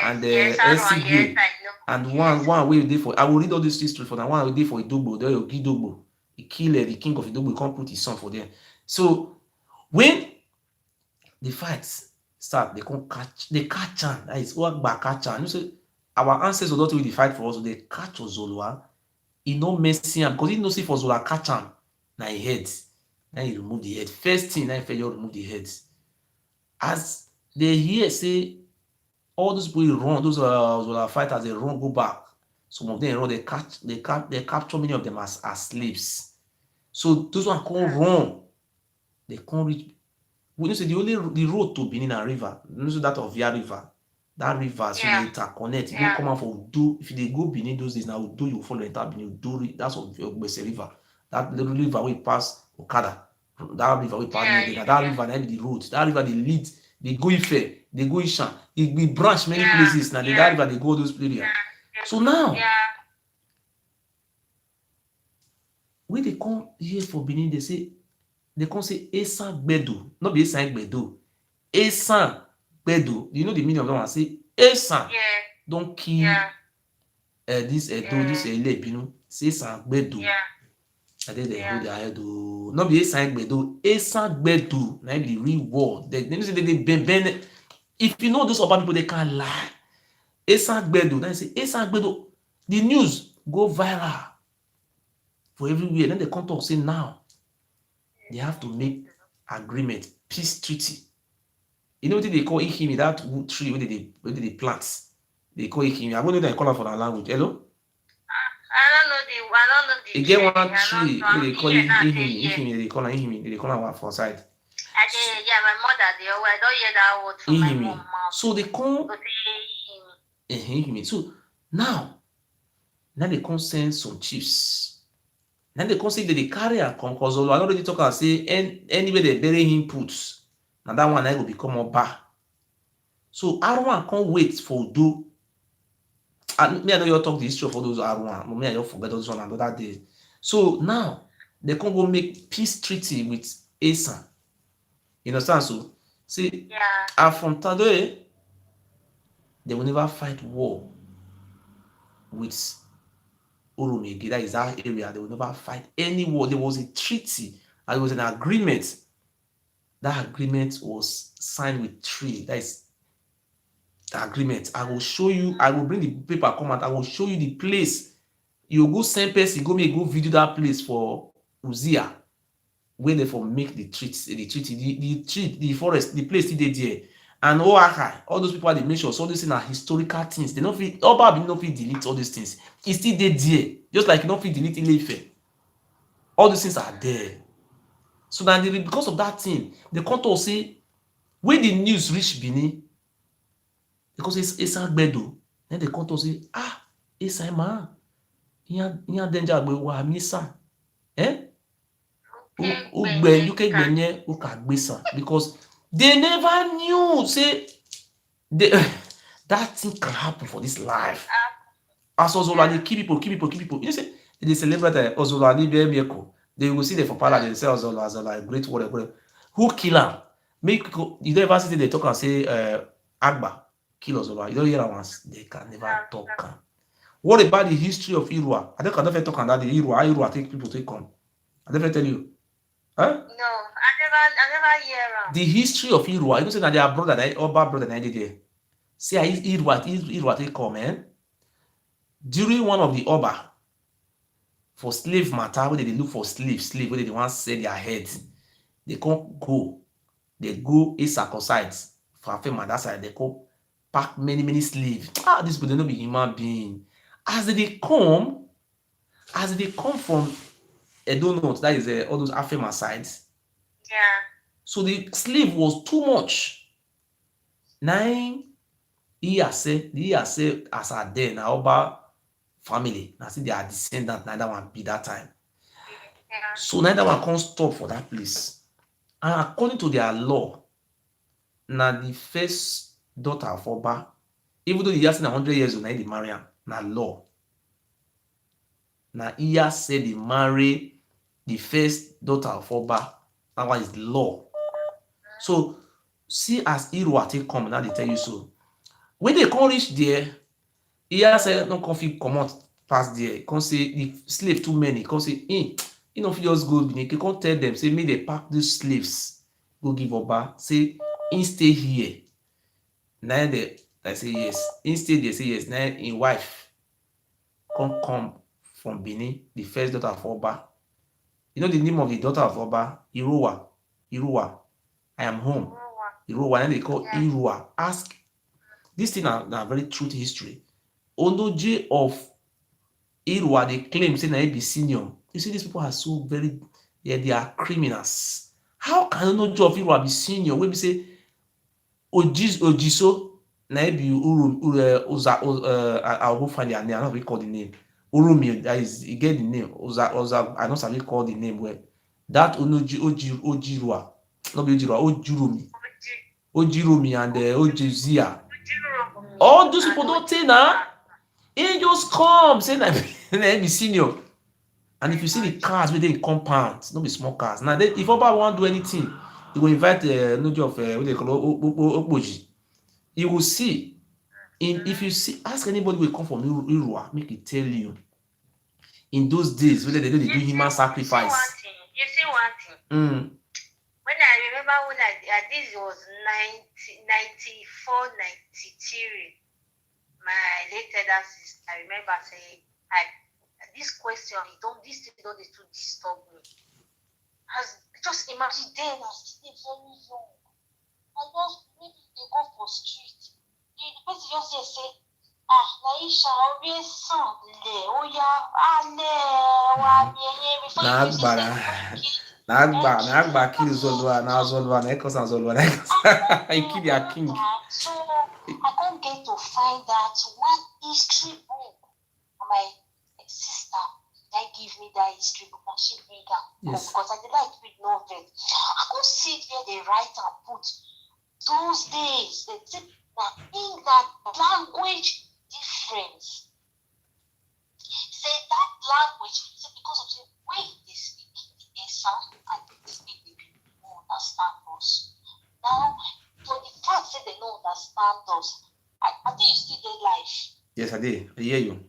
And SCG. And one way they for I will read all this history for that one way for Idogbo, there you Gidogbo. He killed the king of Idogbo, he can't put his son for them. So when the fights start, they catch him. That is what back catch him. You say our ancestors don't really fight for us, so they catch Ozolwa. He no messing him because he knows if Ozolwa catch him, now he heads. Now he remove the head. First thing, now he remove the heads. As they hear say all those people run, those fighters, they run, go back. Some of them run, they capture many of them as slaves. So those one can't run. They can't reach. We know say the road to Benin and river, you know that of Via River. That river, so they interconnect. You don't come out for Udo. If they go Benin those days now, Udo you follow enter Benin. Udo, that's of Ogbese River. That little river we pass Okada. That river we pass that river na be the road. That river they lead. They go Ife, they go Ishan, we branch many places. Now that river they go those areas. So now, when they come here for Benin, they come say Esan Gbedo, not be Esan Gbedo, Esan Gbedo. You know the meaning of that one? Say Esan, don't kill this this Lebinu. Say Esan Gbedo. And then they hold their head. Not be Esan Gbedo, Esan Gbedo. Now the real word. They say they bend. If you know those other people, they can't lie. Esan Gbedo. Then say Esan Gbedo. The news go viral for everywhere. Then they come to say now they have to make agreement, peace treaty. You know what they call Ihimi, that wood tree where they plant. They call Ihimi. I don't know they call it for that language. Hello? I don't know the. You get one tree where they call it Ihimi. They call it Ihimi. They call it one for side. My mother, I don't hear that word from my mom. So they come. Ihimi. So now they come send some chiefs Then they consider they carry and come because I already talk and say anywhere they bury him puts. Now that one I will become Oba. So R1 can't wait for do. And me, I know you talk the history of all those R1, but me, I don't forget those one another day. So now they can go make peace treaty with Asa. You understand? So see, Yeah. and from today, they will never fight war with Oromege. That is that area. They will never fight any war. There was a treaty, and it was an agreement. That agreement was signed with three. That is the agreement. I will show you. I will bring the paper come out. I will show you the place. You go send person, go make go video that place for Uzia, where they for make the treaty, the forest, the place still dey there. And Oakai, all those people they make sure all these things are historical things. They don't feel Oba be no fit delete all these things. E still dey there, just like you no fit delete Ile-Ife. All these things are there. So now because of that thing, the contour say when the news reach Benin, because it's Agbedo, then the contour say it's man, here danger agbe wa misa, ugbe you can gbenye uka gbesa because they never knew say they, that thing can happen for this life. As Ozola they kill people. You say they celebrate Ozola ni Bemeko. They will see the for palace, they say Ozola a great warrior. Who kill him? Make you don't ever see they talk and say Agba kill Ozola. You don't hear that once. They can never talk. What about the history of Ewuare? I don't never talk about the Ewuare take people to come. I never tell you. Huh? No, I never hear the history of Ewuare. You know say that their brother, Oba brother, na there. See how Ewuare take come, man. During one of the Oba for slave matter, where they look for slave, where they want to sell their heads, they can't go. They go a circumcised for a that side. They go pack many slaves. This people they not be human being. As they come from Edo North, that is all those Afema sides. Yeah. So the slave was too much. Nine he has said as a day now Oba family. Now see they are descendant, neither one be that time. Yeah. So neither one can't stop for that place. And according to their law, now the first daughter of Oba, even though he has 100 years old, now they marry him. Now law. Now he has said they marry the first daughter of Oba. That one is law. So see as Ewuare take come, now they tell you so. When they come reach there, he has said no conflict come out past there. Come say the slave too many. Come say, you know, if you just go Benin, you can't tell them, say, may they pack these slaves, go give Oba, say, stay here. Now they say yes. Instead, they say yes. Now in wife come from Benin, the first daughter of Oba. You know the name of the daughter of Oba? Ewuare. I am home. Ewuare. And they call Ewuare. Ask. This thing are very true to history. Onoje of Ewuare, they claim say na he be senior. You see, these people are so very, they are criminals. How can Onoje of Ewuare be senior? When we say Ogiso, na he be I'll go find their name. I don't recall the name. Urumi, that is, he get the name. I don't sabi call the name well. That Ojirua, not Ojirua, Ojirumi and Ojizia. All those people don't say now. He just come say na be senior. And if you see the cars wey dey in compound, no be small cars. Now if Oba wan do anything, he will invite Onoje of what they call Okpoji. You will see. If you see, ask anybody wey come from Ewuare, make it tell you. In those days, whether they do human sacrifice. You see one thing. When I remember when this was 94, 93, my late elder sister, I remember saying, this question, this thing don't need to disturb me. Just imagine then I still very young. I just maybe they go for street. The person just say, Naisha, always son, Oya, Nagba kill Zolwa, now Zolwa, Nekos and Zolwa, I kill their king. So I can't get to find that one history book. My sister I give me that history because she bring am Yes. because I dey like read novel. I go see where they write and put those days. They take that language difference. Say that language say because of the way they speak the sound and they speak the people who understand us. Now, for the fact that they don't understand us, I think you still dey life. Yes, I did. I hear you.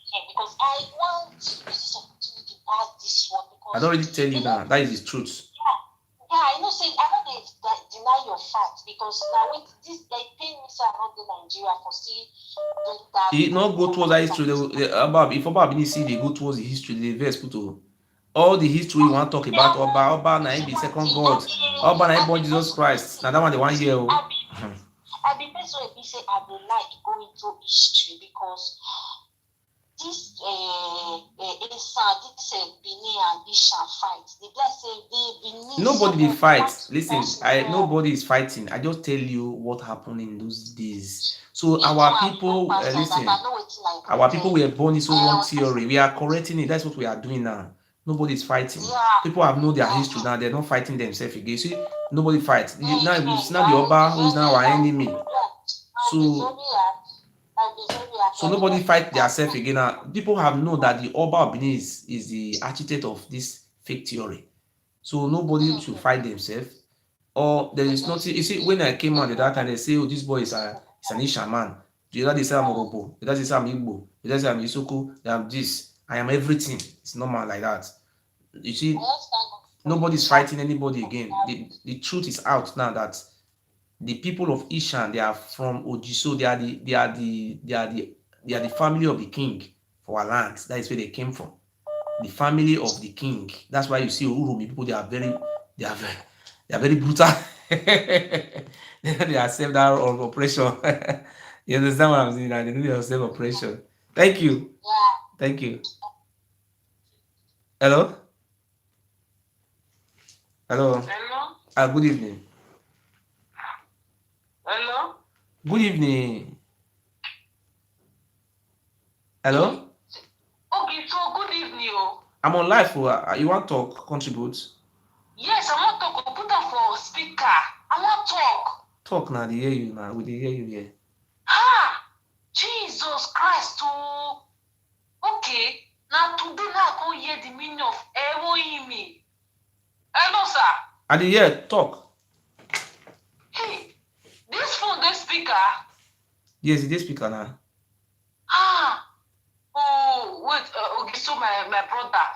Yeah, because I want to use this opportunity to pass this one because I don't really tell you now. That is the truth. Yeah, I know. Say I know they deny your fact because now with this they pay me say I not in Nigeria for see that. It not go towards that history. If Oba Benin see they go towards the history, they verse put to all the history you want to talk about Oba na be second God. Oba na born Jesus Christ. Now that one the 1 year. I be person wey be say I dey like go into history because this Benin and Isha fight. The guy say they Benin. Nobody dey fight. Listen, nobody is fighting. I just tell you what happened in those days. So our people, listen, our people were born in so wrong theory. We are correcting it. That's what we are doing now. Nobody is fighting. People have known their history now. They're not fighting themselves again. See, nobody fights. Now it's not the Oba who is now our enemy. So nobody fight themselves again. Now people have known that the Oba of Benin is the architect of this fake theory. So nobody should fight themselves. Or there is nothing. You see, when I came out at that time, they say, "Oh, this boy is an Isha man." The other they say I'm Orobo. The other they say I'm Igbo. The other say I'm Isoko. I'm this. I am everything. It's normal like that. You see, nobody's fighting anybody again. The truth is out now that the people of Ishan, they are from Ogiso. They are the family of the king for our land. That is where they came from. The family of the king. That's why you see Urumi people. They are very brutal. They accept that oppression. You understand what I'm saying? They do their self oppression. Thank you. Thank you. Hello. Hello. Hello. Good evening. Hello. Good evening. Hello. Okay, so good evening. I'm on live. You want to talk? Contribute? Yes, I want to put up for speaker. I want to talk. Talk now. They hear you now. We hear you here. Jesus Christ. Oh. Okay. Now today now I can hear the meaning of Elohim. Hello, sir. I did hear talk. Hey, this phone, this speaker. Yes, it is speaker now. Oh, wait, Ogiso, my brother.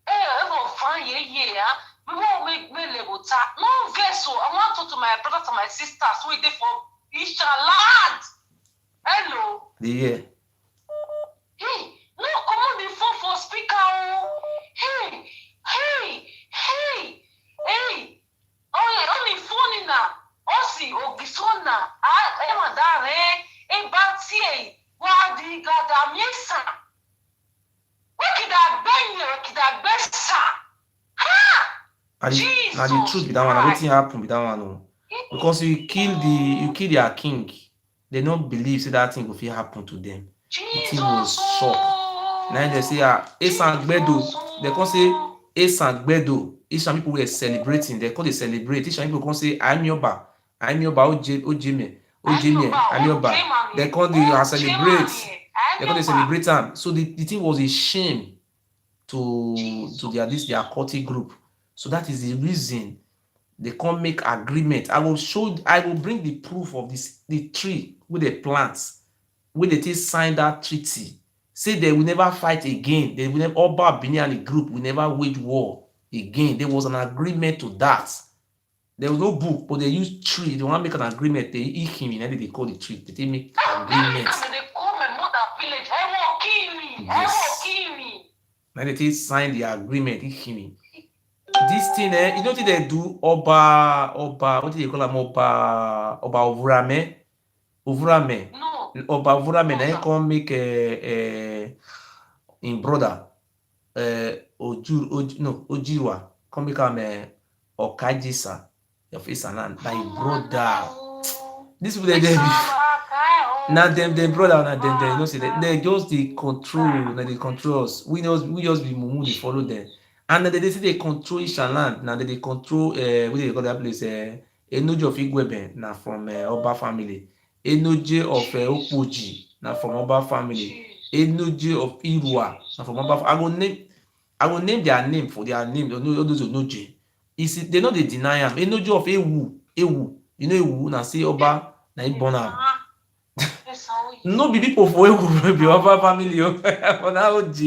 Hey, I'm fine, yeah. We won't make me level tap. No vessel. I want to talk to my brothers and my sisters waiting for Isha land. Hello. Yeah. Hey, no, come on the phone for speaker. Hey. Oh, yeah, on the phone now. Osi, Ogiso na. I'm a dare. Batie. Wadi gada miesa. Now the truth be that one. Everything happen with that one. Because you kill their king. They don't believe that thing will happen to them. The thing was shock. Now they say Esan Gbedo. They can say Esan Gbedo. Ishan people were celebrating. They call it celebrate. Ishan people can say Amioba Ojime. They call the celebrate. They call the celebrate time. So the thing was a shame to their cultic group. So that is the reason they can't make agreement. I will bring the proof of the tree with the plants where they sign that treaty. Say they will never fight again. They will never Oba Benin and the group will never wage war again. There was an agreement to that. There was no book, but they used tree. They want to make an agreement. They eat him in they call the tree. They make agreement. Yes. Now they sign the agreement. Eat him. This thing, you know what they do? Oba, what do they call him? Oba Ovurame. No. Oba Ovurame, they come make in brother, Ojiwa, come make him Okajisa, your face and land, by brother. This people they Now them brother, now them you know say they just the control, now they control us. We just be mumu, they follow them. And then they say they control Isha land. Now they control what they call that place Enoji of Igweben, now from Oba family. Enoji of Okpoji, now from Oba family. Enoji of Ewuare, now from Oba. I will name their name for their name. All those Enoji. Is they know they deny am. Enoji of Ewu. You know Ewu, now say Oba, now he born am. No be people for Ewu be Oba family o. For now OG.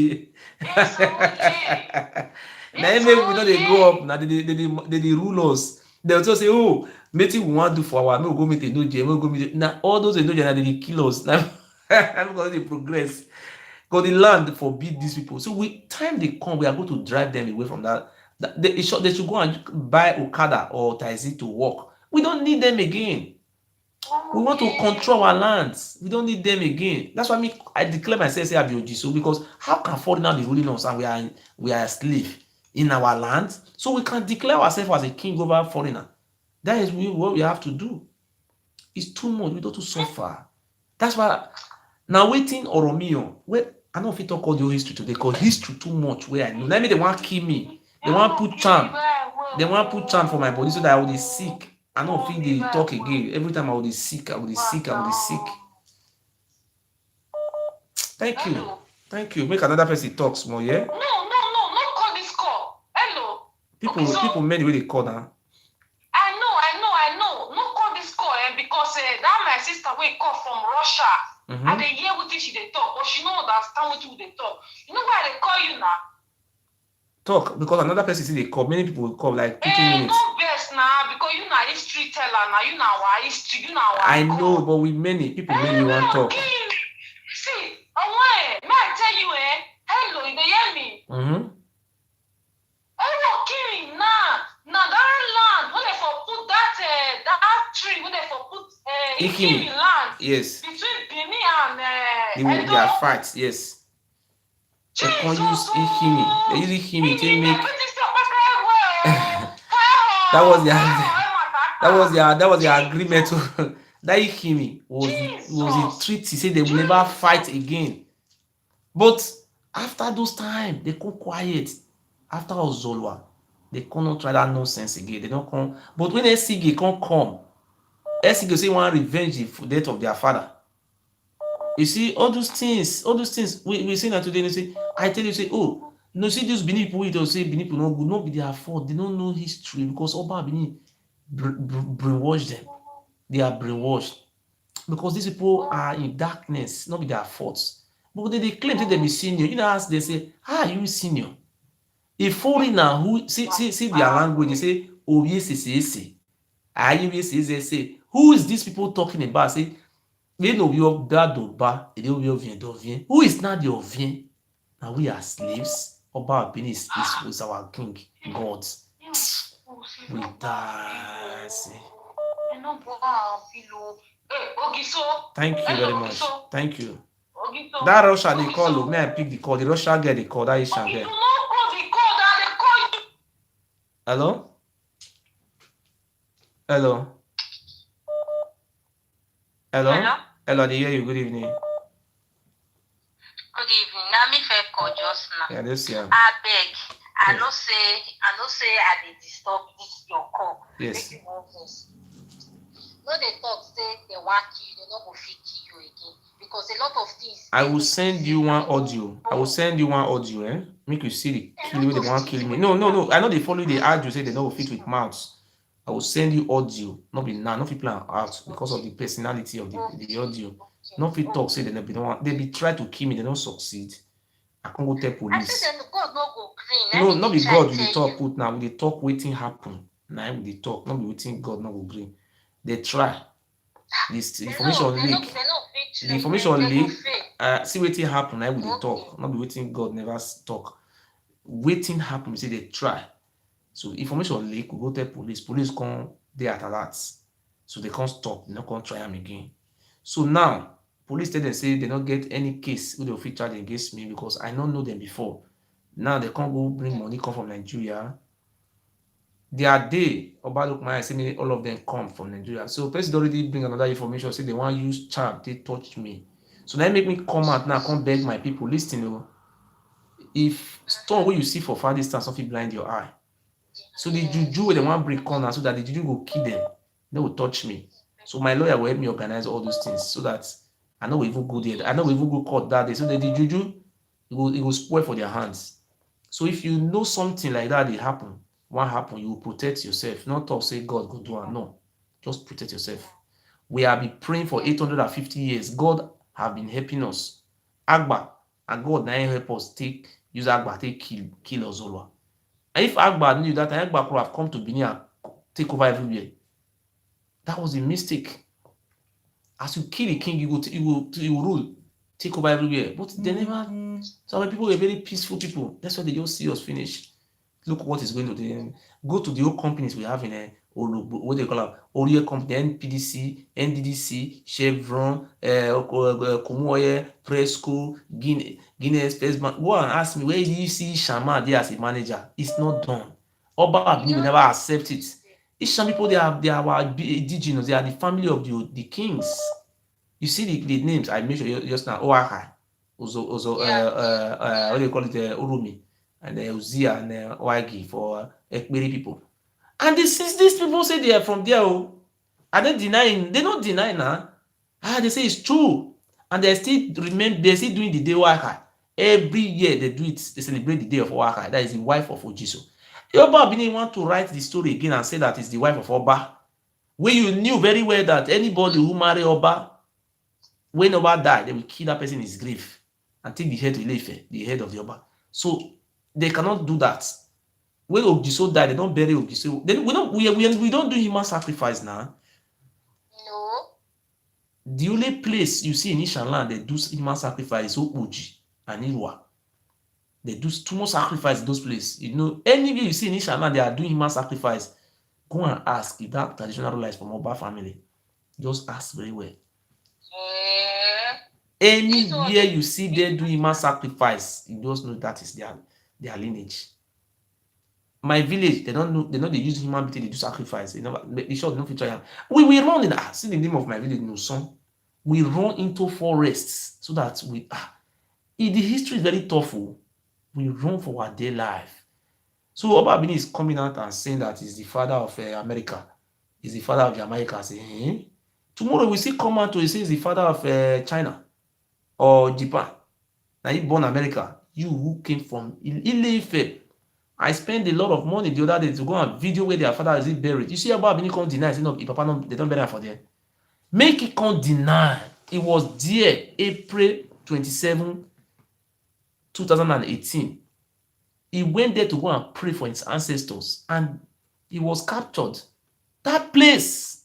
Na im make we no dey go up, na dey rule us. Dem just say, oh, wetin we wan do for our, make we go meet Enoje, make we go meet. Na all those Enoje na dey kill us. Na because dey progress. Because the land forbid these people. So time dey come, we are going to drive them away from that. They should go and buy Okada or taxi to work. We don't need them again. We want to control our lands. We don't need them again. That's why I declare myself say I be Ogiso, because how can foreigner be ruling us and we are a slave in our land? So we can declare ourselves as a king over foreigner. That is what we have to do. It's too much. We don't to suffer. That's why now waiting Oromio. Where I don't fit talk all the history today because history too much. Where I know. Let me they want kill me. They want put charm. They want put charm for my body so that I will be sick. I don't feel they talk again. Every time I will be sick, I will be sick, I will be sick. Thank you. Thank you. Make another person talk small, yeah? No, call this call. Hello. People many way they call now. I know. No call this call because that my sister will call from Russia. Mm-hmm. And they hear what she they talk, but she don't understand what they talk. You know why they call you now? Talk, because another person see they call. Many people will call like 2 minutes. No best now, because you know history teller now. You know our history. You know our. I know, but with many people, many want talk. See, may I tell you, hello, you hear me? Mm-hmm. Hello, Kiri, now that land, when they for put that tree, when they for put Ikimi land, yes, between Benin and they are fights, yes. They can't use Ikimi. They use Ikimi to make. that was their agreement. That Ikimi was a treaty. Say they will never fight again. But after those time, they come quiet. After Ozolwa, they cannot try that nonsense again. They don't come. But when SCG can't come, SCG say want revenge the death of their father. You see, all those things, we see that today. They say, I tell you, say, oh, no, see these Benin people, they say Benin people no good, not be their fault. They don't know history because Oba Benin brainwashed them. They are brainwashed because these people are in darkness, not be their faults. But they claim that they be senior. You know, as they say, how are you senior? A foreigner who see their language, they say, oh yes, who is these people talking about? Say, who is not the Ovien? Now we are slaves. Oba Benin is our king, God. We die. Thank you very much. Thank you. That Russia they call you. May I pick the call? The Russia girl they call. That is Shanghai. Hello? Hello? Hello, they hear you. Good evening. Good evening. Now me fair call just now. Yeah, this year. I beg. I know say I dey disturb this your call. Yes. No, they talk say they want kill you, they not go fit kill you again. Because a lot of things. I will send you one audio. Make you see the kill you, they want kill me. No. I know they follow the audio, say they don't fit with mouths. I will send you audio. Not be now, not people are out because of the personality of the audio. Not fit talk, say they don't want. They be try to kill me, they don't succeed. I can't go tell police. I said God no go green. No, not be God we dey talk put now. We dey talk waiting happen. Now we dey talk, not be waiting God no go green. They try. This information leak. The information leak. See waiting happen. Now we dey talk. Not be waiting God never talk. Waiting happen. Say they try. So information leak. We go tell police. Police come they at alert. So they can't stop. They not can't try them again. So now police tell them say they don't get any case who they will fit charge against me because I don't know them before. Now they can't go bring money come from Nigeria. Their day, Oba look my eye, say me all of them come from Nigeria. So person already bring another information, say they want use charm, they touch me. So that make me come out now, come beg my people, listen, if stone wey you see for far distance no fit blind your eye. So the juju wey dem wan bring corner so that the juju go kill them, no go touch me. So my lawyer will help me organize all those things so that I no go even go there. I no go even go court that day. So that the juju it go spoil for their hands. So if you know something like that dey happen, wan happen, you go protect yourself. Not talk say God go do am. No, just protect yourself. We have been praying for 850 years. God have been helping us. Agba and God na him help us take use Agba take kill Ozolwa. And if Agba knew that time, Agba could have come to Benin and take over everywhere. That was a mistake. As you kill the king, you will rule, take over everywhere. But they never. Some people were very peaceful people. That's why they just see us finish. Look what is going to do. Go to the old companies we have in what they call them, Oriel company, NPDC, NDDC, Chevron, Komoye, Presco, Guinness, First Bank. Go and ask me where do you see Shama there as a manager? It's not done. Oba Abini will never accept it. These Sham people, they are our indigenous. They are the family of the kings. You see the names I mentioned just now. Oaha, what do you call it? Urumi and Uzia and Oagi for Ekperi people. And these people say they are from there. Oh, are they denying? They not deny now. They say it's true, and they still remain. They still doing the day Oaha. Every year they do it. They celebrate the day of Oaha. That is the wife of Ogiso. Oba Abini want to write the story again and say that it's the wife of Oba. When you knew very well that anybody who marry Oba, when Oba die, they will kill that person in his grave and take the head to Ileife, the head of the Oba. So they cannot do that. When Ogiso die, they don't bury Ogiso. Then we don't do human sacrifice now. No. The only place you see in Ishan land they do human sacrifice is Oji and Ewuare. They do too much sacrifice in those places. You know, anywhere you see in Ishan land they are doing human sacrifice. Go and ask if that traditional ruler is from Oba family. Just ask very well. Anywhere you see them doing human sacrifice, you just know that is their lineage. My village, they don't know they use human being, they do sacrifice. They sure they don't fit try. We run in see the name of my village, no son. We run into forests so that the history is very tough. We run for our day life. So Oba Abini is coming out and saying that he's the father of America, he's the father of Jamaica. Say, tomorrow we see come out to say he's the father of China or Japan. Now he born America. You who came from Ile-Ife. I spend a lot of money the other day to go and video where their father is buried. You see Oba Abini come deny, say no, Papa no, they don't bury him for there. Make it come deny. It was there April 27, 2018. He went there to go and pray for his ancestors and he was captured. That place.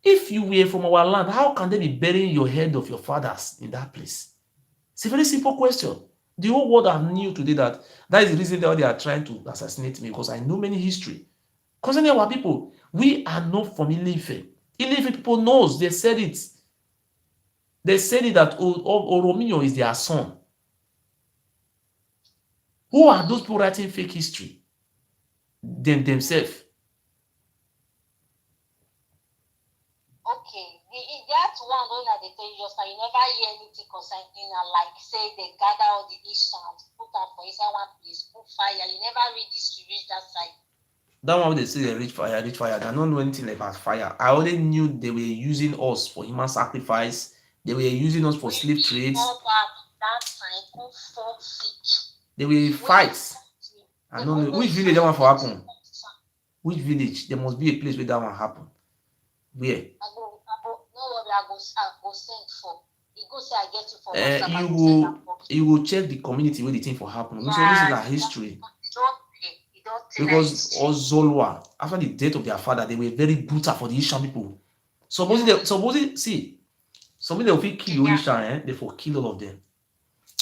If you were from our land, how can they be burying your head of your fathers in that place? It's a very simple question. The whole world I knew today that is the reason why they are trying to assassinate me, because I know many history. Concerning our people, we are not from Ile-Ife. Ile-Ife people knows, they said it. They said it that Oromio is their son. Who are those people writing fake history? Themselves. Okay, that one that they tell you just now, you never hear anything concerning like say they gather all the Ishans, put them for inside one place, put fire. You never read this to reach that side. That one they say they reach fire. I don't know anything about fire. I only knew they were using us for human sacrifice. They were using us for slave trades. That time, they will fight. I don't know which village that one for happen. Which village? There must be a place where that one happen. Where? I go send for. You go say I get you for. You will check the community where the thing for happen. So this is our history. Because Ozolwa, after the death of their father, they were very brutal for the Ishan people. Supposing somebody they will kill your Ishan, they will kill all of them.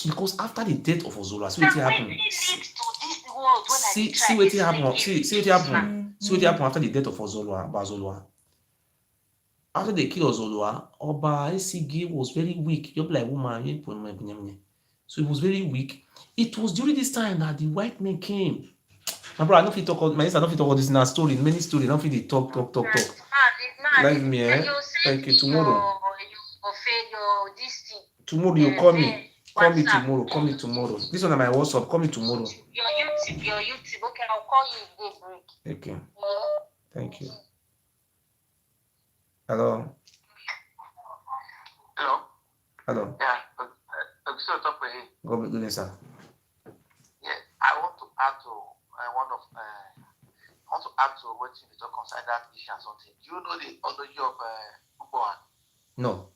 Because after the death of Ozolwa, see what happened. See what happened. See what happened after the death of Ozolwa. After they killed Ozolwa, Oba Esigi was very weak. You're like woman. So he was very weak. It was during this time that the white men came. My brother, I don't fit talk. My sister, I don't fit talk all this in a story. Many story. I don't fit dey talk. Like me, eh? You send Okay, me tomorrow. your this thing. Tomorrow you call me. Call me WhatsApp. tomorrow. Call me tomorrow. This one on my WhatsApp. Call me tomorrow. Your YouTube. Okay, I'll call you if they break. Okay. Yeah. Thank you. Hello. Hello? Hello. Yeah. So talk with him. God bless sir. Yeah, I want to add to what you talk concerning that issue and something. Do you know the ontology of Ewuare? No.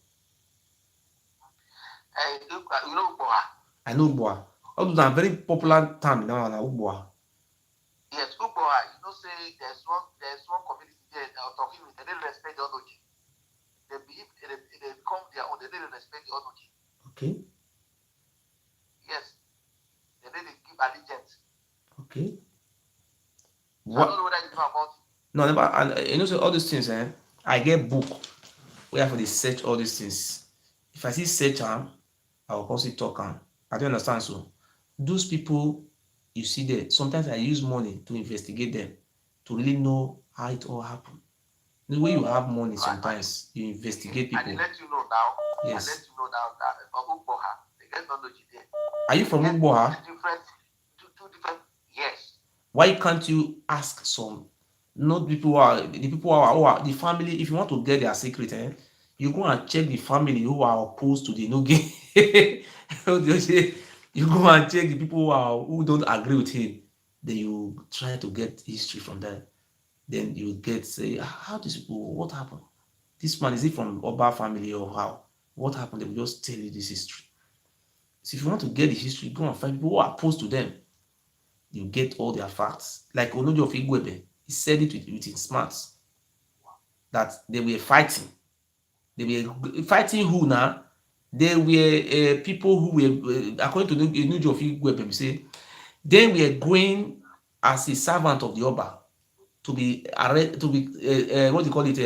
You know Ewuare? I know Ewuare. All those are very popular term now. Ewuare. Yes, Ewuare. You know, say there's one community there talking with they didn't respect the ontology. They believe they become their own. They didn't respect the ontology. Okay. Yes, they didn't give allegiance. Okay. What? I don't know whether you know about it. No, never. And you know, so all these things, I get book where for the search all these things. If I see search I will also talk I don't understand. So those people you see there, sometimes I use money to investigate them to really know how it all happened. The way you have money, sometimes you investigate people. I let you know now. Yes. I let you know now that from Ewuare, they get knowledge there. Are you from Ewuare? Two different. Yes. Why can't you ask some not people who are the family? If you want to get their secret, you go and check the family who are opposed to the no game. You go and check the people who don't agree with him. Then you try to get history from them. Then you get say, how these people, what happened? This man, is it from Oba family or how? What happened? They will just tell you this history. So if you want to get the history, go and find people who are opposed to them. You get all their facts. Like Onojo of Ewuare, he said it with his smarts that they were fighting. They were fighting who now? They were people who were, according to Onojo of Ewuare, say they were going as a servant of the Oba to be what do you call it?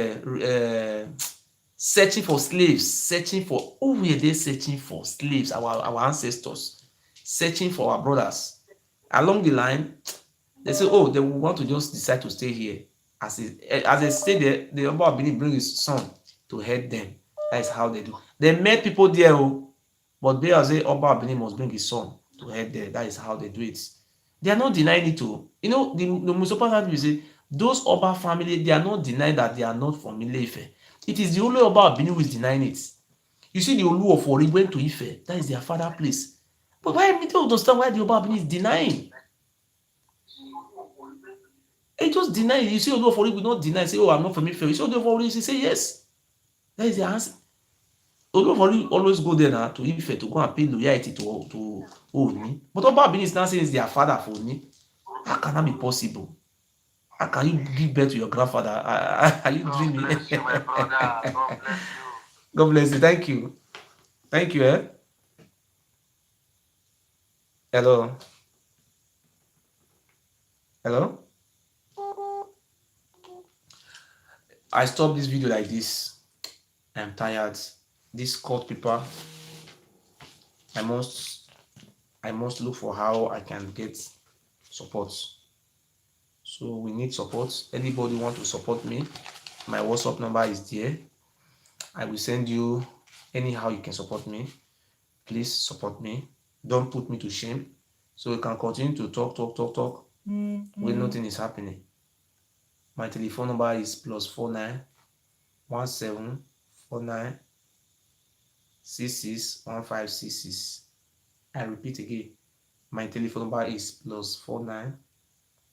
Searching for slaves, searching for who were they searching for? Slaves, our ancestors, searching for our brothers. Along the line, they say, oh, they want to just decide to stay here. As they stay there, the Oba of Benin bring his son to head them. That is how they do. They met people there, but they say Oba of Benin must bring his son to head there. That is how they do it. They are not denying it too. You know, the most important thing is say those Oba family, they are not denying that they are not from Ile-Ife. It is the only Oba of Benin who is denying it. You see, the Olu of Ori went to Ife. That is their father place. But why don't understand why the Oba of Benin is denying? He just deny it. You see, Olu of Ori will not deny. Say, oh, I'm not from Ife. You see, Olu of Ori say yes. That is the answer. Olu of Ori always go there now to Ife to go and pay loyalty to Oni. But Oba of Benin is now saying it's their father for Oni. How can that be possible? How can you give birth to your grandfather? Are you dreaming? God bless you, my brother. God bless you. God bless you. Thank you. Thank you. Hello. Hello. I stopped this video like this. I'm tired. This court paper. I must look for how I can get support. So we need support. Anybody want to support me? My WhatsApp number is there. I will send you anyhow you can support me. Please support me. Don't put me to shame. So we can continue to talk when nothing is happening. My telephone number is +49 17 49 66 1566. I repeat again. My telephone number is +49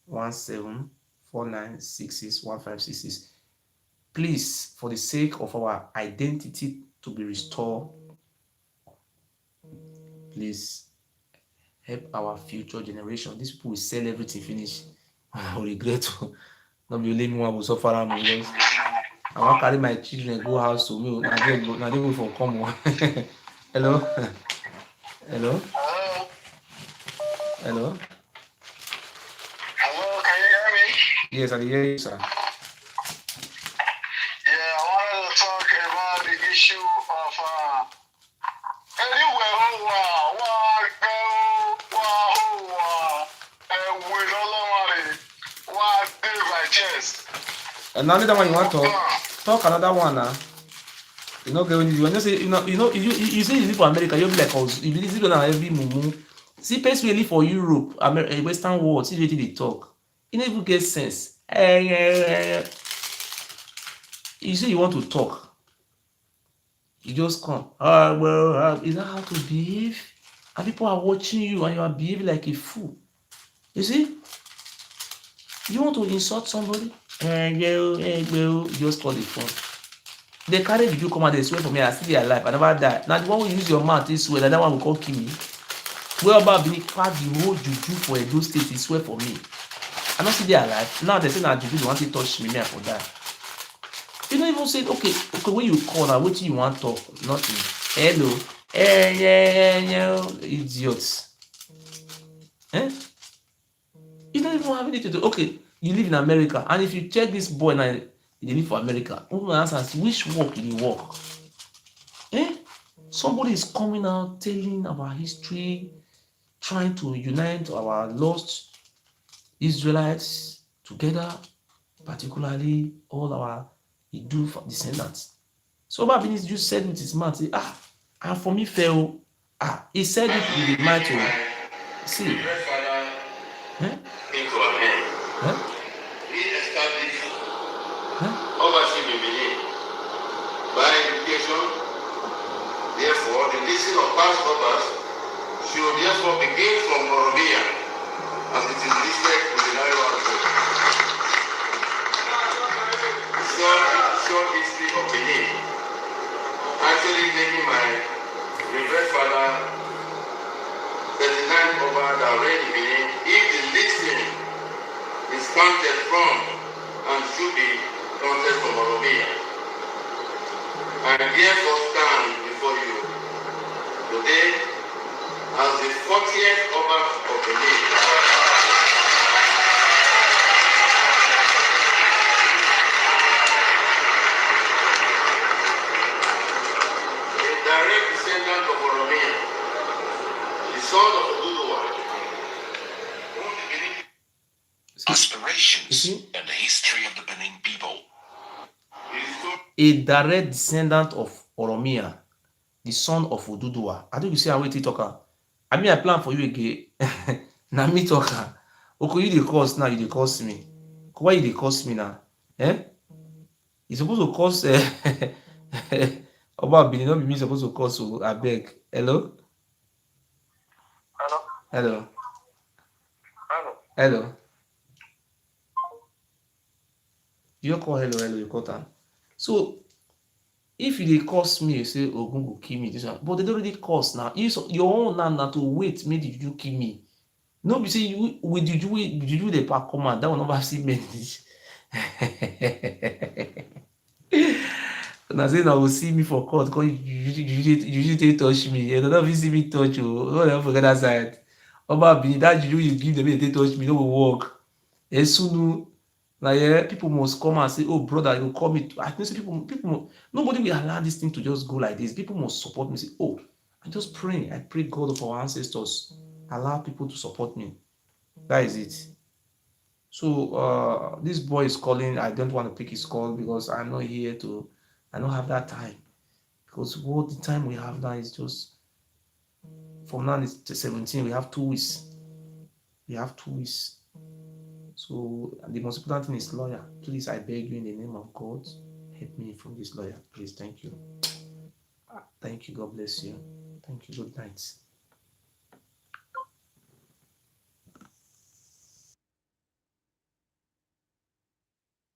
17 49 66 1566. Please, for the sake of our identity to be restored, please help our future generation. These people will sell everything finish. I will regret. Not be only me one will suffer. I want to carry my children go house to me. Now they will for come. Hello. Hello. Hello. Hello, can you hear me? Yes, I hear you, sir. Yeah, I wanted to talk about the issue of anywhere who with all Yes. Another one you want to talk another one now. You know, girl, you know say you say you live for America, you be like us. You live on every mumu. See, person really for Europe, Western world, see wetin dey talk. You no even get sense. You say you want to talk, you just come. Well, is that how to behave? And people are watching you, and you are behaving like a fool. You see, you want to insult somebody, you just call the phone. They carry video come out, they swear for me, I still dey alive, I never die. Now the one who use your mouth to swear, that one will come kill me. Well, about being pack the whole juju for Edo State, he swear for me. I don't see they alive. Now they say that juju they want to touch me, I for die. You don't even say, okay, when you call now, what you want to talk? Nothing. Hello. Idiots. Eh? You don't even have anything to do. Okay, you live in America, and if you check this boy now, he live for America. Who will answer which work did he work? Eh? Somebody is coming out telling our history, trying to unite our lost Israelites together, particularly all our Idu descendants. So Babini just said with his mouth, say, and for me fell. He said it with the mind to see. Huh? Into our hand. Huh? We established ownership in Benin by education. Therefore, the listing of past robbers should therefore begin from Oromia, as it is listed in the Naira report. Short history of Benin actually making my revered father 39 over the reign in Benin if the listing is counted from and should be counted from Oromia. I therefore stand before you today as the 40th Oba of Benin. A direct descendant of Oromia, the son of Ewuare, whom the Benin aspirations and the history of the Benin people. A direct descendant of Oromia, the son of Oduduwa. I think you say I wait to talk. I mean, I plan for you again. Now me talker. Okay, you the cause now, you the cause me. Why you the cause me now? Eh? You supposed to cause Oba Benin, not be me supposed to cause, so I beg. Hello? Hello? Hello? Hello? Hello? You call hello, you call time. So if you dey curse me, you say Ogun go kill me, this one, but they don't really curse now. Your own now to wait, make the juju kill me. No be say you with juju dey pack command, that one never see many. Na say na go see me for court, cause juju take touch me. You no fit see me touch o. No never forget that side. Oba Benin, that juju you give them, make they take touch me, no go work. Esunu. Like people must come and say, "Oh, brother, you call me." I think say nobody will allow this thing to just go like this. People must support me. Say, "Oh, I'm just praying. I pray God of our ancestors allow people to support me." That is it. So this boy is calling. I don't want to pick his call because I'm not here to. I don't have that time because what the time we have now is just from now it's to 17. We have 2 weeks. We have 2 weeks. So the most important thing is lawyer. Please, I beg you in the name of God, help me from this lawyer. Please, thank you. Thank you. God bless you. Thank you. Good night.